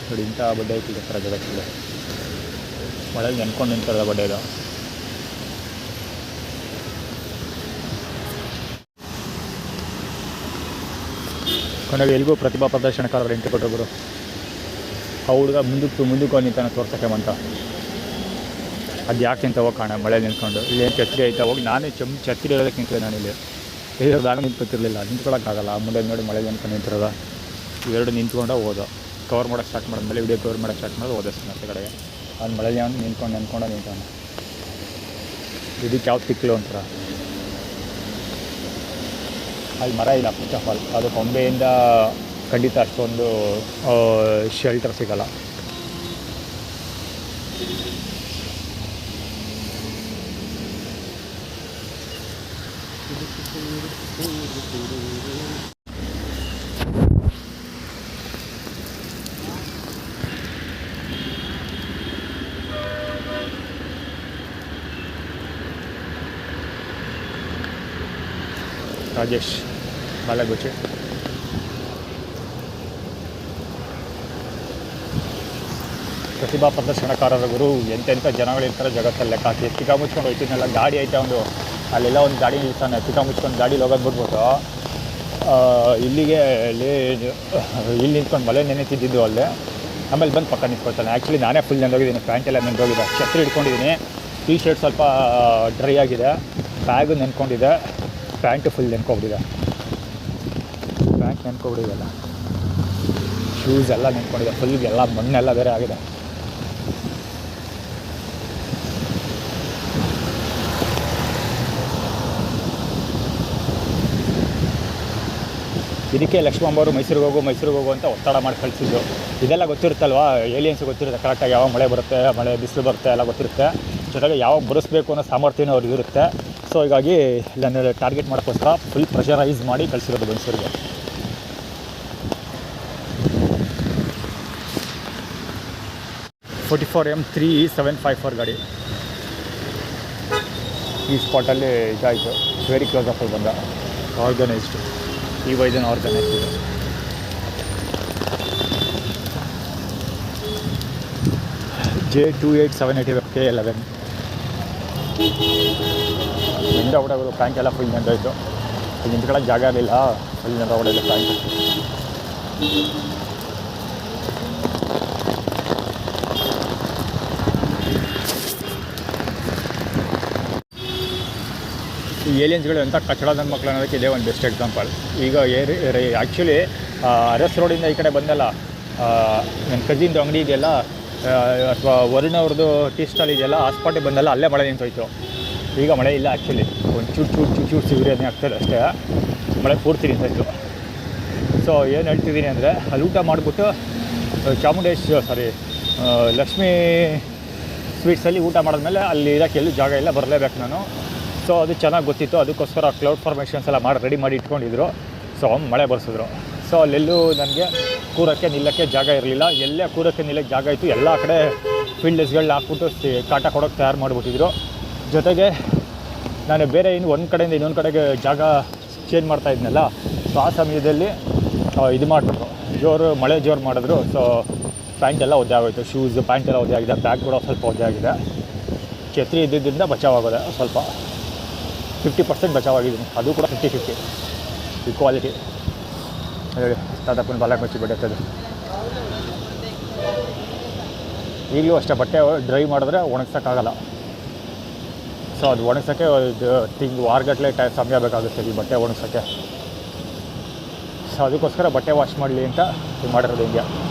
ನೋಡಿ, ಇಂಥ ಬಡ್ಡೆ ಐತಿ ಥರ ಜಗತ್ತಿಲ್ಲ. ಮಳೆಗೆ ನೆನ್ಕೊಂಡು ನಿಂತಿರೋದ ಬಡ್ಡೆ ಇದು. ಕೊನೆಗೆ ಎಲ್ಗೂ ಪ್ರತಿಭಾ ಪ್ರದರ್ಶನಕಾರರು ಎಂಟ್ರಿ ಕೊಟ್ಟೊಬ್ಬರು. ಆ ಹುಡುಗ ಮುಂದಕ್ಕೆ ನಿಂತಾನೆ ತೋರ್ಸೋಕ್ಕೆ ಅಂತ. ಅದು ಯಾಕೆ ಅಂತ ಹೋಗಿ ಕಾಣ, ಮಳೆ ನಿಂತ್ಕೊಂಡು. ಇಲ್ಲೇನು ಛತ್ರಿ ಆಯ್ತಾ ಹೋಗಿ, ನಾನೇ ಛತ್ರಿ ಇರೋದಕ್ಕೆ ನಿಂತಿದ್ದೆ. ನಾನಿಲ್ಲಿ ಇರೋದಾಗ ನಿಂತ್ಕೊತಿರ್ಲಿಲ್ಲ, ನಿಂತ್ಕೊಳ್ಳೋಕ್ಕಾಗಲ್ಲ. ಮುಂದೆ ನೋಡಿ ಮಳೆ ನಿಂತ್ಕೊಂಡು ನಿಂತಿರೋದ. ಇವೆರಡು ನಿಂತ್ಕೊಂಡು ಹೋದೋ. ಕವರ್ ಮಾಡೋಕ್ಕೆ ಸ್ಟಾರ್ಟ್ ಮಾಡಿದ್ಮೇಲೆ ವಿಡಿಯೋ ಕವರ್ ಮಾಡೋಕ್ಕೆ ಸ್ಟಾರ್ಟ್ ಮಾಡೋದು ಹೋದ ಮತ್ತೆ ಕಡೆಗೆ. ಅವ್ನು ಮಳೆ ನಿಂತ್ಕೊಂಡು ನಿಂತಾನೆ. ಇದಕ್ಕೆ ಯಾವ ತಿಕ್ಕಲು ಅಂತಾರ. ಅಲ್ಲಿ ಮರ ಇಲ್ಲ ಫಸ್ಟ್ ಆಫ್ ಆಲ್. ಅದು ಕೊಂಬೆಯಿಂದ ಖಂಡಿತ ಅಷ್ಟೊಂದು ಶೆಲ್ಟರ್ ಸಿಗಲ್ಲ. ರಾಜೇಶ್ ಬಾಲಗುಚ್ಚಿ. ಪ್ರತಿಭಾ ಪ್ರದರ್ಶನಕಾರರ ಗುರು. ಎಂತೆಂಥ ಜನಗಳಿರ್ತಾರೆ ಜಗತ್ತಲ್ಲಿ ಲೆಕ್ಕ ಹಾಕಿ. ತಿಕ್ಕ ಮುಚ್ಕೊಂಡು ಹೋಯ್ತಿದ್ನೆಲ್ಲ ಗಾಡಿ ಐತೆ ಒಂದು, ಅಲ್ಲೆಲ್ಲ ಒಂದು ಗಾಡಿ ನಿಲ್ತಾನೆ. ತಿಕ್ಕ ಮುಚ್ಕೊಂಡು ಗಾಡಿ ಹೋಗೋದು ಬಿಟ್ಬಿಟ್ಟು ಇಲ್ಲಿಗೆ ಇಲ್ಲಿ ನಿಂತ್ಕೊಂಡು ಮಳೆ ನೆನೆತಿದ್ದು ಅಲ್ಲೇ. ಆಮೇಲೆ ಬಂದು ಪಕ್ಕ ನಿಂತ್ಕೊಳ್ತಾನೆ. ಆ್ಯಕ್ಚುಲಿ ನಾನೇ ಫುಲ್ ನೆಂದೋಗಿದ್ದೀನಿ, ಪ್ಯಾಂಟೆಲ್ಲ ನೆಂದೋಗಿದೆ. ಛತ್ರಿ ಹಿಡ್ಕೊಂಡಿದ್ದೀನಿ, ಟೀ ಶರ್ಟ್ ಸ್ವಲ್ಪ ಡ್ರೈ ಆಗಿದೆ, ಬ್ಯಾಗು ನೆನ್ಕೊಂಡಿದೆ, ಪ್ಯಾಂಟು ಫುಲ್ ನೆನ್ಕೊಬಿಟ್ಟಿದೆ. ಪ್ಯಾಂಟ್ ನೆನ್ಕೊಬಿಟ್ಟಿದೆಲ್ಲ. ಶೂಸ್ ಎಲ್ಲ ನಿಂತ್ಕೊಂಡಿದೆ, ಫುಲ್ ಎಲ್ಲ ಮಣ್ಣೆಲ್ಲ ಬೇರೆ ಆಗಿದೆ. ಇದಕ್ಕೆ ಲಕ್ಷ್ಮಮ್ಮವರು ಮೈಸೂರಿಗೆ ಹೋಗು ಅಂತ ಒತ್ತಡ ಮಾಡಿ ಕಳಿಸಿದ್ದು. ಇದೆಲ್ಲ ಗೊತ್ತಿರುತ್ತಲ್ವ, ಏಲಿಯನ್ಸ್ ಗೊತ್ತಿರುತ್ತೆ ಕರೆಕ್ಟಾಗಿ ಯಾವಾಗ ಮಳೆ ಬರುತ್ತೆ, ಮಳೆ ಬಿಸಿಲು ಬರುತ್ತೆ ಎಲ್ಲ ಗೊತ್ತಿರುತ್ತೆ. ಜೊತೆಗೆ ಯಾವಾಗ ಬರೆಸ್ಬೇಕು ಅನ್ನೋ ಸಾಮರ್ಥ್ಯನೂ ಅವ್ರಿಗೆ ಇರುತ್ತೆ. ಸೊ ಹೀಗಾಗಿ ನನ್ನ ಟಾರ್ಗೆಟ್ ಮಾಡೋಕ್ಕೋಸ್ಕರ ಫುಲ್ ಪ್ರೆಷರೈಸ್ ಮಾಡಿ ಕಳಿಸಿರೋದು ಮೈಸೂರಿಗೆ. M3 ಗಾಡಿ ಈ ಸ್ಪಾಟಲ್ಲಿ ಇದಾಯಿತು, ವೆರಿ ಕ್ಲೋಸ್ ಆಫಲ್ಲಿ ಬಂದ. ಆರ್ಗನೈಸ್ಡು ಈ ವೈದನ್ ಆರ್ಗನೈಸ್ಡ್ ಇದು. J2878 K11 ನಿಂದ ಹೊಡೆಯೋದು. ಪ್ಯಾಂಕ್ ಎಲ್ಲ ಫುಲ್ ನೆಂದೋಯ್ತು, ನಿಂತ್ಕೊಳ್ಳೋ ಜಾಗ ಇರಲಿಲ್ಲ, ಫುಲ್ ನೆಂದ ಹೊಡೆಯೋದು ಪ್ಯಾಂಕ್. ಈ ಏಲಿಯನ್ಸ್ಗಳು ಎಂಥ ಕಚ್ಚಡ ನನ್ನ ಮಕ್ಕಳು ಅನ್ನೋದಕ್ಕೆ ಇದೇ ಒಂದು ಬೆಸ್ಟ್ ಎಕ್ಸಾಂಪಲ್. ಈಗ ಆ್ಯಕ್ಚುಲಿ ಅರಸ್ ರೋಡಿಂದ ಈ ಕಡೆ ಬಂದಲ್ಲ, ನನ್ನ ಕಸಿನ್ದು ಅಂಗಡಿ ಇದೆಯಲ್ಲ, ಅಥವಾ ವರುಣ್ ಅವ್ರದ್ದು ಟೀ ಸ್ಟಾಲ್ ಇದೆಯಲ್ಲ, ಆ ಸ್ಪಾಟಿಗೆ ಬಂದಲ್ಲ, ಅಲ್ಲೇ ಮಳೆ ನಿಂತೋಯ್ತು. ಈಗ ಮಳೆ ಇಲ್ಲ, ಆ್ಯಕ್ಚುಲಿ ಒಂದು ಚೂರು ಸಿಗುರೇನೇ ಆಗ್ತದೆ ಅಷ್ಟೇ, ಮಳೆ ಪೂರ್ತಿ ನಿಂತೋಯ್ತು. ಸೊ ಏನು ಹೇಳ್ತಿದ್ದೀನಿ ಅಂದರೆ, ಅಲ್ಲಿ ಊಟ ಮಾಡಿಬಿಟ್ಟು ಲಕ್ಷ್ಮೀ ಸ್ವೀಟ್ಸಲ್ಲಿ ಊಟ ಮಾಡಿದ್ಮೇಲೆ ಅಲ್ಲಿ ಇರೋಕ್ಕೆ ಎಲ್ಲೂ ಜಾಗ ಇಲ್ಲ, ಬರಲೇಬೇಕು ನಾನು. ಸೊ ಅದು ಚೆನ್ನಾಗಿ ಗೊತ್ತಿತ್ತು, ಅದಕ್ಕೋಸ್ಕರ ಕ್ಲೌಡ್ ಫಾರ್ಮೇಷನ್ಸ್ ಎಲ್ಲ ರೆಡಿ ಮಾಡಿ ಇಟ್ಕೊಂಡಿದ್ರು. ಸೊ ಮಳೆ ಬರ್ಸಿದ್ರು. ಸೊ ಅಲ್ಲೆಲ್ಲೂ ನನಗೆ ಕೂರಕ್ಕೆ ನಿಲ್ಲಕ್ಕೆ ಜಾಗ ಇರಲಿಲ್ಲ. ಎಲ್ಲೇ ಕೂರಕ್ಕೆ ನಿಲ್ಲಕ್ಕೆ ಜಾಗ ಇತ್ತು ಎಲ್ಲ ಕಡೆ ಫೀಲ್ಡರ್ಸ್ಗಳನ್ನ ಹಾಕ್ಬಿಟ್ಟು ಕಾಟ ಕೊಡೋಕ್ಕೆ ತಯಾರು ಮಾಡಿಬಿಟ್ಟಿದ್ರು. ಜೊತೆಗೆ ನಾನು ಬೇರೆ ಒಂದು ಕಡೆಯಿಂದ ಇನ್ನೊಂದು ಕಡೆಗೆ ಜಾಗ ಚೇಂಜ್ ಮಾಡ್ತಾಯಿದ್ನಲ್ಲ, ಸೊ ಆ ಸಮಯದಲ್ಲಿ ಇದು ಮಾಡಿಬಿಟ್ರು, ಮಳೆ ಜೋರು ಮಾಡಿದ್ರು. ಸೊ ಪ್ಯಾಂಟ್ ಎಲ್ಲ ಒದ್ದೆ ಆಗೋಯ್ತು, ಶೂಸ್ ಪ್ಯಾಂಟ್ ಎಲ್ಲ ಒದ್ದೆ ಆಗಿದೆ, ಬ್ಯಾಗ್ ಕೂಡ ಸ್ವಲ್ಪ ಒದ್ದೆ ಆಗಿದೆ. ಛತ್ರಿ ಇದ್ದಿದ್ದರಿಂದ ಬಚಾವಾಗೋದೆ, ಸ್ವಲ್ಪ 50% ಬಚಾವಾಗಿದ್ದೀನಿ, ಅದು ಕೂಡ 50-50 ಈಕ್ವಾಲಿಟಿ. ಹೇಳಿ ತಾತಪ್ಪನ ಬಾಲ ಕೊಚ್ಚಿ ಬಿಡುತ್ತದೆ. ಈಗಲೂ ಅಷ್ಟೇ, ಬಟ್ಟೆ ಡ್ರೈ ಮಾಡಿದ್ರೆ ಒಣಗ್ಸೋಕ್ಕಾಗಲ್ಲ. ಸೊ ಅದು ಒಣಗ್ಸೋಕ್ಕೆ ವಾರಗಟ್ಟಲೆ ಸಮಯ ಬೇಕಾಗುತ್ತೆ ಈ ಬಟ್ಟೆ ಒಣಗ್ಸೋಕ್ಕೆ. ಸೊ ಅದಕ್ಕೋಸ್ಕರ ಬಟ್ಟೆ ವಾಶ್ ಮಾಡಲಿ ಅಂತ ಮಾಡಿರೋದು. ಹಿಂಗೆ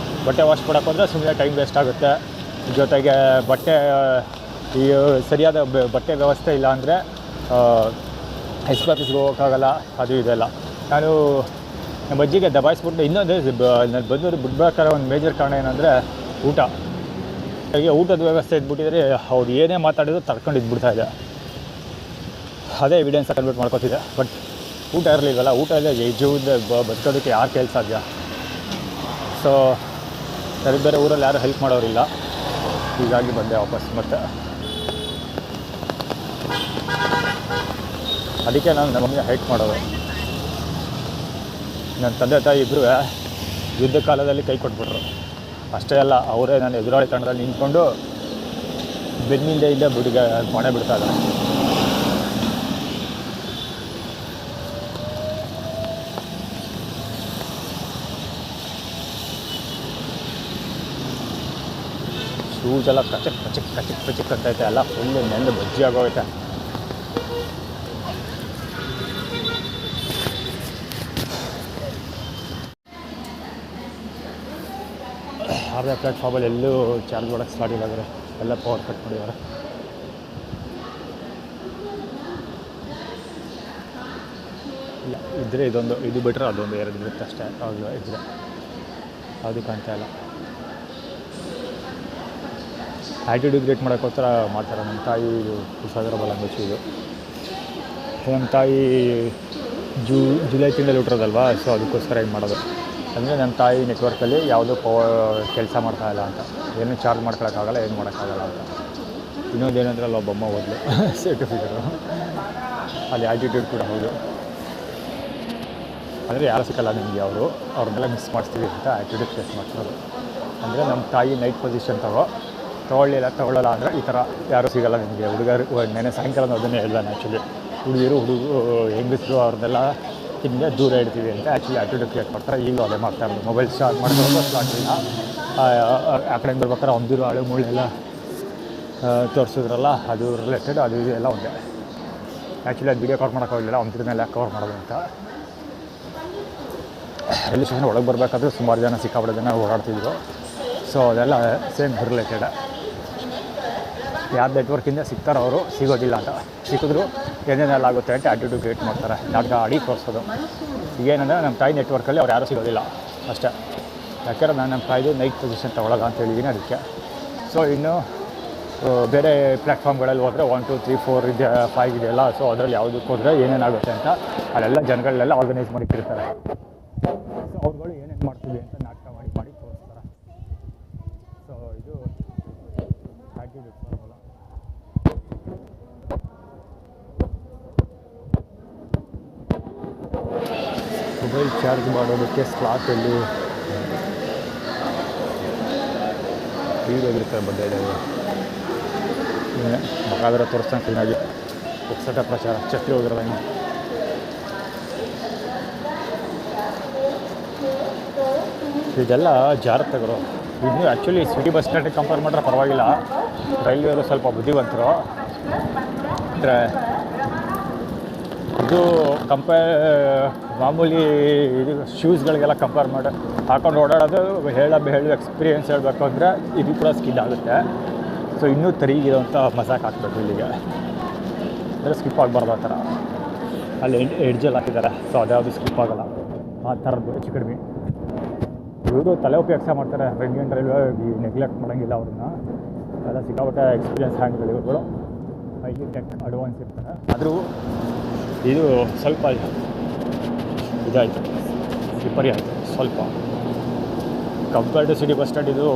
ಬಟ್ಟೆ ವಾಶ್ ಮಾಡೋಕ್ಕೆ ಹೋದರೆ ಸುಮ್ಮನೆ ಟೈಮ್ ವೇಸ್ಟ್ ಆಗುತ್ತೆ. ಜೊತೆಗೆ ಬಟ್ಟೆ ಈ ಸರಿಯಾದ ಬಟ್ಟೆ ವ್ಯವಸ್ಥೆ ಇಲ್ಲ ಅಂದರೆ ಎಸ್ ಆಫೀಸ್ಗೆ ಹೋಗೋಕ್ಕಾಗಲ್ಲ, ಅದು ಇದೆಲ್ಲ. ನಾನು ನಮ್ಮ ಅಜ್ಜಿಗೆ ದಬಾಯಿಸ್ಬಿಟ್ಟು ಇನ್ನೊಂದು ನಾನು ಬಂದವರು ಬಿಡ್ಬೇಕಾದ್ರೆ ಒಂದು ಮೇಜರ್ ಕಾರಣ ಏನಂದರೆ ಊಟ. ಹಾಗೆ ಊಟದ ವ್ಯವಸ್ಥೆ ಇದ್ಬಿಟ್ಟಿದ್ರೆ ಅವ್ರು ಏನೇ ಮಾತಾಡಿದ್ರು ತಡ್ಕೊಂಡು ಇದ್ಬಿಡ್ತಾಯಿದೆ, ಅದೇ ಎವಿಡೆನ್ಸ್ ಕನ್ವರ್ಟ್ ಮಾಡ್ಕೊತಿದ್ದೆ. ಬಟ್ ಊಟ ಇರಲಿಲ್ವಲ್ಲ, ಊಟ ಇಲ್ಲ, ಜೀವದ ಬದುಕೋದಕ್ಕೆ ಯಾರು ಕೇಳಿ ಸಾಧ್ಯ. ಸೊ ಸರಿ, ಬೇರೆ ಊರಲ್ಲಿ ಯಾರು ಹೆಲ್ಪ್ ಮಾಡೋರಿಲ್ಲ, ಹೀಗಾಗಿ ಬಂದೆ ವಾಪಸ್. ಮತ್ತು ಅದಕ್ಕೆ ನಾನು ನಮ್ಮ ಮಮ್ಮಿಗೆ ಹೆಲ್ಪ್ ಮಾಡೋದು. ನನ್ನ ತಂದೆ ತಾಯಿ ಇಬ್ಬರು ಯುದ್ಧ ಕಾಲದಲ್ಲಿ ಕೈ ಕೊಟ್ಬಿಟ್ರು. ಅಷ್ಟೇ ಅಲ್ಲ, ಅವರೇ ನಾನು ಎದುರಾಳಿ ತಂಡದಲ್ಲಿ ನಿಂತ್ಕೊಂಡು ಬೆನ್ನಿಂದೆಯಿಂದ ಮಣೆ ಬಿಡ್ತಾ ಇದ್ದಾರೆ. ಶೂಸ್ ಎಲ್ಲ ಕಚಕ್ ಅಂತೈತೆ, ಎಲ್ಲ ಫುಲ್ಲು ನೆಂದು ಬಜ್ಜಿ ಆಗೋಯ್ತೆ. ಅರ್ಧ ಪ್ಲ್ಯಾಟ್ಫಾರ್ಮಲ್ಲಿ ಎಲ್ಲೂ ಚಾರ್ಜ್ ಮಾಡೋಕ್ಕೆ ಸ್ಟಾರ್ಟ್ ಇದ್ದಾರೆ, ಎಲ್ಲ ಪವರ್ ಕಟ್ ಮಾಡಿದ್ದಾರೆ. ಇಲ್ಲ ಇದ್ದರೆ ಇದು ಬಿಟ್ಟರೆ ಅದೊಂದು 2 ಇರುತ್ತೆ ಅಷ್ಟೇ. ಅವಾಗ ಇದ್ದರೆ ಅದು ಕಾಣ್ತಾ ಇಲ್ಲ. ಆ್ಯಟಿಟ್ಯೂಡ್ ಕ್ರಿಯೇಟ್ ಮಾಡೋಕ್ಕೋಸ್ಕರ ಮಾಡ್ತಾರೆ. ನಮ್ಮ ತಾಯಿ ಕುಶಾಗರ ಲ್ಯಾಂಗ್ವೇಜ್ ಇದು. ನಮ್ಮ ತಾಯಿ ಜುಲೈ ತಿಂಗಳಲ್ಲಿ ಹುಟ್ಟಿರೋದಲ್ವ, ಸೊ ಅದಕ್ಕೋಸ್ಕರ ಏನು ಮಾಡೋದು ಅಂದರೆ ನಮ್ಮ ತಾಯಿ ನೆಟ್ವರ್ಕಲ್ಲಿ ಯಾವುದೋ ಕೆಲಸ ಮಾಡ್ತಾಯಿಲ್ಲ ಅಂತ, ಏನೂ ಚಾರ್ಜ್ ಮಾಡ್ಕೊಳಕ್ಕಾಗಲ್ಲ, ಏನು ಮಾಡೋಕ್ಕಾಗಲ್ಲ ಅಂತ. ಇನ್ನೊಂದೇನಂದ್ರೆ ಅಲ್ಲಿ ಒಬ್ಬಮ್ಮ ಓದಲು ಸರ್ಟಿಫಿಕೇಟು, ಅಲ್ಲಿ ಆ್ಯಟಿಟ್ಯೂಡ್ ಕೂಡ ಹೌದು. ಅಂದರೆ ಯಾರು ಸಿಕ್ಕಲ್ಲ ನಿಮಗೆ, ಅವ್ರನ್ನೆಲ್ಲ ಮಿಸ್ ಮಾಡಿಸ್ತೀವಿ ಅಂತ ಆ್ಯಟಿಟ್ಯೂಡ್ ಕ್ರಿಯೇಟ್ ಮಾಡ್ತಾರೆ. ಅಂದರೆ ನಮ್ಮ ತಾಯಿ ನೈಟ್ ಪೊಸಿಷನ್ ತೊಗೊಳ್ಳಲ್ಲ ಅಂದರೆ ಈ ಥರ ಯಾರೂ ಸಿಗೋಲ್ಲ ನಿಮಗೆ. ಹುಡುಗರು ನೆನೆ ಸಾಯಂಕಾಲ ಅದನ್ನೇ ಹೇಳ್ದಾನೆ ಆ್ಯಕ್ಚುಲಿ, ಹೆಂಗಸರು ಅವ್ರನ್ನೆಲ್ಲ ಹಿಂದೆ ದೂರ ಇಡ್ತೀವಿ ಅಂತ ಆ್ಯಕ್ಚುಲಿ ಆ್ಯಟಿಟ್ಯೂಡ್ ಕ್ರಿಯೇಟ್ ಮಾಡ್ತಾರೆ. ಈಗಲೂ ಅದೇ ಮಾಡ್ತಾರೆ. ಮೊಬೈಲ್ ಸ್ಟಾರ್ಟ್ ಮಾಡಿದ್ರೆ ಸ್ಟಾರ್ಟ್ ಇಲ್ಲ, ಆ ಕಡೆಯಿಂದ ಬರ್ಬೇಕಾದ್ರೆ ಒಂದಿರೋ ಅಳು ಮುಳ್ಳೆಲ್ಲ ತೋರಿಸಿದ್ರಲ್ಲ, ಅದು ರಿಲೇಟೆಡ್ ಅದು ಇದೆಲ್ಲ ಒಂದೇ. ಆ್ಯಕ್ಚುಲಿ ಅದು ವೀಡಿಯೋ ಕವರ್ ಮಾಡೋಕ್ಕಾಗಲಿಲ್ಲ, ಒಂದ್ರ ಮೇಲೆ ಕವರ್ ಮಾಡೋದು ಅಂತ. ರೈಲ್ವೆ ಸ್ಟೇಷನ್ ಒಳಗೆ ಬರಬೇಕಾದ್ರೆ ಸುಮಾರು ಜನ ಸಿಕ್ಕಾಪಟ್ಟೆ ಜನ ಓಡಾಡ್ತಿದ್ರು. ಸೊ ಅದೆಲ್ಲ ಸೇಮ್ ರಿಲೇಟೆಡ್. ಯಾರು ನೆಟ್ವರ್ಕಿಂದ ಸಿಗ್ತಾರೋ ಅವರು ಸಿಗೋದಿಲ್ಲ ಅಂತ, ಸಿಕ್ಕಿದ್ರು ಏನೇನೆಲ್ಲ ಆಗುತ್ತೆ ಅಂತ ಆ್ಯಟಿಟ್ಯೂಡ್ ಕ್ರಿಯೇಟ್ ಮಾಡ್ತಾರೆ, ನಾಟಕ ಆಡಿ ತೋರಿಸೋದು. ಈಗೇನಂದರೆ ನಮ್ಮ ತಾಯಿ ನೆಟ್ವರ್ಕಲ್ಲಿ ಅವ್ರು ಯಾರೂ ಸಿಗೋದಿಲ್ಲ ಅಷ್ಟೇ. ಯಾಕೆಂದ್ರೆ ನಾನು ನಮ್ಮ ತಾಯಿದು ನೈಟ್ ಪೊಸಿಷನ್ ತೊಗೊಳೋಲ್ಲ ಅಂತ ಹೇಳಿದ್ದೀನಿ ಅದಕ್ಕೆ. ಸೊ ಇನ್ನು ಬೇರೆ ಪ್ಲ್ಯಾಟ್ಫಾರ್ಮ್ಗಳಲ್ಲಿ ಹೋದರೆ 1 2 3 4 ಇದೆ 5 ಇದೆಯಲ್ಲ. ಸೊ ಅದರಲ್ಲಿ ಯಾವುದಕ್ಕೆ ಹೋದರೆ ಏನೇನಾಗುತ್ತೆ ಅಂತ ಅಲ್ಲೆಲ್ಲ ಜನಗಳನ್ನೆಲ್ಲ ಆರ್ಗನೈಸ್ ಮಾಡಿಟ್ಟಿರ್ತಾರೆ. ಸೊ ಅವ್ರುಗಳು ಏನೇನು ಮಾಡ್ತೀವಿ ಅಂತ ನಾಟಕ ಮಾಡಿ ತೋರಿಸ್ತಾರೆ. ಸೊ ಇದು ಆ್ಯಟಿಟ್ಯೂಡ್ ಫಾರ್ಮುಲ. ಮೊಬೈಲ್ ಚಾರ್ಜ್ ಮಾಡೋದಕ್ಕೆ ಸ್ಲಾಟಲ್ಲಿ ವೀಡಿಯೋಗಿರ್ತಾರೆ ಬಗ್ಗೆ ಇದ್ದಾವೆ. ಮಗಾದರ ತೋರಿಸ್ತಾನೆ ಕ್ಲೀನಾಗಿ ಪುಕ್ಸಟ ಪ್ರಚಾರ ಛತ್ರಿ ಹೋಗಿರೋದು ಹಿಂಗೆ. ಇದೆಲ್ಲ ಜಾಗ್ರತೆಗಳು. ಇನ್ನು ಆ್ಯಕ್ಚುಲಿ ಸಿಟಿ ಬಸ್ ಸ್ಟ್ಯಾಂಡಿಗೆ ಕಂಪೇರ್ ಮಾಡಿದ್ರೆ ಪರವಾಗಿಲ್ಲ, ರೈಲ್ವೆಯವರು ಸ್ವಲ್ಪ ಬುದ್ಧಿವಂತರು. ಅಂದರೆ ಇದು ಮಾಮೂಲಿ ಇದು ಶೂಸ್ಗಳಿಗೆಲ್ಲ ಕಂಪೇರ್ ಮಾಡಿ ಹಾಕೊಂಡು ಓಡಾಡೋದು ಹೇಳು ಎಕ್ಸ್ಪೀರಿಯೆನ್ಸ್ ಹೇಳಬೇಕು ಅಂದರೆ ಇದು ಕೂಡ ಸ್ಕಿಡ್ ಆಗುತ್ತೆ. ಸೊ ಇನ್ನೂ ತರಿಗಿರೋಂಥ ಮಜಾಕ್ ಹಾಕ್ಬೇಕು ಇಲ್ಲಿಗೆ, ಅಂದರೆ ಸ್ಕಿಪ್ ಆಗಬಾರ್ದು ಆ ಥರ. ಅಲ್ಲಿ ಎಡ್ಜಲ್ಲಿ ಹಾಕಿದ್ದಾರೆ. ಸೊ ಅದ್ಯಾವುದು ಸ್ಕಿಪ್ ಆಗೋಲ್ಲ ಆ ಥರದ್ದು ಹೆಚ್ಚು ಕಡಿಮೆ. ಇವರು ತಲೆ ಉಪಯೋಗಿಸ ಮಾಡ್ತಾರೆ. ಇಂಡಿಯನ್ ರೈಲ್ವೆ ನೆಗ್ಲೆಕ್ಟ್ ಮಾಡೋಂಗಿಲ್ಲ ಅವ್ರನ್ನ. ಎಲ್ಲ ಸಿಕ್ಕಾಪಟ್ಟೆ ಎಕ್ಸ್ಪೀರಿಯನ್ಸ್ ಹ್ಯಾಂಡ್ಗಳು ಇವ್ರುಗಳು, ಹೈಲಿ ಟೆಕ್ ಅಡ್ವಾನ್ಸ್ ಇರ್ತಾರೆ. ಆದರೂ ಇದು ಸ್ವಲ್ಪ ಇದಾಯಿತು, ಸ್ಲಿಪ್ಪರಿ ಆಯಿತು ಸ್ವಲ್ಪ compared to city bus stand. ಇದು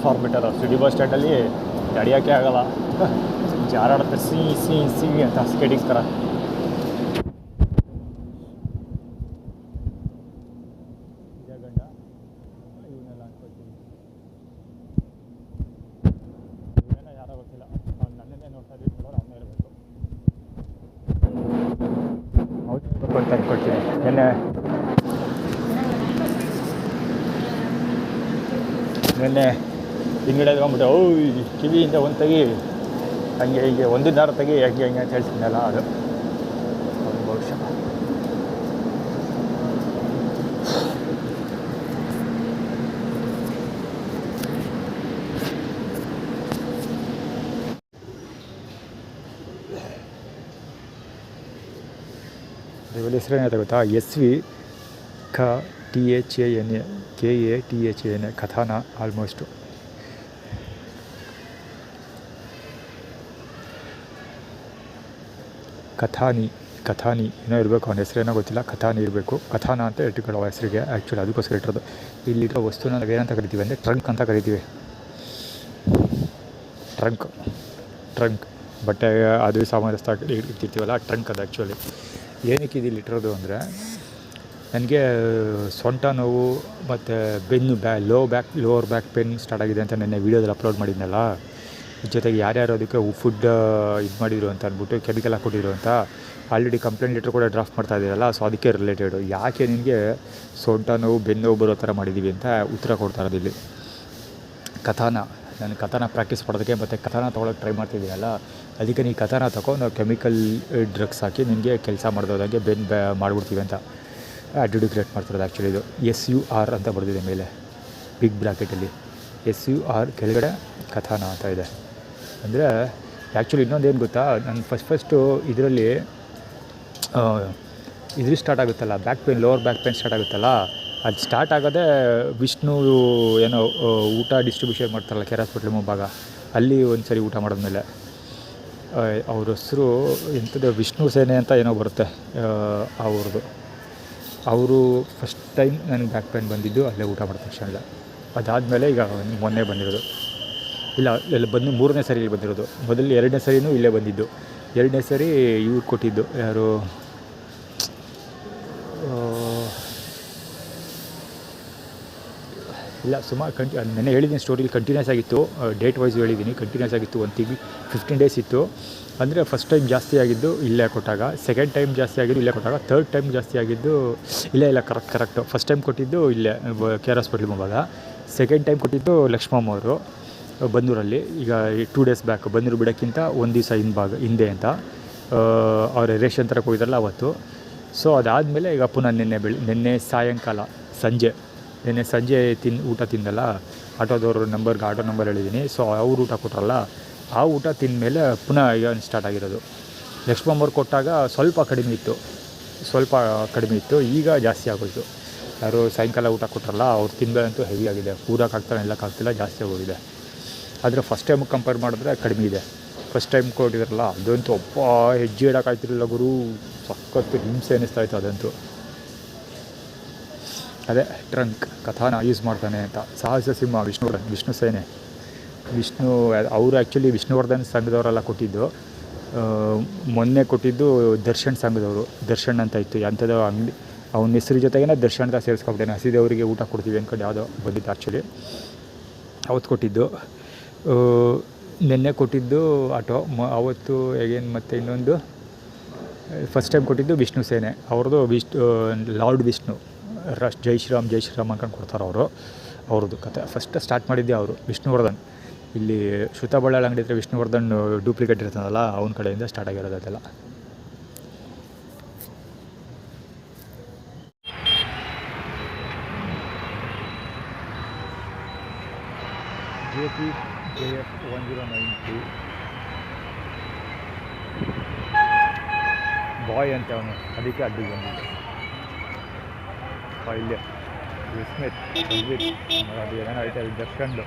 ಫಾರ್ ಬೆಟರ್. ಸಿಟಿ ಬಸ್ ಸ್ಟ್ಯಾಂಡಲ್ಲಿ ನಡೆಯೋಕ್ಕೆ ಆಗೋಲ್ಲ, ಜಾರಾಡುತ್ತೆ ಸಿ ಅಂತ ಸ್ಕೇಟಿಂಗ್ ಥರ. ಗಂಡ ಇವನ್ನೆಲ್ಲ ಅನ್ಕೊಳ್ತೀನಿ, ಇವನ್ನೆಲ್ಲ ಯಾರೋ ಗೊತ್ತಿಲ್ಲ. ಅವ್ನು ನನ್ನನ್ನೇ ನೋಡ್ತಾ ಇದ್ದೀವಿ, ನೋಡೋರು ಅವನ್ನೇ ಇರಬೇಕು, ಅವ್ನು ಇರಬೇಕು ಅಂತ ಅನ್ಕೊಳ್ತೀನಿ. ನಿನ್ನೆ ಹಿಂಗಡೆ ತಗೊಂಬಿಟ್ಟು ಕಿವಿಯಿಂದ ಒಂದು ತೆಗಿ, ಹಂಗೆ ಹೀಗೆ ಒಂದು ದಾರ ತೆಗಿ, ಹಂಗೆ ಅಂತ ಹೇಳ್ತೀನಲ್ಲ ಅದು ಒಂದು ಭವಿಷ್ಯ. ಇವೆಲ್ಲ ಹೆಸರು ಏನಾಯ್ತು ಗೊತ್ತಾ? SV KTHANA KATHANA ಕಥಾನ. ಆಲ್ಮೋಸ್ಟು ಕಥಾನಿ ಏನೋ ಇರಬೇಕು, ಅವನ ಹೆಸರೇನೋ ಗೊತ್ತಿಲ್ಲ. ಕಥಾನಿ ಇರಬೇಕು, ಕಥಾನ ಅಂತ ಇಟ್ಕೊಳ್ಳೋ ಹೆಸರಿಗೆ. ಆ್ಯಕ್ಚುಲಿ ಅದಕ್ಕೋಸ್ಕರ ಇಟ್ಟಿರೋದು. ಇಲ್ಲಿರೋ ವಸ್ತುನ ನಾವೇನಂತ ಕರಿತೀವಿ ಅಂದರೆ ಟ್ರಂಕ್ ಅಂತ ಕರಿತೀವಿ. ಟ್ರಂಕ್ ಬಟ್ಟೆ ಅದು ಸಾಮಾನ್ಯ ಇರ್ತಿರ್ತೀವಲ್ಲ, ಟ್ರಂಕ್ ಅದು ಆ್ಯಕ್ಚುಲಿ. ಏನಕ್ಕೆ ಇದು ಇಲ್ಲಿಟ್ಟಿರೋದು ಅಂದರೆ, ನನಗೆ ಸೊಂಟ ನೋವು ಮತ್ತು ಬೆನ್ನು ಲೋವರ್ ಬ್ಯಾಕ್ ಪೇನ್ ಸ್ಟಾರ್ಟ್ ಆಗಿದೆ ಅಂತ ನೆನ್ನೆ ವೀಡಿಯೋದಲ್ಲಿ ಅಪ್ಲೋಡ್ ಮಾಡಿದ್ನಲ್ಲ. ಜೊತೆಗೆ ಯಾರ್ಯಾರು ಅದಕ್ಕೆ ಫುಡ್ ಇದು ಮಾಡಿದ್ರು ಅಂತ ಅಂದ್ಬಿಟ್ಟು ಕೆಮಿಕಲ್ ಹಾಕ್ಕೊಟ್ಟಿದ್ರು ಅಂತ ಆಲ್ರೆಡಿ ಕಂಪ್ಲೇಂಟ್ ಲೆಟ್ರ್ ಕೂಡ ಡ್ರಾಫ್ಟ್ ಮಾಡ್ತಾ ಇದ್ದೀರಲ್ಲ. ಸೊ ಅದಕ್ಕೆ ರಿಲೇಟೆಡು ಯಾಕೆ ನಿನಗೆ ಸೊಂಟ ನೋವು ಬೆನ್ನು ನೋವು ಬರೋ ಥರ ಮಾಡಿದ್ದೀವಿ ಅಂತ ಉತ್ತರ ಕೊಡ್ತಾ ಇರೋದು ಇಲ್ಲಿ. ನಾನು ಕಥಾನ ಪ್ರಾಕ್ಟೀಸ್ ಮಾಡೋದಕ್ಕೆ ಮತ್ತು ಕಥಾನ ತೊಗೊಳಕ್ಕೆ ಟ್ರೈ ಮಾಡ್ತಿದ್ದೀನಲ್ಲ, ಅದಕ್ಕೆ ನೀ ಕಥಾನ ತೊಗೊಂಡು ನಾವು ಕೆಮಿಕಲ್ ಡ್ರಗ್ಸ್ ಹಾಕಿ ನಿನಗೆ ಕೆಲಸ ಮಾಡಿದೋದಂಗೆ ಮಾಡಿಬಿಡ್ತೀವಿ ಅಂತ ಆ್ಯಟಿಟ್ಯೂಡ್ ಕ್ರಿಯೇಟ್ ಮಾಡ್ತಿರೋದು. ಆ್ಯಕ್ಚುಲಿ ಇದು SUR ಅಂತ ಬರೆದಿದೆ ಮೇಲೆ ಬಿಗ್ ಬ್ರ್ಯಾಕೆಟಲ್ಲಿ. SUR ಕೆಳಗಡೆ ಕಥಾನ ಅಂತ ಇದೆ. ಅಂದರೆ ಆ್ಯಕ್ಚುಲಿ ಇನ್ನೊಂದೇನು ಗೊತ್ತಾ, ನಾನು ಫಸ್ಟು ಇದರಲ್ಲಿ ಸ್ಟಾರ್ಟ್ ಆಗುತ್ತಲ್ಲ, ಲೋವರ್ ಬ್ಯಾಕ್ ಪೇನ್ ಸ್ಟಾರ್ಟ್ ಆಗುತ್ತಲ್ಲ, ಅದು ಸ್ಟಾರ್ಟ್ ಆಗೋದೇ ವಿಷ್ಣು ಏನೋ ಊಟ ಡಿಸ್ಟ್ರಿಬ್ಯೂಷನ್ ಮಾಡ್ತಾರಲ್ಲ ಕೆಆರ್ ಹಾಸ್ಪಿಟ್ಲ್ ಮುಂಭಾಗ, ಅಲ್ಲಿ ಒಂದು ಸರಿ ಊಟ ಮಾಡಿದ್ಮೇಲೆ ಅವ್ರ ಹೆಸರು ಎಂಥದ್ದು ವಿಷ್ಣು ಸೇನೆ ಅಂತ ಏನೋ ಬರುತ್ತೆ ಅವ್ರದ್ದು. ಅವರು ಫಸ್ಟ್ ಟೈಮ್ ನನಗೆ ಬ್ಯಾಕ್ ಪೇನ್ ಬಂದಿದ್ದು ಅಲ್ಲೇ ಊಟ ಮಾಡಿದ ತಕ್ಷಣ. ಅದಾದಮೇಲೆ ಈಗ ಮೊನ್ನೆ ಬಂದಿರೋದು, ಇಲ್ಲ ಬಂದು 3ನೇ ಸರಿ ಇಲ್ಲಿ ಬಂದಿರೋದು. ಮೊದಲು 2ನೇ ಸರಿನೂ ಇಲ್ಲೇ ಬಂದಿದ್ದು. 2ನೇ ಸರಿ ಇವ್ರು ಕೊಟ್ಟಿದ್ದು, ಯಾರು ಇಲ್ಲ ಸುಮಾರು ನೆನ್ನೆ ಹೇಳಿದ್ದೀನಿ ಸ್ಟೋರಿಲಿ ಕಂಟಿನ್ಯೂಸ್ ಆಗಿತ್ತು. ಡೇಟ್ ವೈಸ್ ಹೇಳಿದ್ದೀನಿ, ಕಂಟಿನ್ಯೂಸ್ ಆಗಿತ್ತು. 1 ತಿಂಗಳು 15 ಡೇಸ್ ಇತ್ತು. ಅಂದರೆ ಫಸ್ಟ್ ಟೈಮ್ ಜಾಸ್ತಿ ಆಗಿದ್ದು ಇಲ್ಲೇ ಕೊಟ್ಟಾಗ, ಸೆಕೆಂಡ್ ಟೈಮ್ ಜಾಸ್ತಿ ಆಗಿದ್ದು ಇಲ್ಲೇ ಕೊಟ್ಟಾಗ, ಥರ್ಡ್ ಟೈಮ್ ಜಾಸ್ತಿ ಆಗಿದ್ದು ಇಲ್ಲ ಕರೆಕ್ಟು. ಫಸ್ಟ್ ಟೈಮ್ ಕೊಟ್ಟಿದ್ದು ಇಲ್ಲೇ ಕೆಆರ್ ಹಾಸ್ಪಿಟ್ಲ್ ಮುಂಭಾಗ, ಸೆಕೆಂಡ್ ಟೈಮ್ ಕೊಟ್ಟಿದ್ದು ಲಕ್ಷ್ಮಮ್ಮ ಅವರು ಬಂದೂರಲ್ಲಿ. ಈಗ 2 ಡೇಸ್ ಬ್ಯಾಕ್ ಬಂದೂರು ಬಿಡೋಕ್ಕಿಂತ 1 ದಿವಸ ಹಿಂದೆ ಅಂತ ಅವ್ರ ರೇಷನ್ ಥರ ಹೋಗಿದ್ರಲ್ಲ ಅವತ್ತು. ಸೊ ಅದಾದಮೇಲೆ ಈಗ ಪುನಃ ನಿನ್ನೆ ಸಾಯಂಕಾಲ ಸಂಜೆ ನೆನ್ನೆ ಸಂಜೆ ಊಟ ತಿಂದಲ್ಲ, ಆಟೋ ನಂಬರ್ ಹೇಳಿದ್ದೀನಿ. ಸೊ ಅವ್ರು ಊಟ ಕೊಟ್ರಲ್ಲ, ಆ ಊಟ ತಿಂದಮೇಲೆ ಪುನಃ ಈಗ ಸ್ಟಾರ್ಟ್ ಆಗಿರೋದು. ನೆಕ್ಸ್ಟ್ ಮೆಂಬರ್ ಕೊಟ್ಟಾಗ ಸ್ವಲ್ಪ ಕಡಿಮೆ ಇತ್ತು, ಈಗ ಜಾಸ್ತಿ ಆಗೋಯಿತು. ಯಾರು ಸಾಯಂಕಾಲ ಊಟ ಕೊಟ್ರಲ್ಲ ಅವ್ರು ತಿಂದಂತೂ ಹೆವಿ ಆಗಿದೆ, ಕೂರೋಕ್ಕಾಗ್ತಾನೆ ಎಲ್ಲಕ್ಕಾಗ್ತಿಲ್ಲ, ಜಾಸ್ತಿ ಆಗೋಗಿದೆ. ಆದರೆ ಫಸ್ಟ್ ಟೈಮ್ ಕಂಪೇರ್ ಮಾಡಿದ್ರೆ ಕಡಿಮೆ ಇದೆ. ಫಸ್ಟ್ ಟೈಮ್ ಕೊಟ್ಟಿದ್ರಲ್ಲ ಅದಂತೂ ಹೆಜ್ಜೆ ಇಡೋಕ್ಕಾಗ್ತಿರಲಿಲ್ಲ ಗುರು, ಸಖತ್ತು ಹಿಂಸೆ ಅನ್ನಿಸ್ತಾಯಿತ್ತು ಅದಂತೂ. ಅದೇ ಟ್ರಂಕ್ ಕಥಾನ ಯೂಸ್ ಮಾಡ್ತಾನೆ ಅಂತ. ಸಾಹಸ ಸಿಂಹ ವಿಷ್ಣು ಸೇನೆ ಅವರು ಆ್ಯಕ್ಚುಲಿ ವಿಷ್ಣುವರ್ಧನ್ ಸಂಘದವರೆಲ್ಲ ಕೊಟ್ಟಿದ್ದು. ಮೊನ್ನೆ ಕೊಟ್ಟಿದ್ದು ದರ್ಶನ್ ಸಂಘದವರು, ದರ್ಶನ್ ಅಂತ ಇತ್ತು. ಅಂಥದ್ದು ಅಂಗಡಿ ಅವನ ಹೆಸ್ರು ಜೊತೆಗೇ ದರ್ಶನ್ ಅಂತ ಸೇರಿಸ್ಕೊಬಿಟ್ಟೇನೆ. ಹಸಿದವರಿಗೆ ಊಟ ಕೊಡ್ತೀವಿ ಅಂದ್ಕೊಂಡು ಯಾವುದೋ ಬಂದಿತ್ತು ಆ್ಯಕ್ಚುಲಿ, ಅವತ್ತು ಕೊಟ್ಟಿದ್ದು. ನಿನ್ನೆ ಕೊಟ್ಟಿದ್ದು ಆಟೋ ಅವತ್ತು ಹೇಗೇನು. ಮತ್ತು ಇನ್ನೊಂದು ಫಸ್ಟ್ ಟೈಮ್ ಕೊಟ್ಟಿದ್ದು ವಿಷ್ಣು ಸೇನೆ ಅವ್ರದ್ದು, ಲಾರ್ಡ್ ವಿಷ್ಣು ಜೈ ಶ್ರೀರಾಮ್ ಅಂದ್ಕೊಂಡು ಕೊಡ್ತಾರೆ ಅವ್ರದ್ದು ಕತೆ. ಫಸ್ಟ್ ಸ್ಟಾರ್ಟ್ ಮಾಡಿದ್ದೆ ಅವರು ವಿಷ್ಣುವರ್ಧನ್. ಇಲ್ಲಿ ಶ್ರುತ ಬಳ್ಳಾಳ ಅಂಗಡಿ ಹತ್ರ ವಿಷ್ಣುವರ್ಧನ್ ಡೂಪ್ಲಿಕೇಟ್ ಇರ್ತಾನಲ್ಲ, ಅವನ ಕಡೆಯಿಂದ ಸ್ಟಾರ್ಟ್ ಆಗಿರೋದು ಅದೆಲ್ಲ. JF 1092 ಬಾಯ್ ಅಂತ ಅವನು, ಅದಕ್ಕೆ ಅಡ್ಡಿಗೆ ಬಂದಿದ್ದೆ. ಇಲ್ಲೇ ವಿಸ್ಮಿತ್ ಅದು ಏನೇನೋ ಐತೆ ದರ್ಶನ್ದು.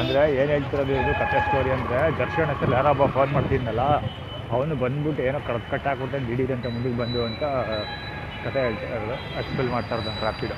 ಅಂದರೆ ಏನು ಹೇಳ್ತಿರೋದು ಇದು ಕಥೆ ಸ್ಟೋರಿ ಅಂದರೆ, ದರ್ಶನ್ ಹೆಸರು ಯಾರೊಬ್ಬ ಫೋನ್ ಮಾಡ್ತಿದ್ನಲ್ಲ, ಅವನು ಬಂದ್ಬಿಟ್ಟು ಏನೋ ಕಟ್ಟಾಕ್ಬಿಟ್ಟು ದಿಢೀರಂತ ಮುಂದಕ್ಕೆ ಬಂದು ಅಂತ ಕಥೆ ಹೇಳ್ತಾ ಇರೋದು. ಎಕ್ಸ್ಪೆಲ್ ಮಾಡ್ತಾ ಇರೋದು ರ್ಯಾಪಿಡ್.